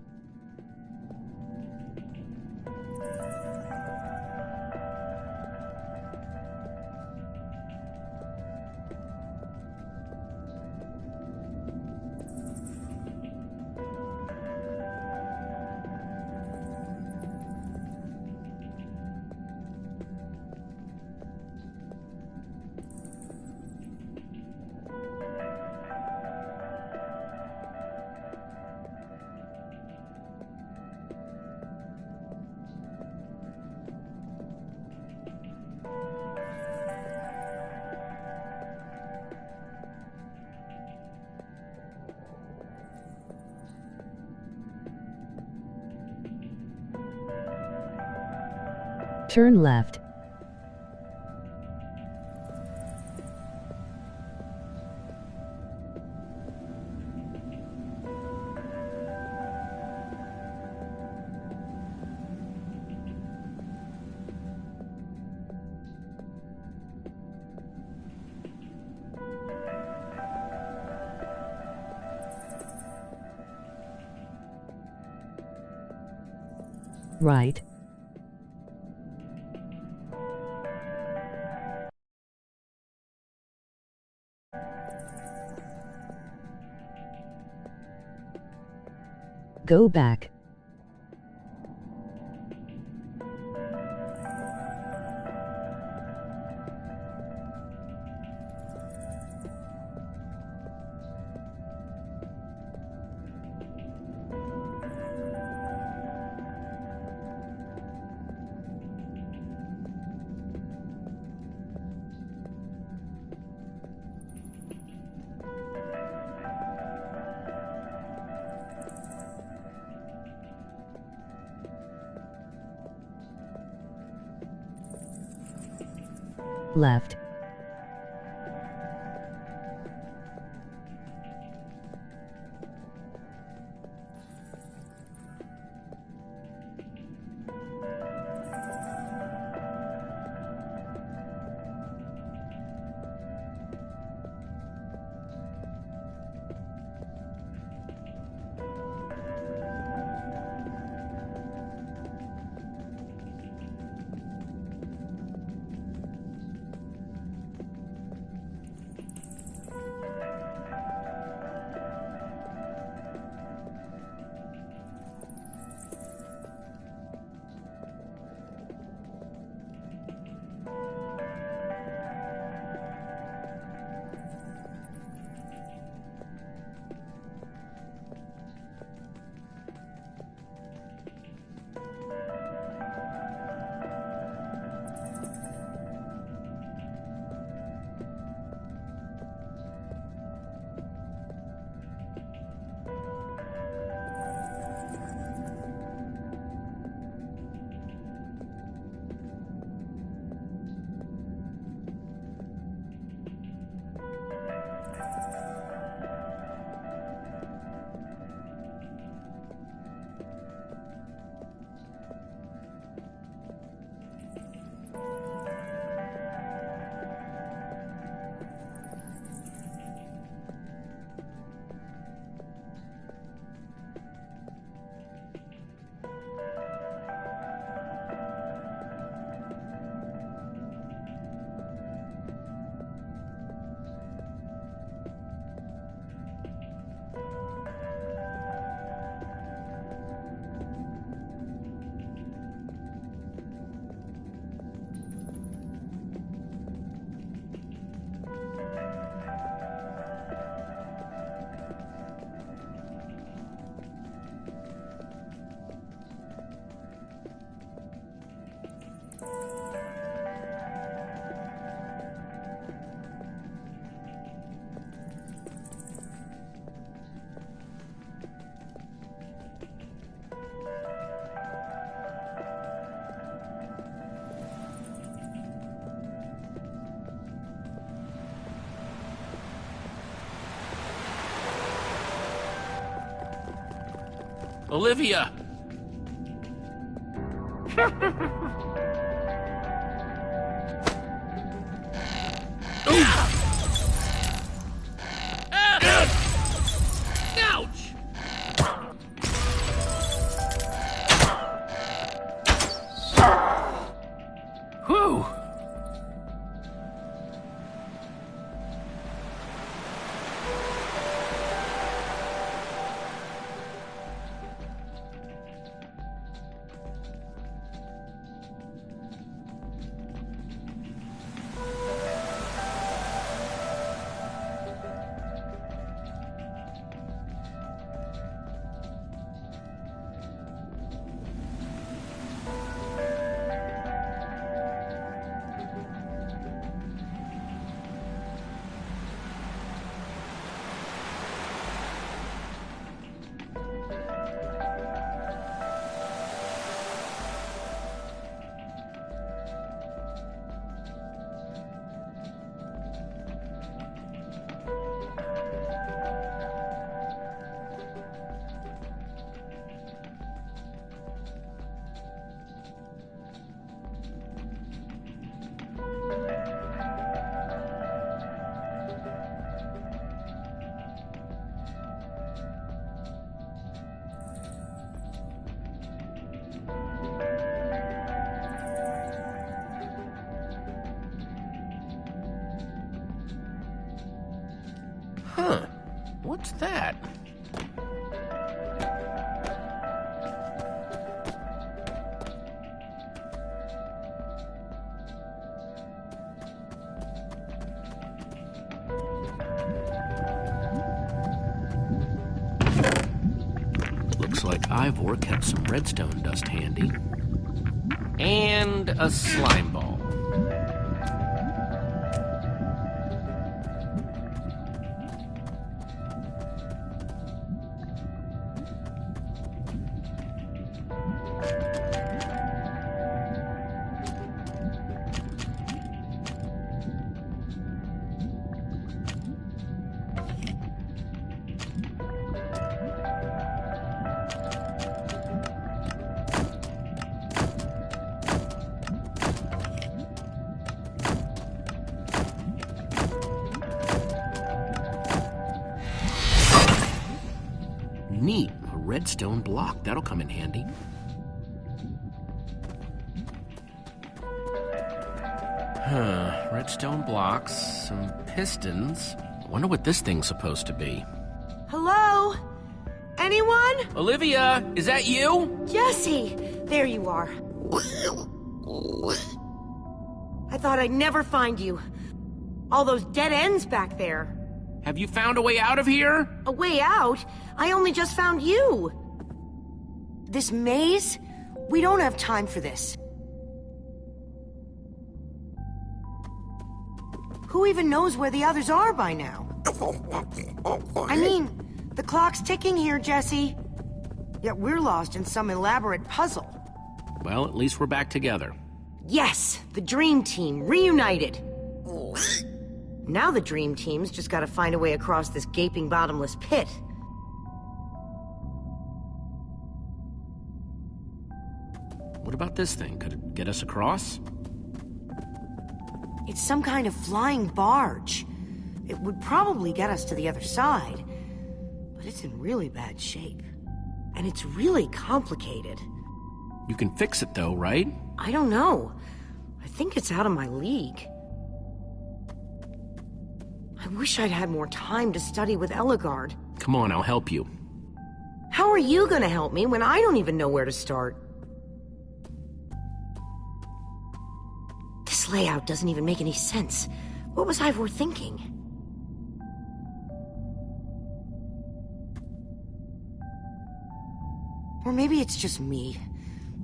Turn left. Right. Go back. Left. Olivia! Ouch! Whew! What's that? Looks like Ivor kept some redstone dust handy. And a slime ball. Neat, a redstone block. That'll come in handy. Redstone blocks, some pistons. I wonder what this thing's supposed to be. Hello? Anyone? Olivia, is that you? Jesse! There you are. I thought I'd never find you. All those dead ends back there. Have you found a way out of here? A way out? I only just found you. This maze? We don't have time for this. Who even knows where the others are by now? I mean, the clock's ticking here, Jesse. Yet we're lost in some elaborate puzzle. Well, at least we're back together. Yes, the Dream Team, reunited. Now the Dream Team's just gotta find a way across this gaping bottomless pit. What about this thing? Could it get us across? It's some kind of flying barge. It would probably get us to the other side. But it's in really bad shape. And it's really complicated. You can fix it though, right? I don't know. I think it's out of my league. I wish I'd had more time to study with Ellegaard. Come on, I'll help you. How are you gonna help me when I don't even know where to start? This layout doesn't even make any sense. What was Ivor thinking? Or maybe it's just me.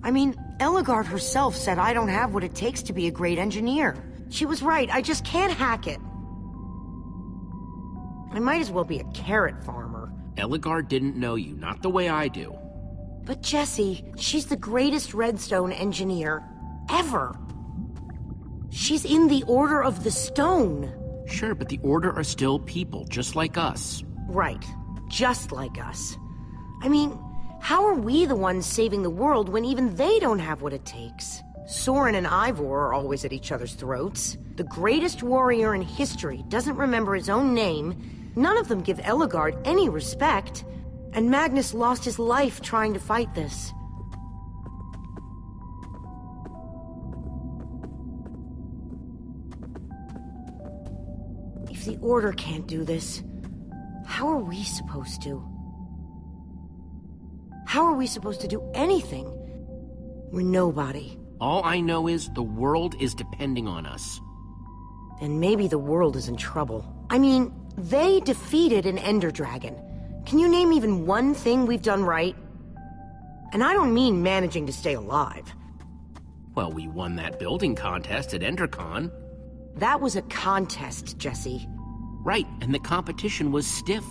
I mean, Ellegaard herself said I don't have what it takes to be a great engineer. She was right, I just can't hack it. I might as well be a carrot farmer. Ellegaard didn't know you, not the way I do. But Jessie, she's the greatest redstone engineer ever. She's in the Order of the Stone. Sure, but the Order are still people, just like us. Right, just like us. I mean, how are we the ones saving the world when even they don't have what it takes? Soren and Ivor are always at each other's throats. The greatest warrior in history doesn't remember his own name. None of them give Ellegaard any respect. And Magnus lost his life trying to fight this. If the Order can't do this, how are we supposed to? How are we supposed to do anything? We're nobody. All I know is the world is depending on us. And maybe the world is in trouble. I mean, they defeated an Ender Dragon. Can you name even one thing we've done right? And I don't mean managing to stay alive. Well, we won that building contest at EnderCon. That was a contest, Jesse. Right, and the competition was stiff.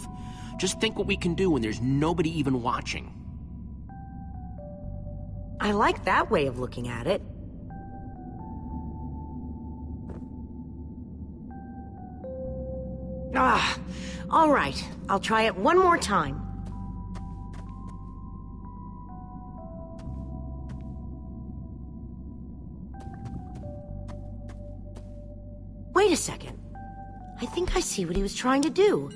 Just think what we can do when there's nobody even watching. I like that way of looking at it. All right. I'll try it one more time. Wait a second. I think I see what he was trying to do.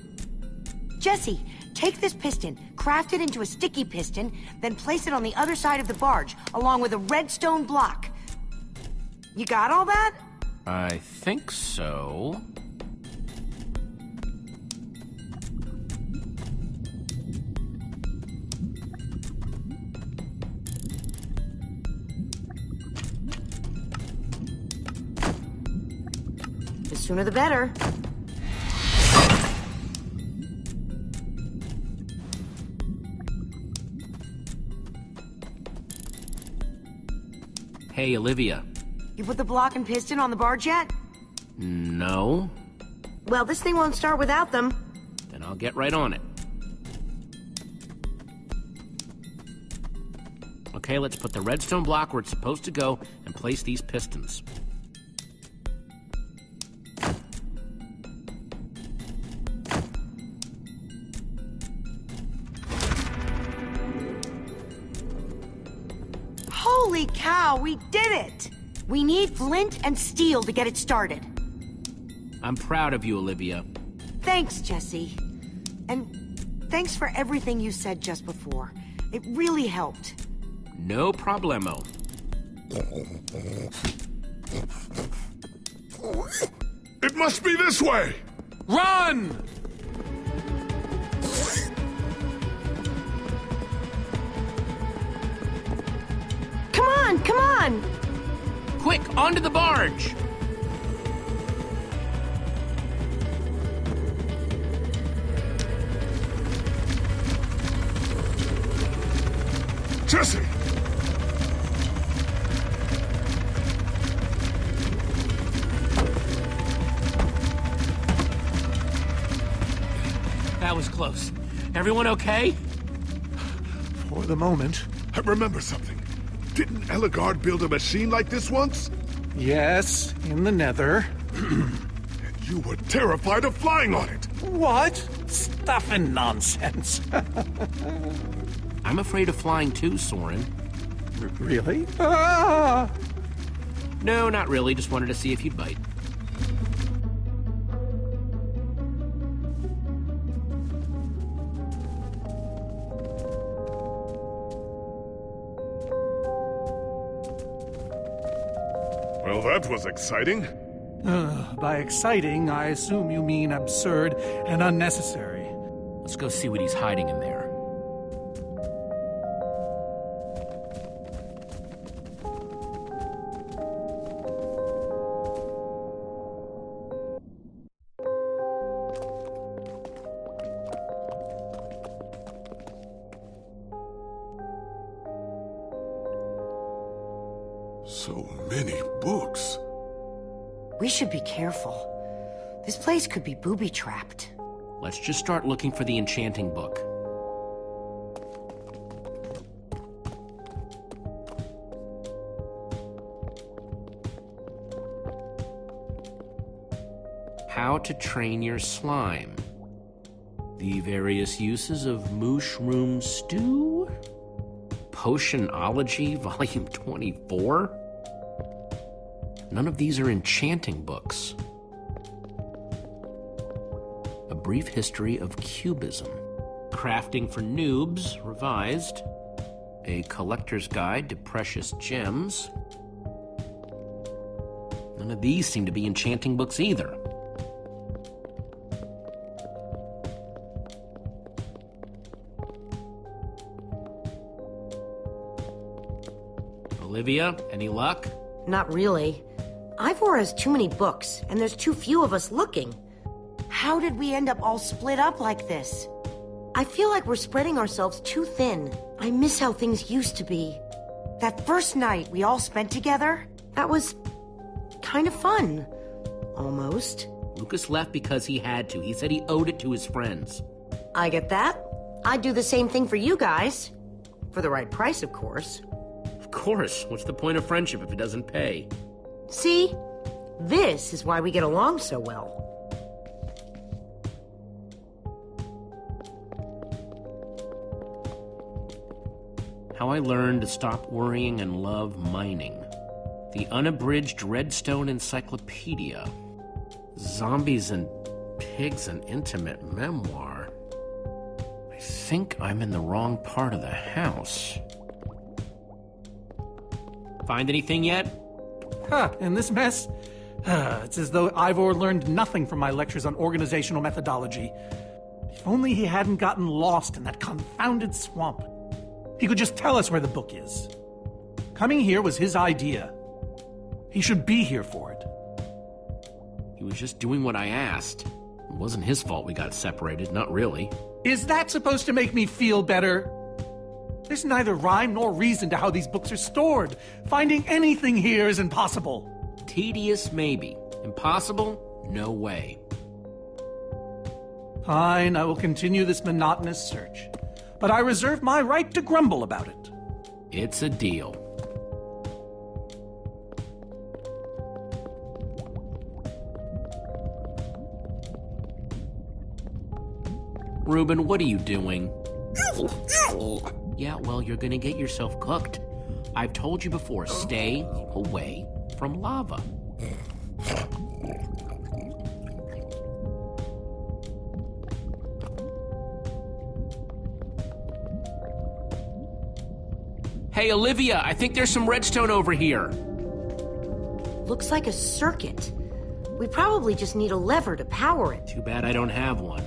Jesse, take this piston, craft it into a sticky piston, then place it on the other side of the barge, along with a redstone block. You got all that? I think so. Sooner the better. Hey, Olivia. You put the block and piston on the barge yet? No. Well, this thing won't start without them. Then I'll get right on it. Okay, let's put the redstone block where it's supposed to go and place these pistons. Holy cow, we did it! We need flint and steel to get it started. I'm proud of you, Olivia. Thanks, Jesse. And thanks for everything you said just before. It really helped. No problemo. It must be this way! Run! Come on, come on! Quick, onto the barge! Jesse! That was close. Everyone okay? For the moment. I remember something. Didn't Ellegaard build a machine like this once? Yes, in the Nether. And you were terrified of flying on it. What? Stuff and nonsense. I'm afraid of flying too, Soren. Really? Ah! No, not really. Just wanted to see if you'd bite. Well, that was exciting. By exciting, I assume you mean absurd and unnecessary. Let's go see what he's hiding in there. So many books. We should be careful. This place could be booby-trapped. Let's just start looking for the enchanting book. How to train your slime. The various uses of mushroom stew? Potionology, Volume 24? None of these are enchanting books. A Brief History of Cubism. Crafting for Noobs, revised. A Collector's Guide to Precious Gems. None of these seem to be enchanting books either. Olivia, any luck? Not really. Ivor has too many books, and there's too few of us looking. How did we end up all split up like this? I feel like we're spreading ourselves too thin. I miss how things used to be. That first night we all spent together, that was kind of fun. Almost. Lucas left because he had to. He said he owed it to his friends. I get that. I'd do the same thing for you guys. For the right price, of course. Of course. What's the point of friendship if it doesn't pay? See? This is why we get along so well. How I Learned to Stop Worrying and Love Mining. The Unabridged Redstone Encyclopedia. Zombies and Pigs, an Intimate Memoir. I think I'm in the wrong part of the house. Find anything yet? In this mess? It's as though Ivor learned nothing from my lectures on organizational methodology. If only he hadn't gotten lost in that confounded swamp. He could just tell us where the book is. Coming here was his idea. He should be here for it. He He was just doing what I asked. It wasn't his fault we got separated, not really. Is that supposed to make me feel better? There's neither rhyme nor reason to how these books are stored. Finding anything here is impossible. Tedious, maybe. Impossible? No way. Fine, I will continue this monotonous search. But I reserve my right to grumble about it. It's a deal. Reuben, what are you doing? Yeah, well, you're gonna get yourself cooked. I've told you before, stay away from lava. Hey, Olivia, I think there's some redstone over here. Looks like a circuit. We probably just need a lever to power it. Too bad I don't have one.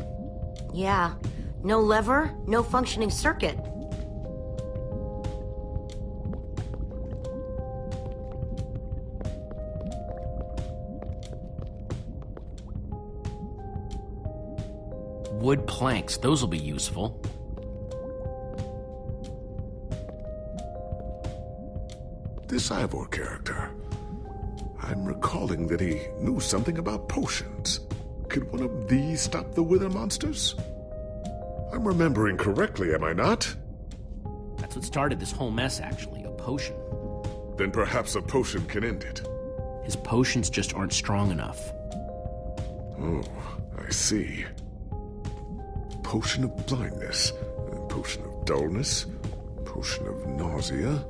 Yeah, no lever, no functioning circuit. Wood planks, those will be useful. This Ivor character, I'm recalling that he knew something about potions. Could one of these stop the wither monsters? I'm remembering correctly, am I not? That's what started this whole mess, actually, a potion. Then perhaps a potion can end it. His potions just aren't strong enough. Oh, I see. Potion of blindness, potion of dullness, potion of nausea.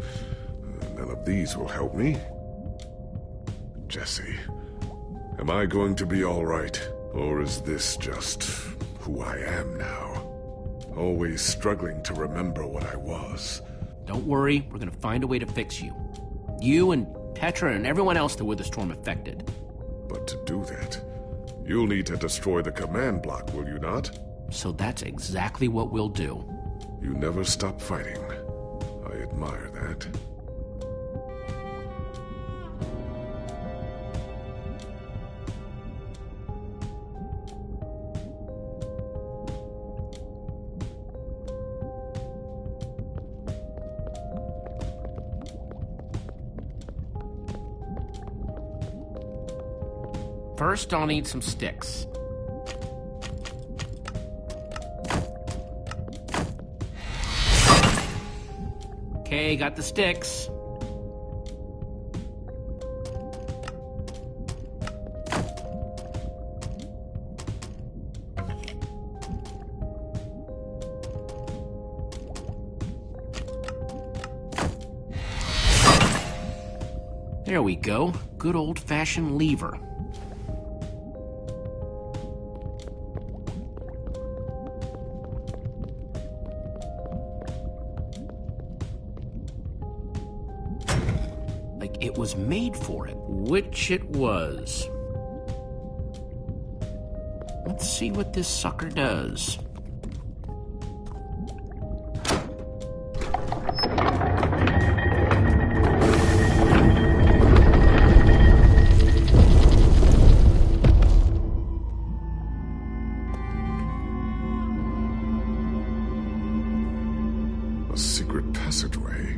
None of these will help me. Jesse, am I going to be all right? Or is this just who I am now? Always struggling to remember what I was. Don't worry, we're gonna find a way to fix you. You and Tetra and everyone else that the storm affected. But to do that, you'll need to destroy the command block, will you not? So that's exactly what we'll do. You never stop fighting. I admire that. First, I'll need some sticks. Okay, got the sticks. There we go. Good old-fashioned lever. It was made for it, which it was. Let's see what this sucker does. A secret passageway.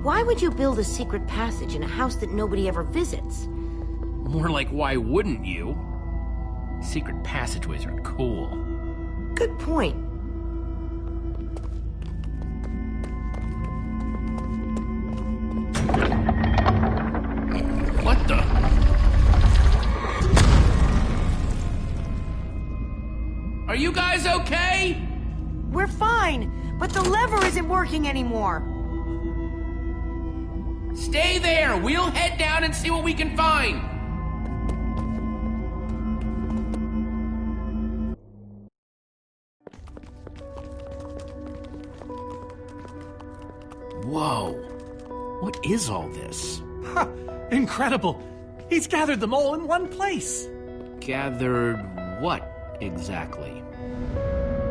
Why would you build a secret passage in a house that nobody ever visits? More like, why wouldn't you? Secret passageways are cool. Good point. What the? Are you guys okay? We're fine, but the lever isn't working anymore. Stay there! We'll head down and see what we can find! Whoa. What is all this? Ha! Incredible! He's gathered them all in one place! Gathered what, exactly?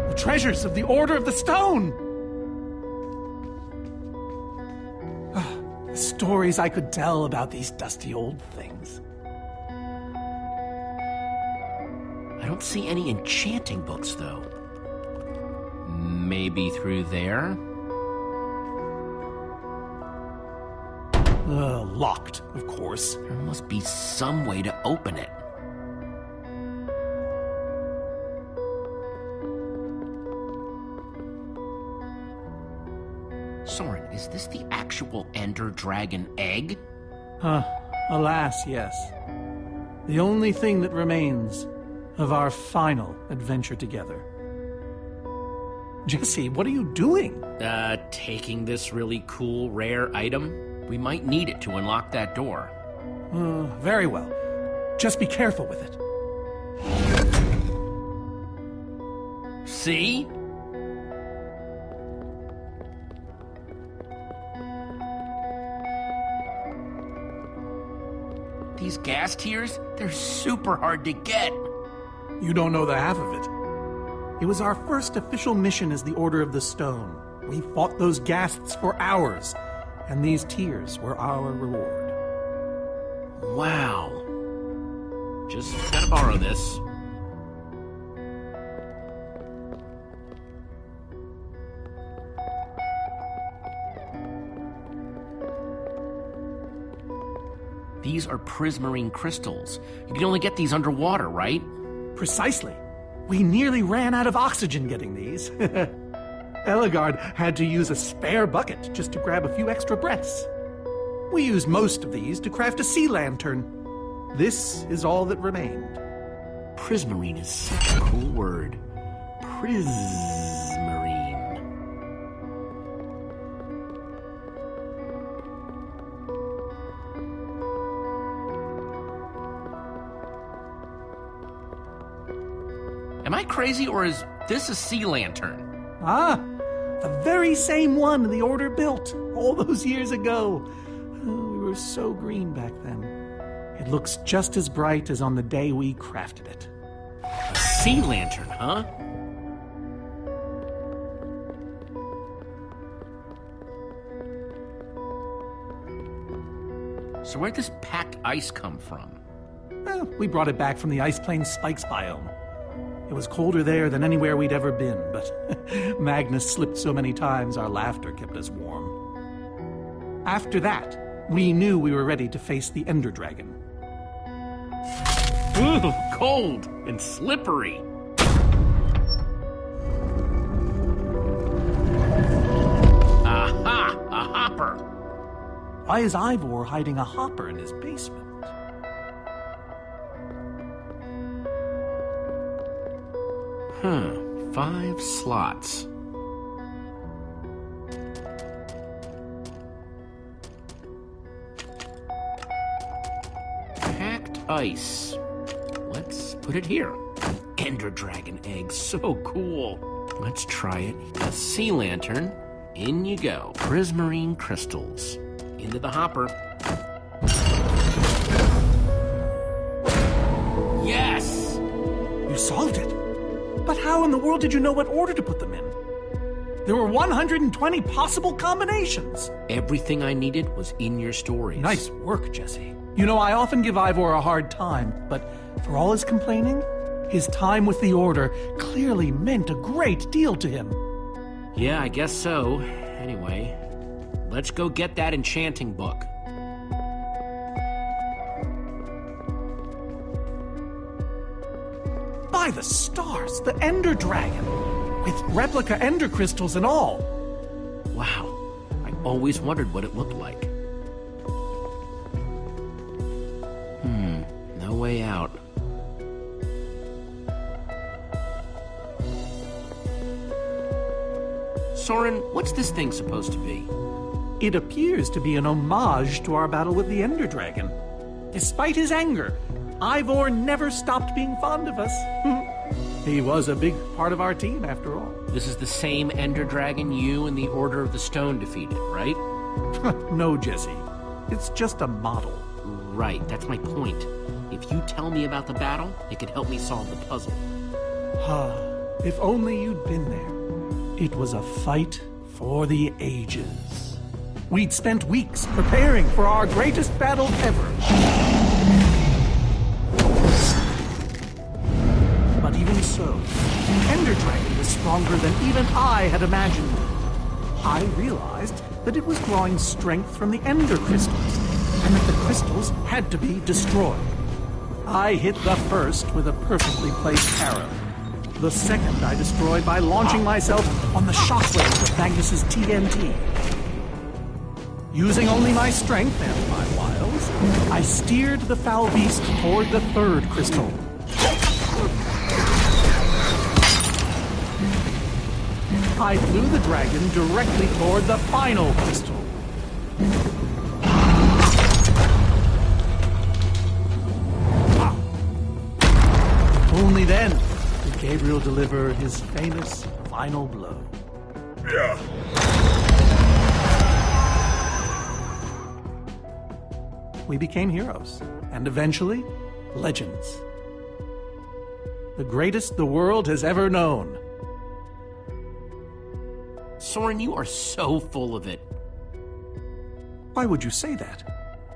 The treasures of the Order of the Stone! The stories I could tell about these dusty old things. I don't see any enchanting books, though. Maybe through there? Locked, of course. There must be some way to open it. Soren, is this the actual Ender Dragon egg? Alas, yes. The only thing that remains of our final adventure together. Jesse, what are you doing? Taking this really cool, rare item. We might need it to unlock that door. Very well. Just be careful with it. See? These gas tiers, they're super hard to get. You don't know the half of it. It was our first official mission as the Order of the Stone. We fought those ghasts for hours, and these tears were our reward. Wow. Just gotta borrow this. These are prismarine crystals. You can only get these underwater, right? Precisely. We nearly ran out of oxygen getting these. Ellegaard had to use a spare bucket just to grab a few extra breaths. We used most of these to craft a sea lantern. This is all that remained. Prismarine is such a cool word. Prismarine. Am I crazy, or is this a sea lantern? Ah, the very same one the Order built all those years ago. Oh, we were so green back then. It looks just as bright as on the day we crafted it. A sea lantern, huh? So where'd this packed ice come from? Well, we brought it back from the Ice Plains Spikes biome. It was colder there than anywhere we'd ever been, but Magnus slipped so many times our laughter kept us warm. After that, we knew we were ready to face the Ender Dragon. Ooh, cold and slippery. Aha! A hopper! Why is Ivor hiding a hopper in his basement? 5 slots. Packed ice. Let's put it here. Ender Dragon eggs, so cool. Let's try it. A sea lantern. In you go. Prismarine crystals. Into the hopper. Yes! You solved it. But how in the world did you know what order to put them in? There were 120 possible combinations. Everything I needed was in your stories. Nice work, Jesse. You know, I often give Ivor a hard time, but for all his complaining, his time with the Order clearly meant a great deal to him. Yeah, I guess so. Anyway, let's go get that enchanting book. By the stars, the Ender Dragon, with replica Ender crystals and all. Wow, I always wondered what it looked like. No way out. Soren, what's this thing supposed to be? It appears to be an homage to our battle with the Ender Dragon. Despite his anger, Ivor never stopped being fond of us. He was a big part of our team, after all. This is the same Ender Dragon you and the Order of the Stone defeated, right? No, Jesse. It's just a model. Right, that's my point. If you tell me about the battle, it could help me solve the puzzle. If only you'd been there. It was a fight for the ages. We'd spent weeks preparing for our greatest battle ever. so. The Ender Dragon was stronger than even I had imagined. I realized that it was drawing strength from the Ender crystals, and that the crystals had to be destroyed. I hit the first with a perfectly placed arrow. The second I destroyed by launching myself on the shockwave of Magnus's TNT. Using only my strength and my wiles, I steered the foul beast toward the third crystal. I flew the dragon directly toward the final crystal. Only then did Gabriel deliver his famous final blow. Yeah. We became heroes, and eventually, legends. The greatest the world has ever known. Soren, you are so full of it. Why would you say that?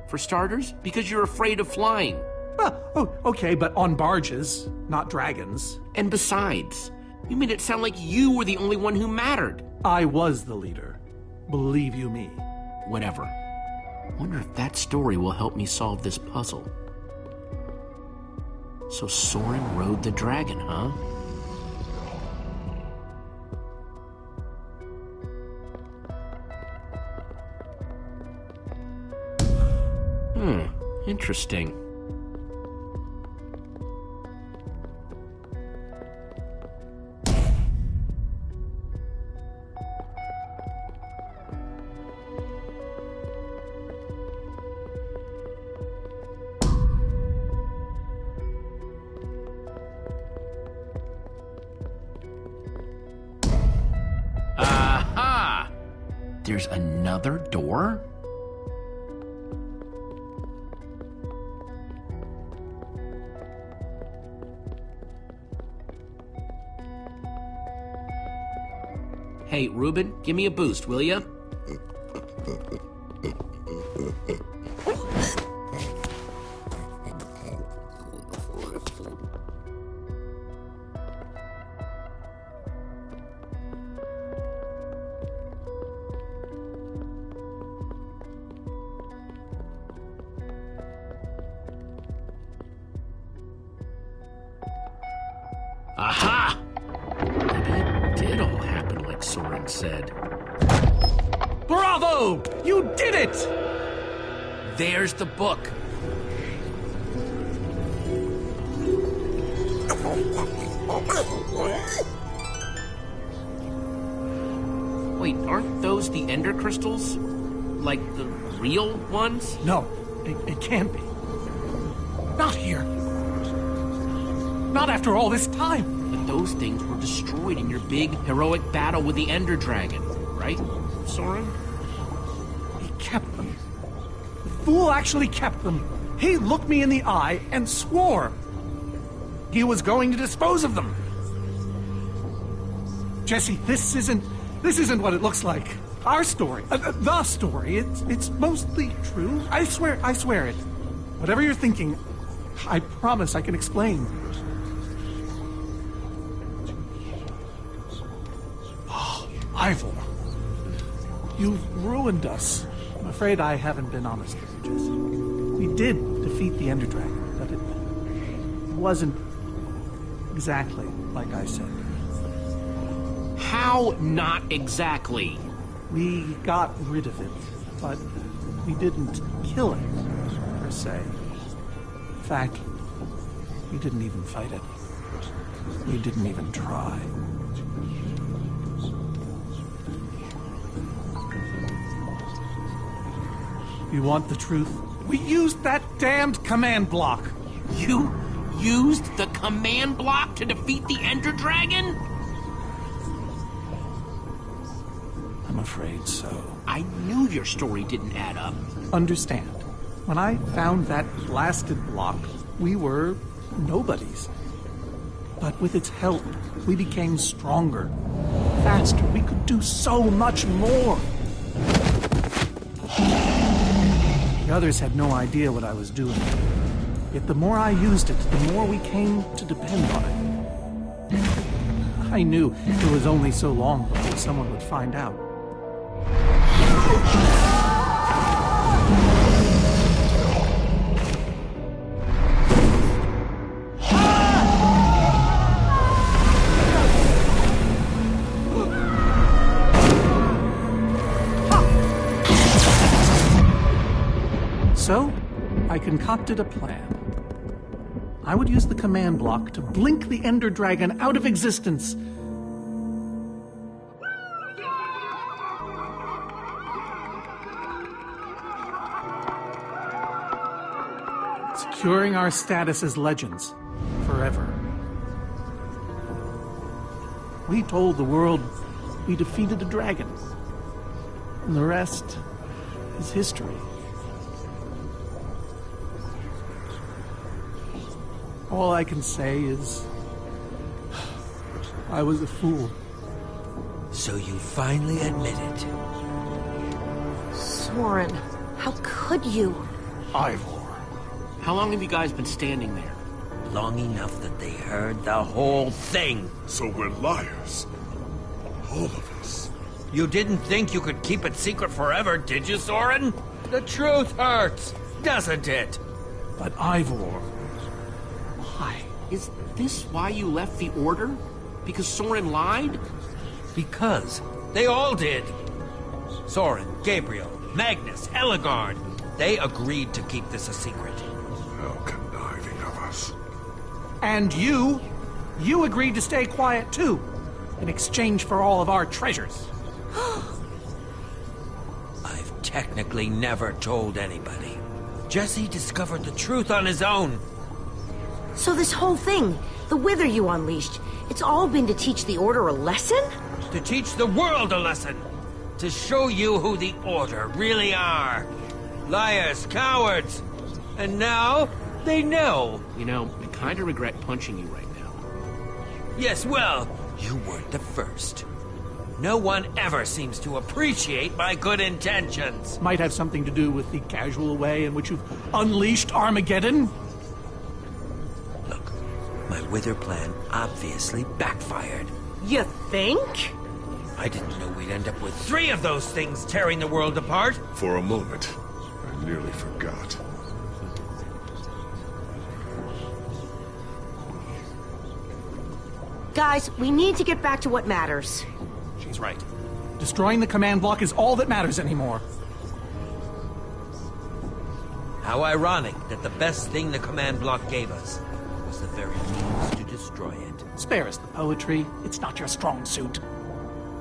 For starters, because you're afraid of flying. Oh, okay, but on barges, not dragons. And besides, you made it sound like you were the only one who mattered. I was the leader. Believe you me. Whatever. Wonder if that story will help me solve this puzzle. So Soren rode the dragon, huh? Interesting. Aha! There's another door? Hey, Reuben, give me a boost, will ya? Aha! Maybe it did all happen like Soren said. Bravo! You did it! There's the book. Wait, aren't those the Ender crystals? Like the real ones? No, it can't be. Not here. Not after all this time. But those things were destroyed in your big, heroic battle with the Ender Dragon, right, Soren? He kept them. The fool actually kept them. He looked me in the eye and swore he was going to dispose of them. Jesse, this isn't what it looks like. Our story, the story, it's mostly true. I swear it. Whatever you're thinking, I promise I can explain. Oh, Ivor, you've ruined us. I'm afraid I haven't been honest with you, Jesse. We did defeat the Ender Dragon, but it wasn't exactly like I said. How not exactly? We got rid of it, but we didn't kill it, per se. In fact, we didn't even fight it. We didn't even try. You want the truth? We used that damned command block. You used the command block to defeat the Ender Dragon? I'm afraid so. I knew your story didn't add up. Understand, when I found that blasted block, we were nobodies. But with its help, we became stronger, faster. We could do so much more. The others had no idea what I was doing. Yet the more I used it, the more we came to depend on it. I knew it was only so long before someone would find out. So, I concocted a plan. I would use the command block to blink the Ender Dragon out of existence. Securing our status as legends forever. We told the world we defeated a dragon. And the rest is history. All I can say is, I was a fool. So you finally admit it. Soren, how could you? Ivor. How long have you guys been standing there? Long enough that they heard the whole thing. So we're liars. All of us. You didn't think you could keep it secret forever, did you, Soren? The truth hurts, doesn't it? But Ivor... Is this why you left the Order? Because Soren lied? Because they all did. Soren, Gabriel, Magnus, Ellegaard. They agreed to keep this a secret. How conniving of us. And you agreed to stay quiet too, in exchange for all of our treasures. I've technically never told anybody. Jesse discovered the truth on his own. So this whole thing, the Wither you unleashed, it's all been to teach the Order a lesson? To teach the world a lesson. To show you who the Order really are. Liars, cowards. And now, they know. You know, I kind of regret punching you right now. Yes, well, you weren't the first. No one ever seems to appreciate my good intentions. Might have something to do with the casual way in which you've unleashed Armageddon. My Wither plan obviously backfired. You think? I didn't know we'd end up with 3 of those things tearing the world apart. For a moment, I nearly forgot. Guys, we need to get back to what matters. She's right. Destroying the command block is all that matters anymore. How ironic that the best thing the command block gave us was the very means to destroy it. Spare us the poetry. It's not your strong suit.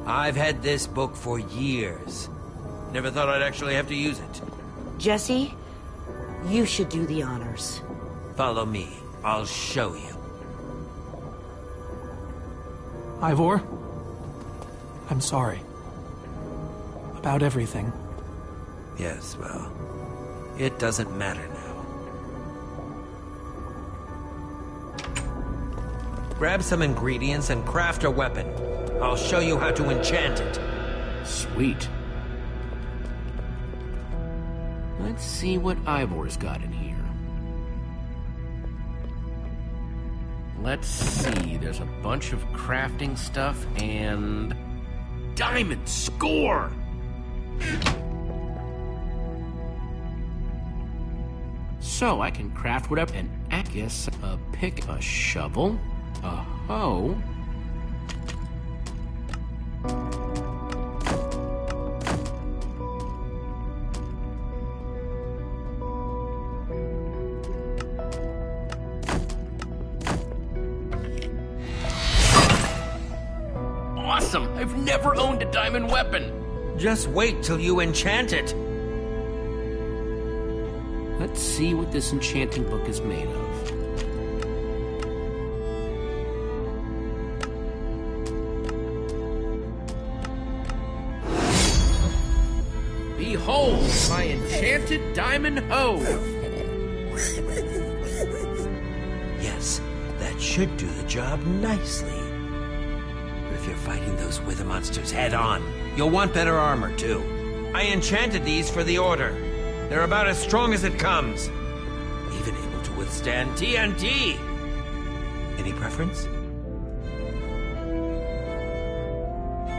I've had this book for years. Never thought I'd actually have to use it. Jesse, you should do the honors. Follow me. I'll show you. Ivor, I'm sorry. About everything. Yes, well, it doesn't matter now. Grab some ingredients and craft a weapon. I'll show you how to enchant it. Sweet. Let's see what Ivor's got in here. Let's see, there's a bunch of crafting stuff and... Diamond score! So I can craft whatever, and I guess a pick, a shovel, a hoe... Awesome! I've never owned a diamond weapon! Just wait till you enchant it. Let's see what this enchanting book is made of. Behold, my enchanted diamond hoe! Yes, that should do the job nicely. But if you're fighting those wither monsters head on, you'll want better armor too. I enchanted these for the Order. They're about as strong as it comes. Even able to withstand TNT. Any preference?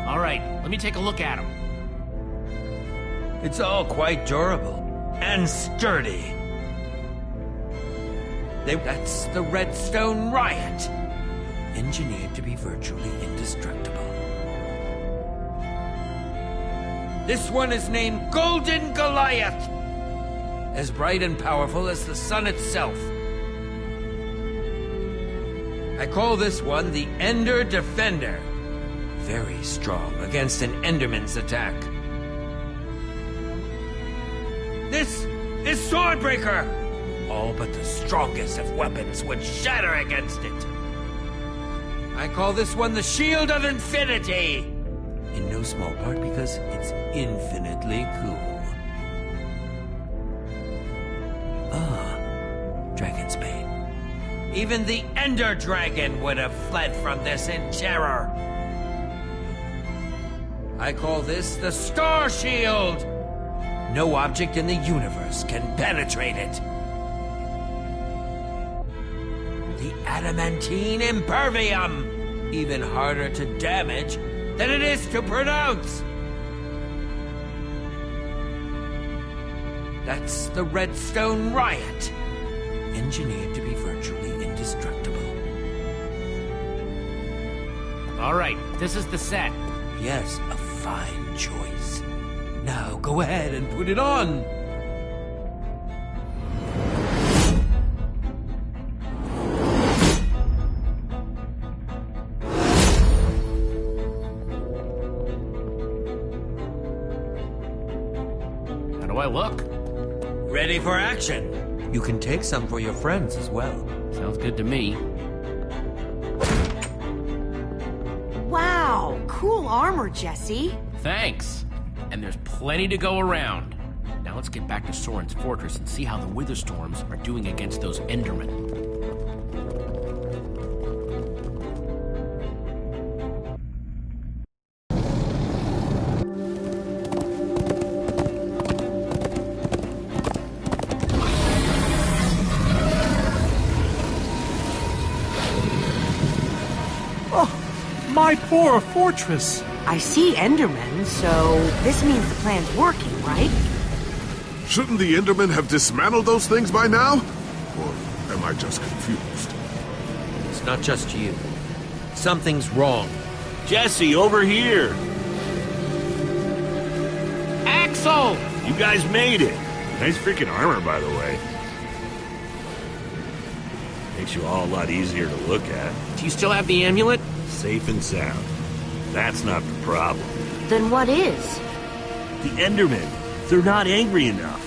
All right, let me take a look at him. It's all quite durable and sturdy. That's the Redstone Riot. Engineered to be virtually indestructible. This one is named Golden Goliath. As bright and powerful as the sun itself. I call this one the Ender Defender. Very strong against an Enderman's attack. This is Swordbreaker. All but the strongest of weapons would shatter against it. I call this one the Shield of Infinity. In no small part because it's infinitely cool. Dragon's Bane. Even the Ender Dragon would have fled from this in terror. I call this the Star Shield. No object in the universe can penetrate it. The Adamantine Impervium. Even harder to damage than it is to pronounce. That's the Redstone Riot. Engineered to be virtually indestructible. All right, this is the set. Yes, a fine choice. Now go ahead and put it on. How do I look? Ready for action. You can take some for your friends as well. Sounds good to me. Wow, cool armor, Jesse. Thanks. And there's plenty to go around. Now let's get back to Soren's fortress and see how the Witherstorms are doing against those Endermen. My poor fortress! I see Endermen, so this means the plan's working, right? Shouldn't the Endermen have dismantled those things by now? Or am I just confused? It's not just you. Something's wrong. Jesse, over here! Axel! You guys made it! Nice freaking armor, by the way. Makes you all a lot easier to look at. Do you still have the amulet? Safe and sound. That's not the problem. Then what is? The Endermen. They're not angry enough.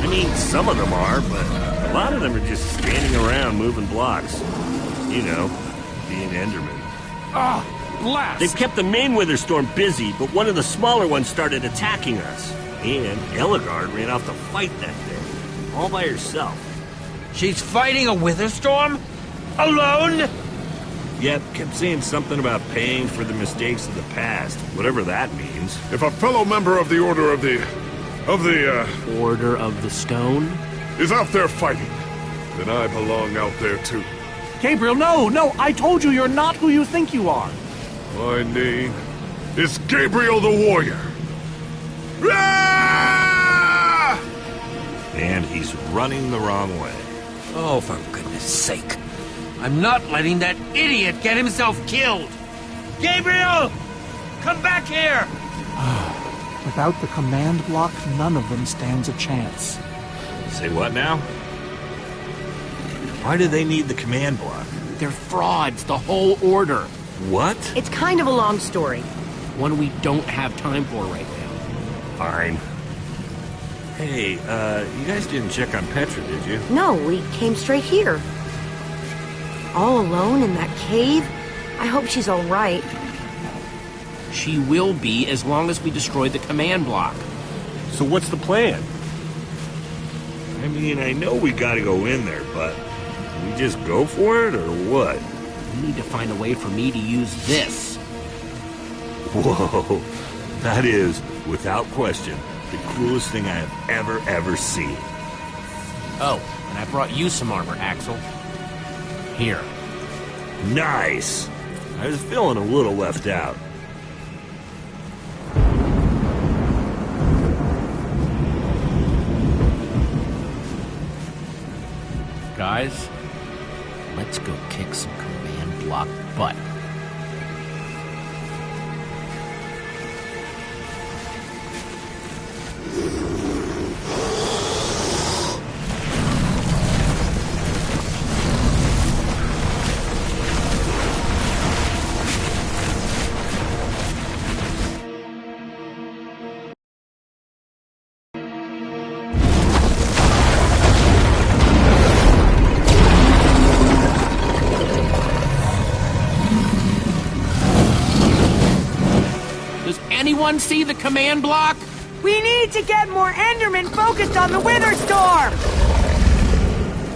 I mean, some of them are, but a lot of them are just standing around moving blocks. You know, being Endermen. Blast! They've kept the main Witherstorm busy, but one of the smaller ones started attacking us. And Ellegaard ran off to fight that day. All by herself. She's fighting a Witherstorm? Alone? Yep, kept saying something about paying for the mistakes of the past, whatever that means. If a fellow member of the Order of the Order of the Stone? is out there fighting, then I belong out there too. Gabriel, no! I told you you're not who you think you are. My name is Gabriel the Warrior. Ah! And he's running the wrong way. Oh, for goodness sake. I'm not letting that idiot get himself killed! Gabriel! Come back here! Without the command block, none of them stands a chance. Say what now? Why do they need the command block? They're frauds, the whole order. What? It's kind of a long story. One we don't have time for right now. Fine. Hey, you guys didn't check on Petra, did you? No, we came straight here. All alone in that cave? I hope she's all right. She will be as long as we destroy the command block. So what's the plan? I mean, I know we gotta go in there, but we just go for it, or what? We need to find a way for me to use this. Whoa, that is, without question, the coolest thing I have ever seen. Oh, and I brought you some armor, Axel. Here. Nice! I was feeling a little left out. guys. Let's go kick some command block butt. Anyone see the command block? We need to get more Endermen focused on the Wither Storm!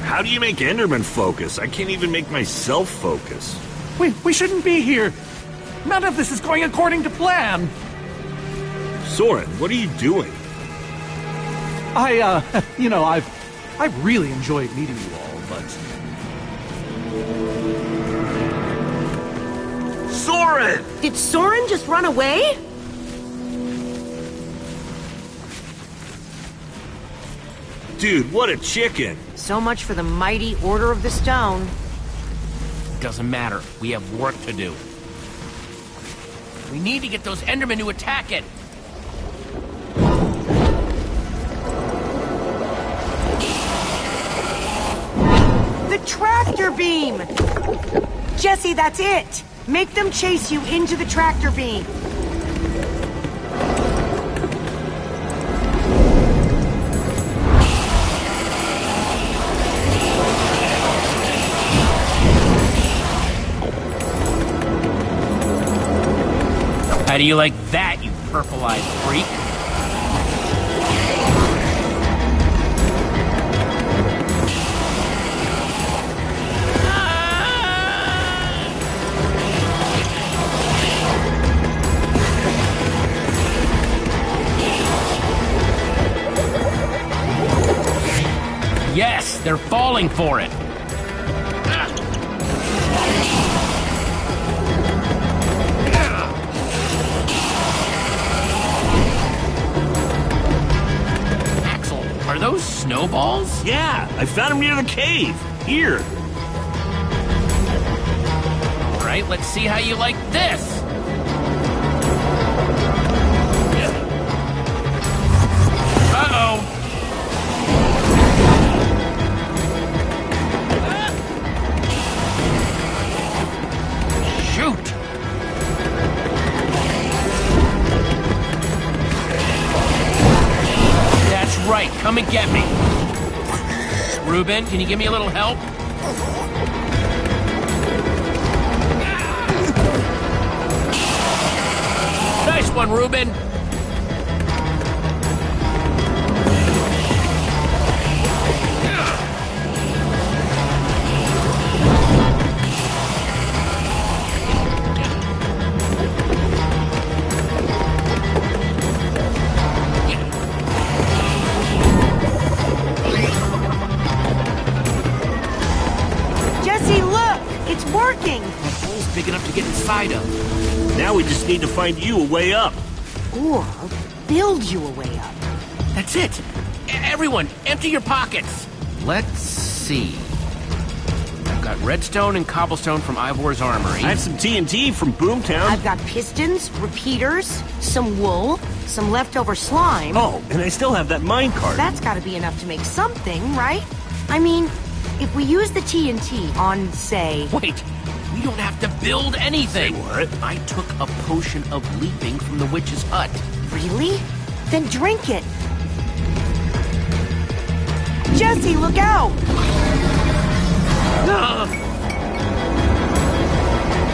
How do you make Enderman focus? I can't even make myself focus. We shouldn't be here. None of this is going according to plan. Soren, what are you doing? I've really enjoyed meeting you all, but... Soren! Did Soren just run away? Dude, what a chicken! So much for the mighty Order of the Stone. Doesn't matter. We have work to do. We need to get those Endermen to attack it. The tractor beam! Jesse, that's it! Make them chase you into the tractor beam. How do you like that, you purple-eyed freak? Yes, they're falling for it. Axel, are those snowballs? Yeah, I found them near the cave. Here. All right, let's see how you like this. Uh-oh. Shoot! That's right, come and get me. Reuben, can you give me a little help? Nice one, Reuben. Big enough to get inside of. Now we just need to find you a way up. Or build you a way up. That's it. Everyone, empty your pockets. Let's see. I've got redstone and cobblestone from Ivor's armory. I have some TNT from Boomtown. I've got pistons, repeaters, some wool, some leftover slime. Oh, and I still have that minecart. That's got to be enough to make something, right? I mean, if we use the TNT on, say... Wait. We don't have to build anything. Say what? I took a potion of leaping from the witch's hut. Really? Then drink it. Jesse, look out!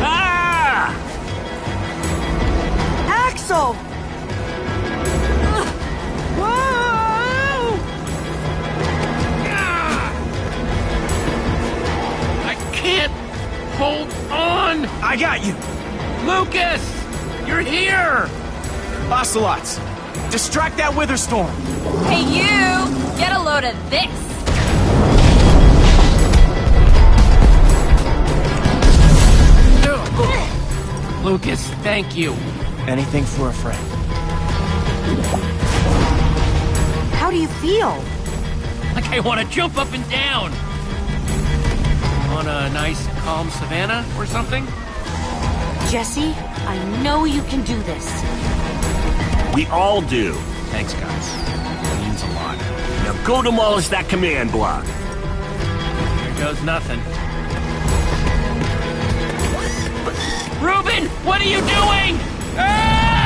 Ah! Axel! Whoa! I can't hold on! I got you! Lucas! You're here! Ocelots, distract that Wither Storm! Hey you! Get a load of this! Lucas, thank you. Anything for a friend. How do you feel? Like I want to jump up and down. want a nice, calm savanna or something? Jesse, I know you can do this. We all do. Thanks, guys. It means a lot. Now go demolish that command block. Here goes nothing. Reuben, what are you doing? Ah!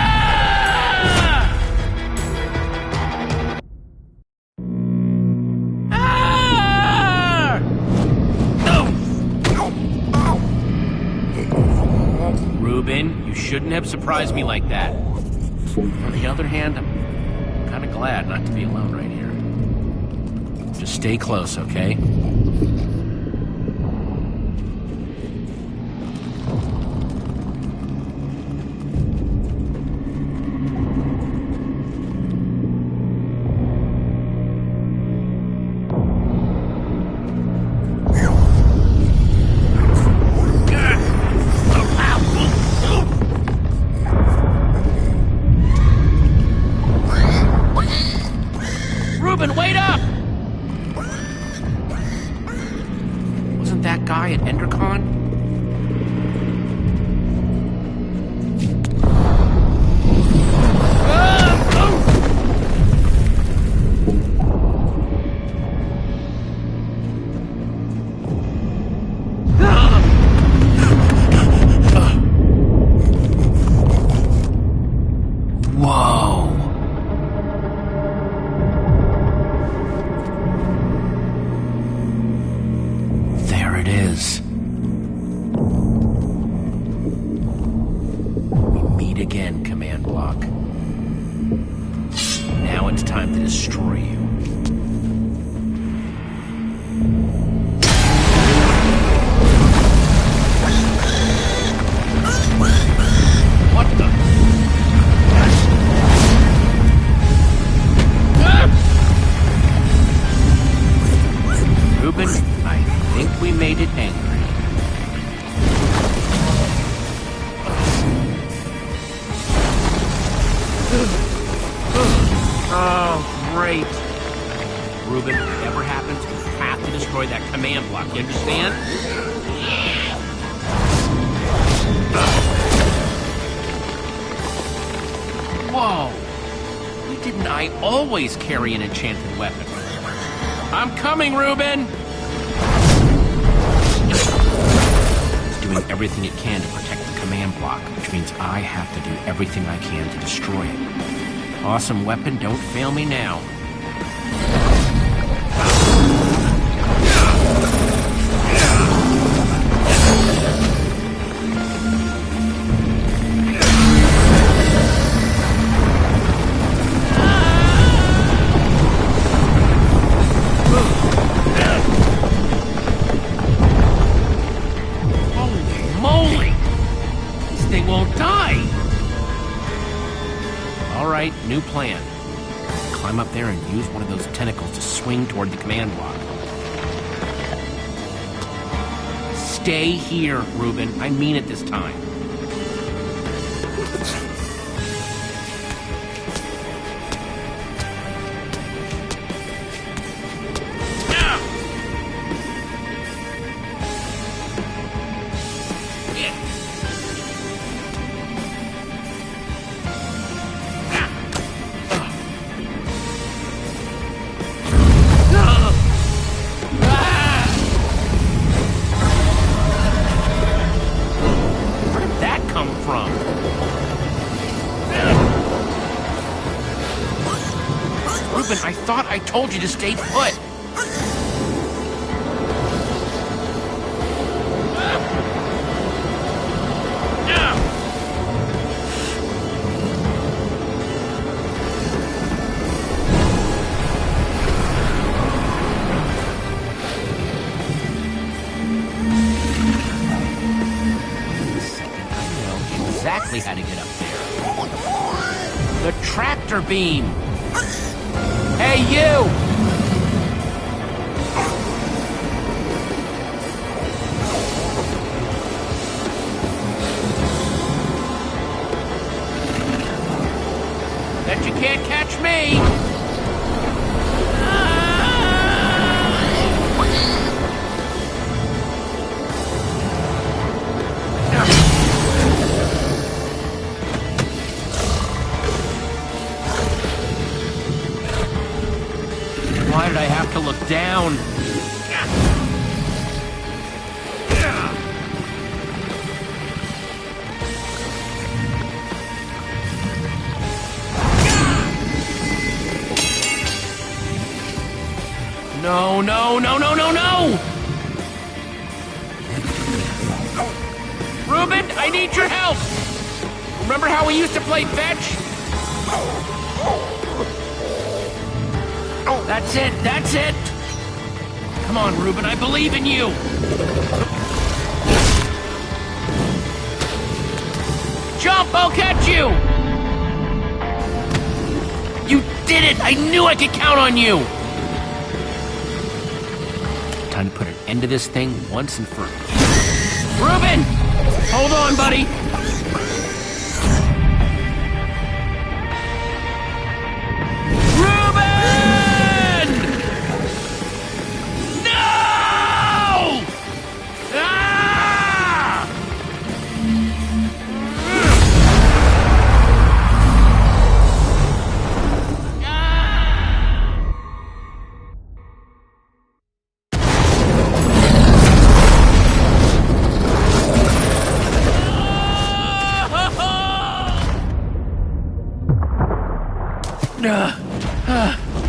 Reuben, you shouldn't have surprised me like that. On the other hand, I'm kind of glad not to be alone right here. Just stay close, okay? Reuben, wait up! Wasn't that guy at Endercon? Whoa. There it is. We meet again, command block. Now it's time to destroy you. What the? Reuben, I think we made it angry. Oh, great. Reuben, whatever happens, we have to destroy that command block, you understand? Whoa! Why didn't I always carry an enchanted weapon? I'm coming, Reuben! It's doing everything it can to protect the command block, which means I have to do everything I can to destroy it. Awesome weapon, don't fail me now. New plan. Climb up there and use one of those tentacles to swing toward the command block. Stay here, Reuben. I mean it this time. I thought I told you to stay put. Exactly how to get up there. The tractor beam. Hey, you! Bet you can't catch me! look down. No, no, no, no, no, no! Reuben, I need your help! Remember how we used to play fetch? That's it, that's it! Come on, Reuben, I believe in you! Jump, I'll catch you! You did it! I knew I could count on you! Time to put an end to this thing once and for all. Reuben! Hold on, buddy! Reuben! No! Ah!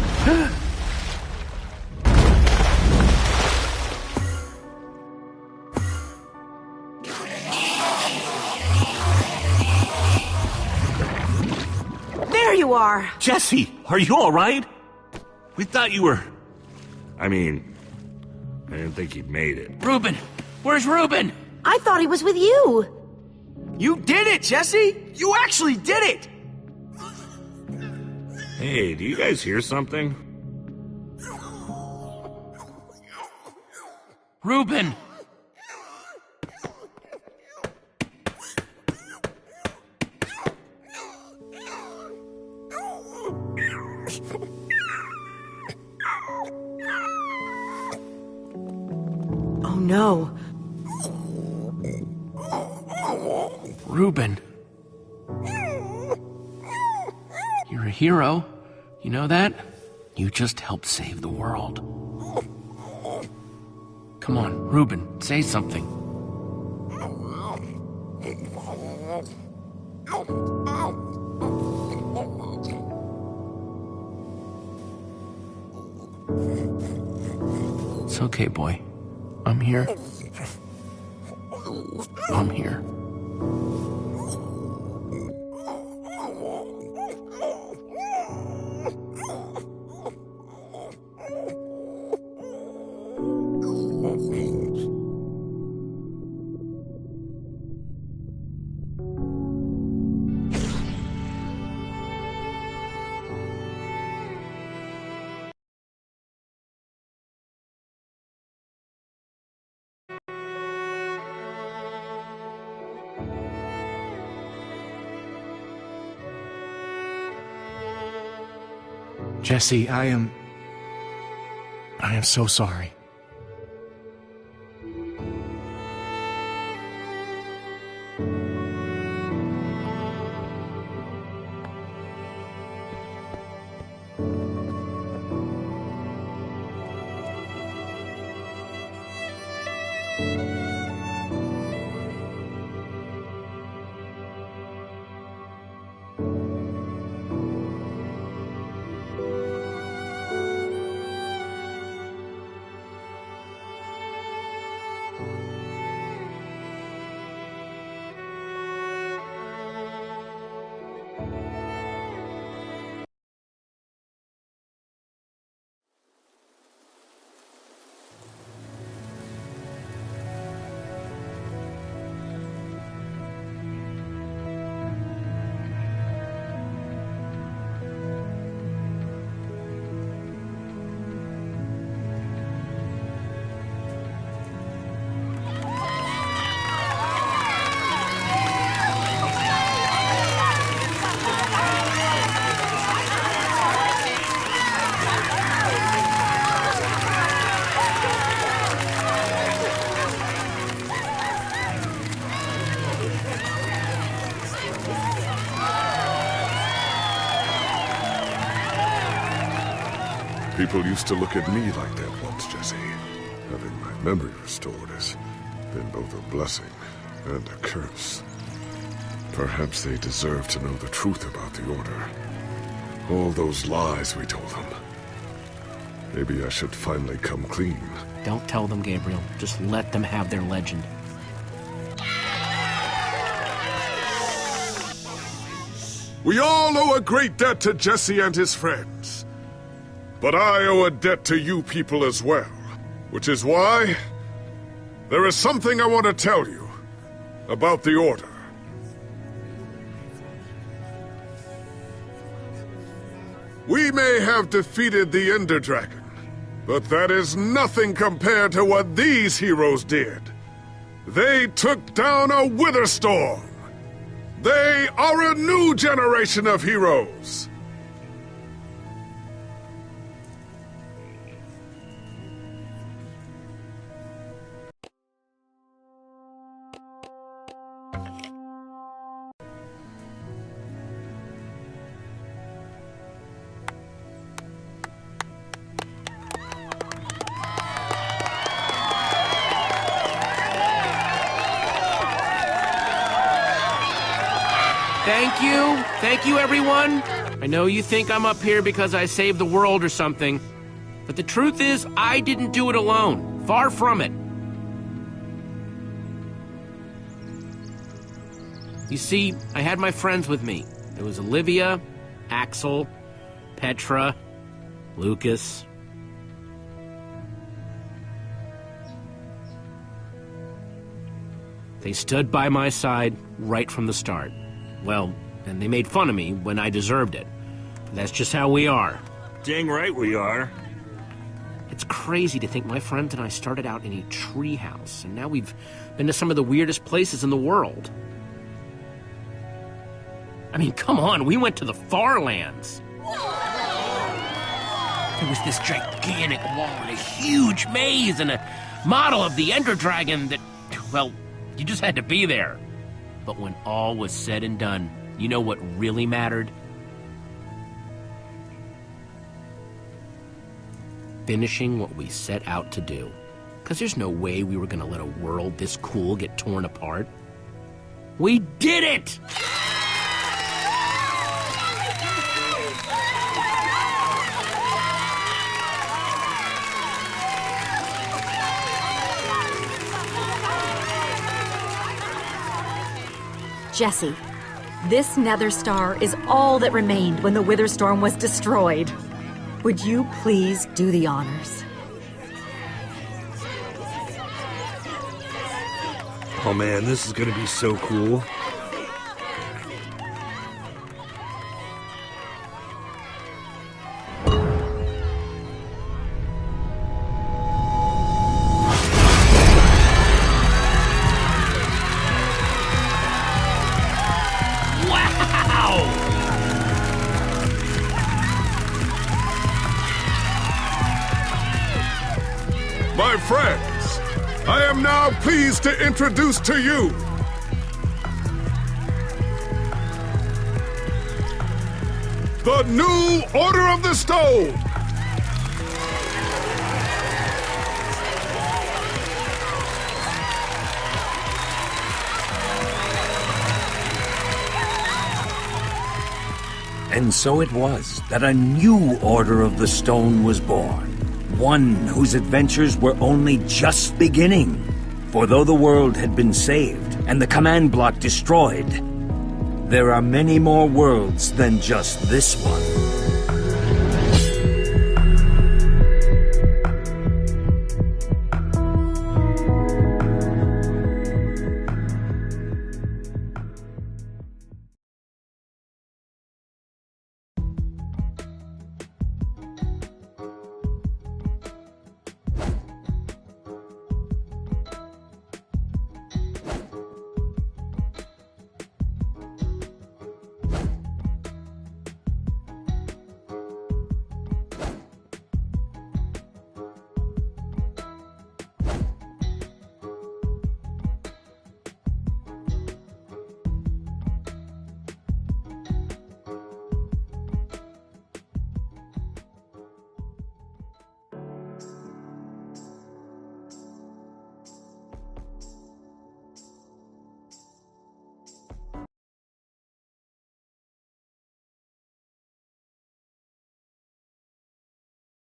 There you are! Jesse, are you all right? We thought you were... I mean, I didn't think he'd made it. Reuben! Where's Reuben? I thought he was with you! You did it, Jesse! You actually did it! Hey, do you guys hear something? Reuben! Oh no. Reuben. You're a hero. You know that? You just helped save the world. Come on, Reuben, say something. It's okay, boy. I'm here. I'm here. Jesse, I am so sorry. People used to look at me like that once, Jesse. Having my memory restored has been both a blessing and a curse. Perhaps they deserve to know the truth about the Order. All those lies we told them. Maybe I should finally come clean. Don't tell them, Gabriel. Just let them have their legend. We all owe a great debt to Jesse and his friends. But I owe a debt to you people as well. Which is why there is something I want to tell you about the Order. We may have defeated the Ender Dragon, but that is nothing compared to what these heroes did. They took down a Witherstorm. They are a new generation of heroes. Thank you, everyone. I know you think I'm up here because I saved the world or something, but the truth is, I didn't do it alone. Far from it. You see, I had my friends with me. There was Olivia, Axel, Petra, Lucas. They stood by my side right from the start. Well, and they made fun of me when I deserved it. But that's just how we are. Dang right we are. It's crazy to think my friends and I started out in a treehouse, and now we've been to some of the weirdest places in the world. I mean, come on, we went to the Farlands. There was this gigantic wall and a huge maze and a model of the Ender Dragon that, well, you just had to be there. But when all was said and done, you know what really mattered? Finishing what we set out to do. Because there's no way we were going to let a world this cool get torn apart. We did it! Jesse, this Nether Star is all that remained when the Witherstorm was destroyed. Would you please do the honors? Oh man, this is gonna be so cool. My friends, I am now pleased to introduce to you the new Order of the Stone. And so it was that a new Order of the Stone was born. One whose adventures were only just beginning. For though the world had been saved and the command block destroyed, there are many more worlds than just this one.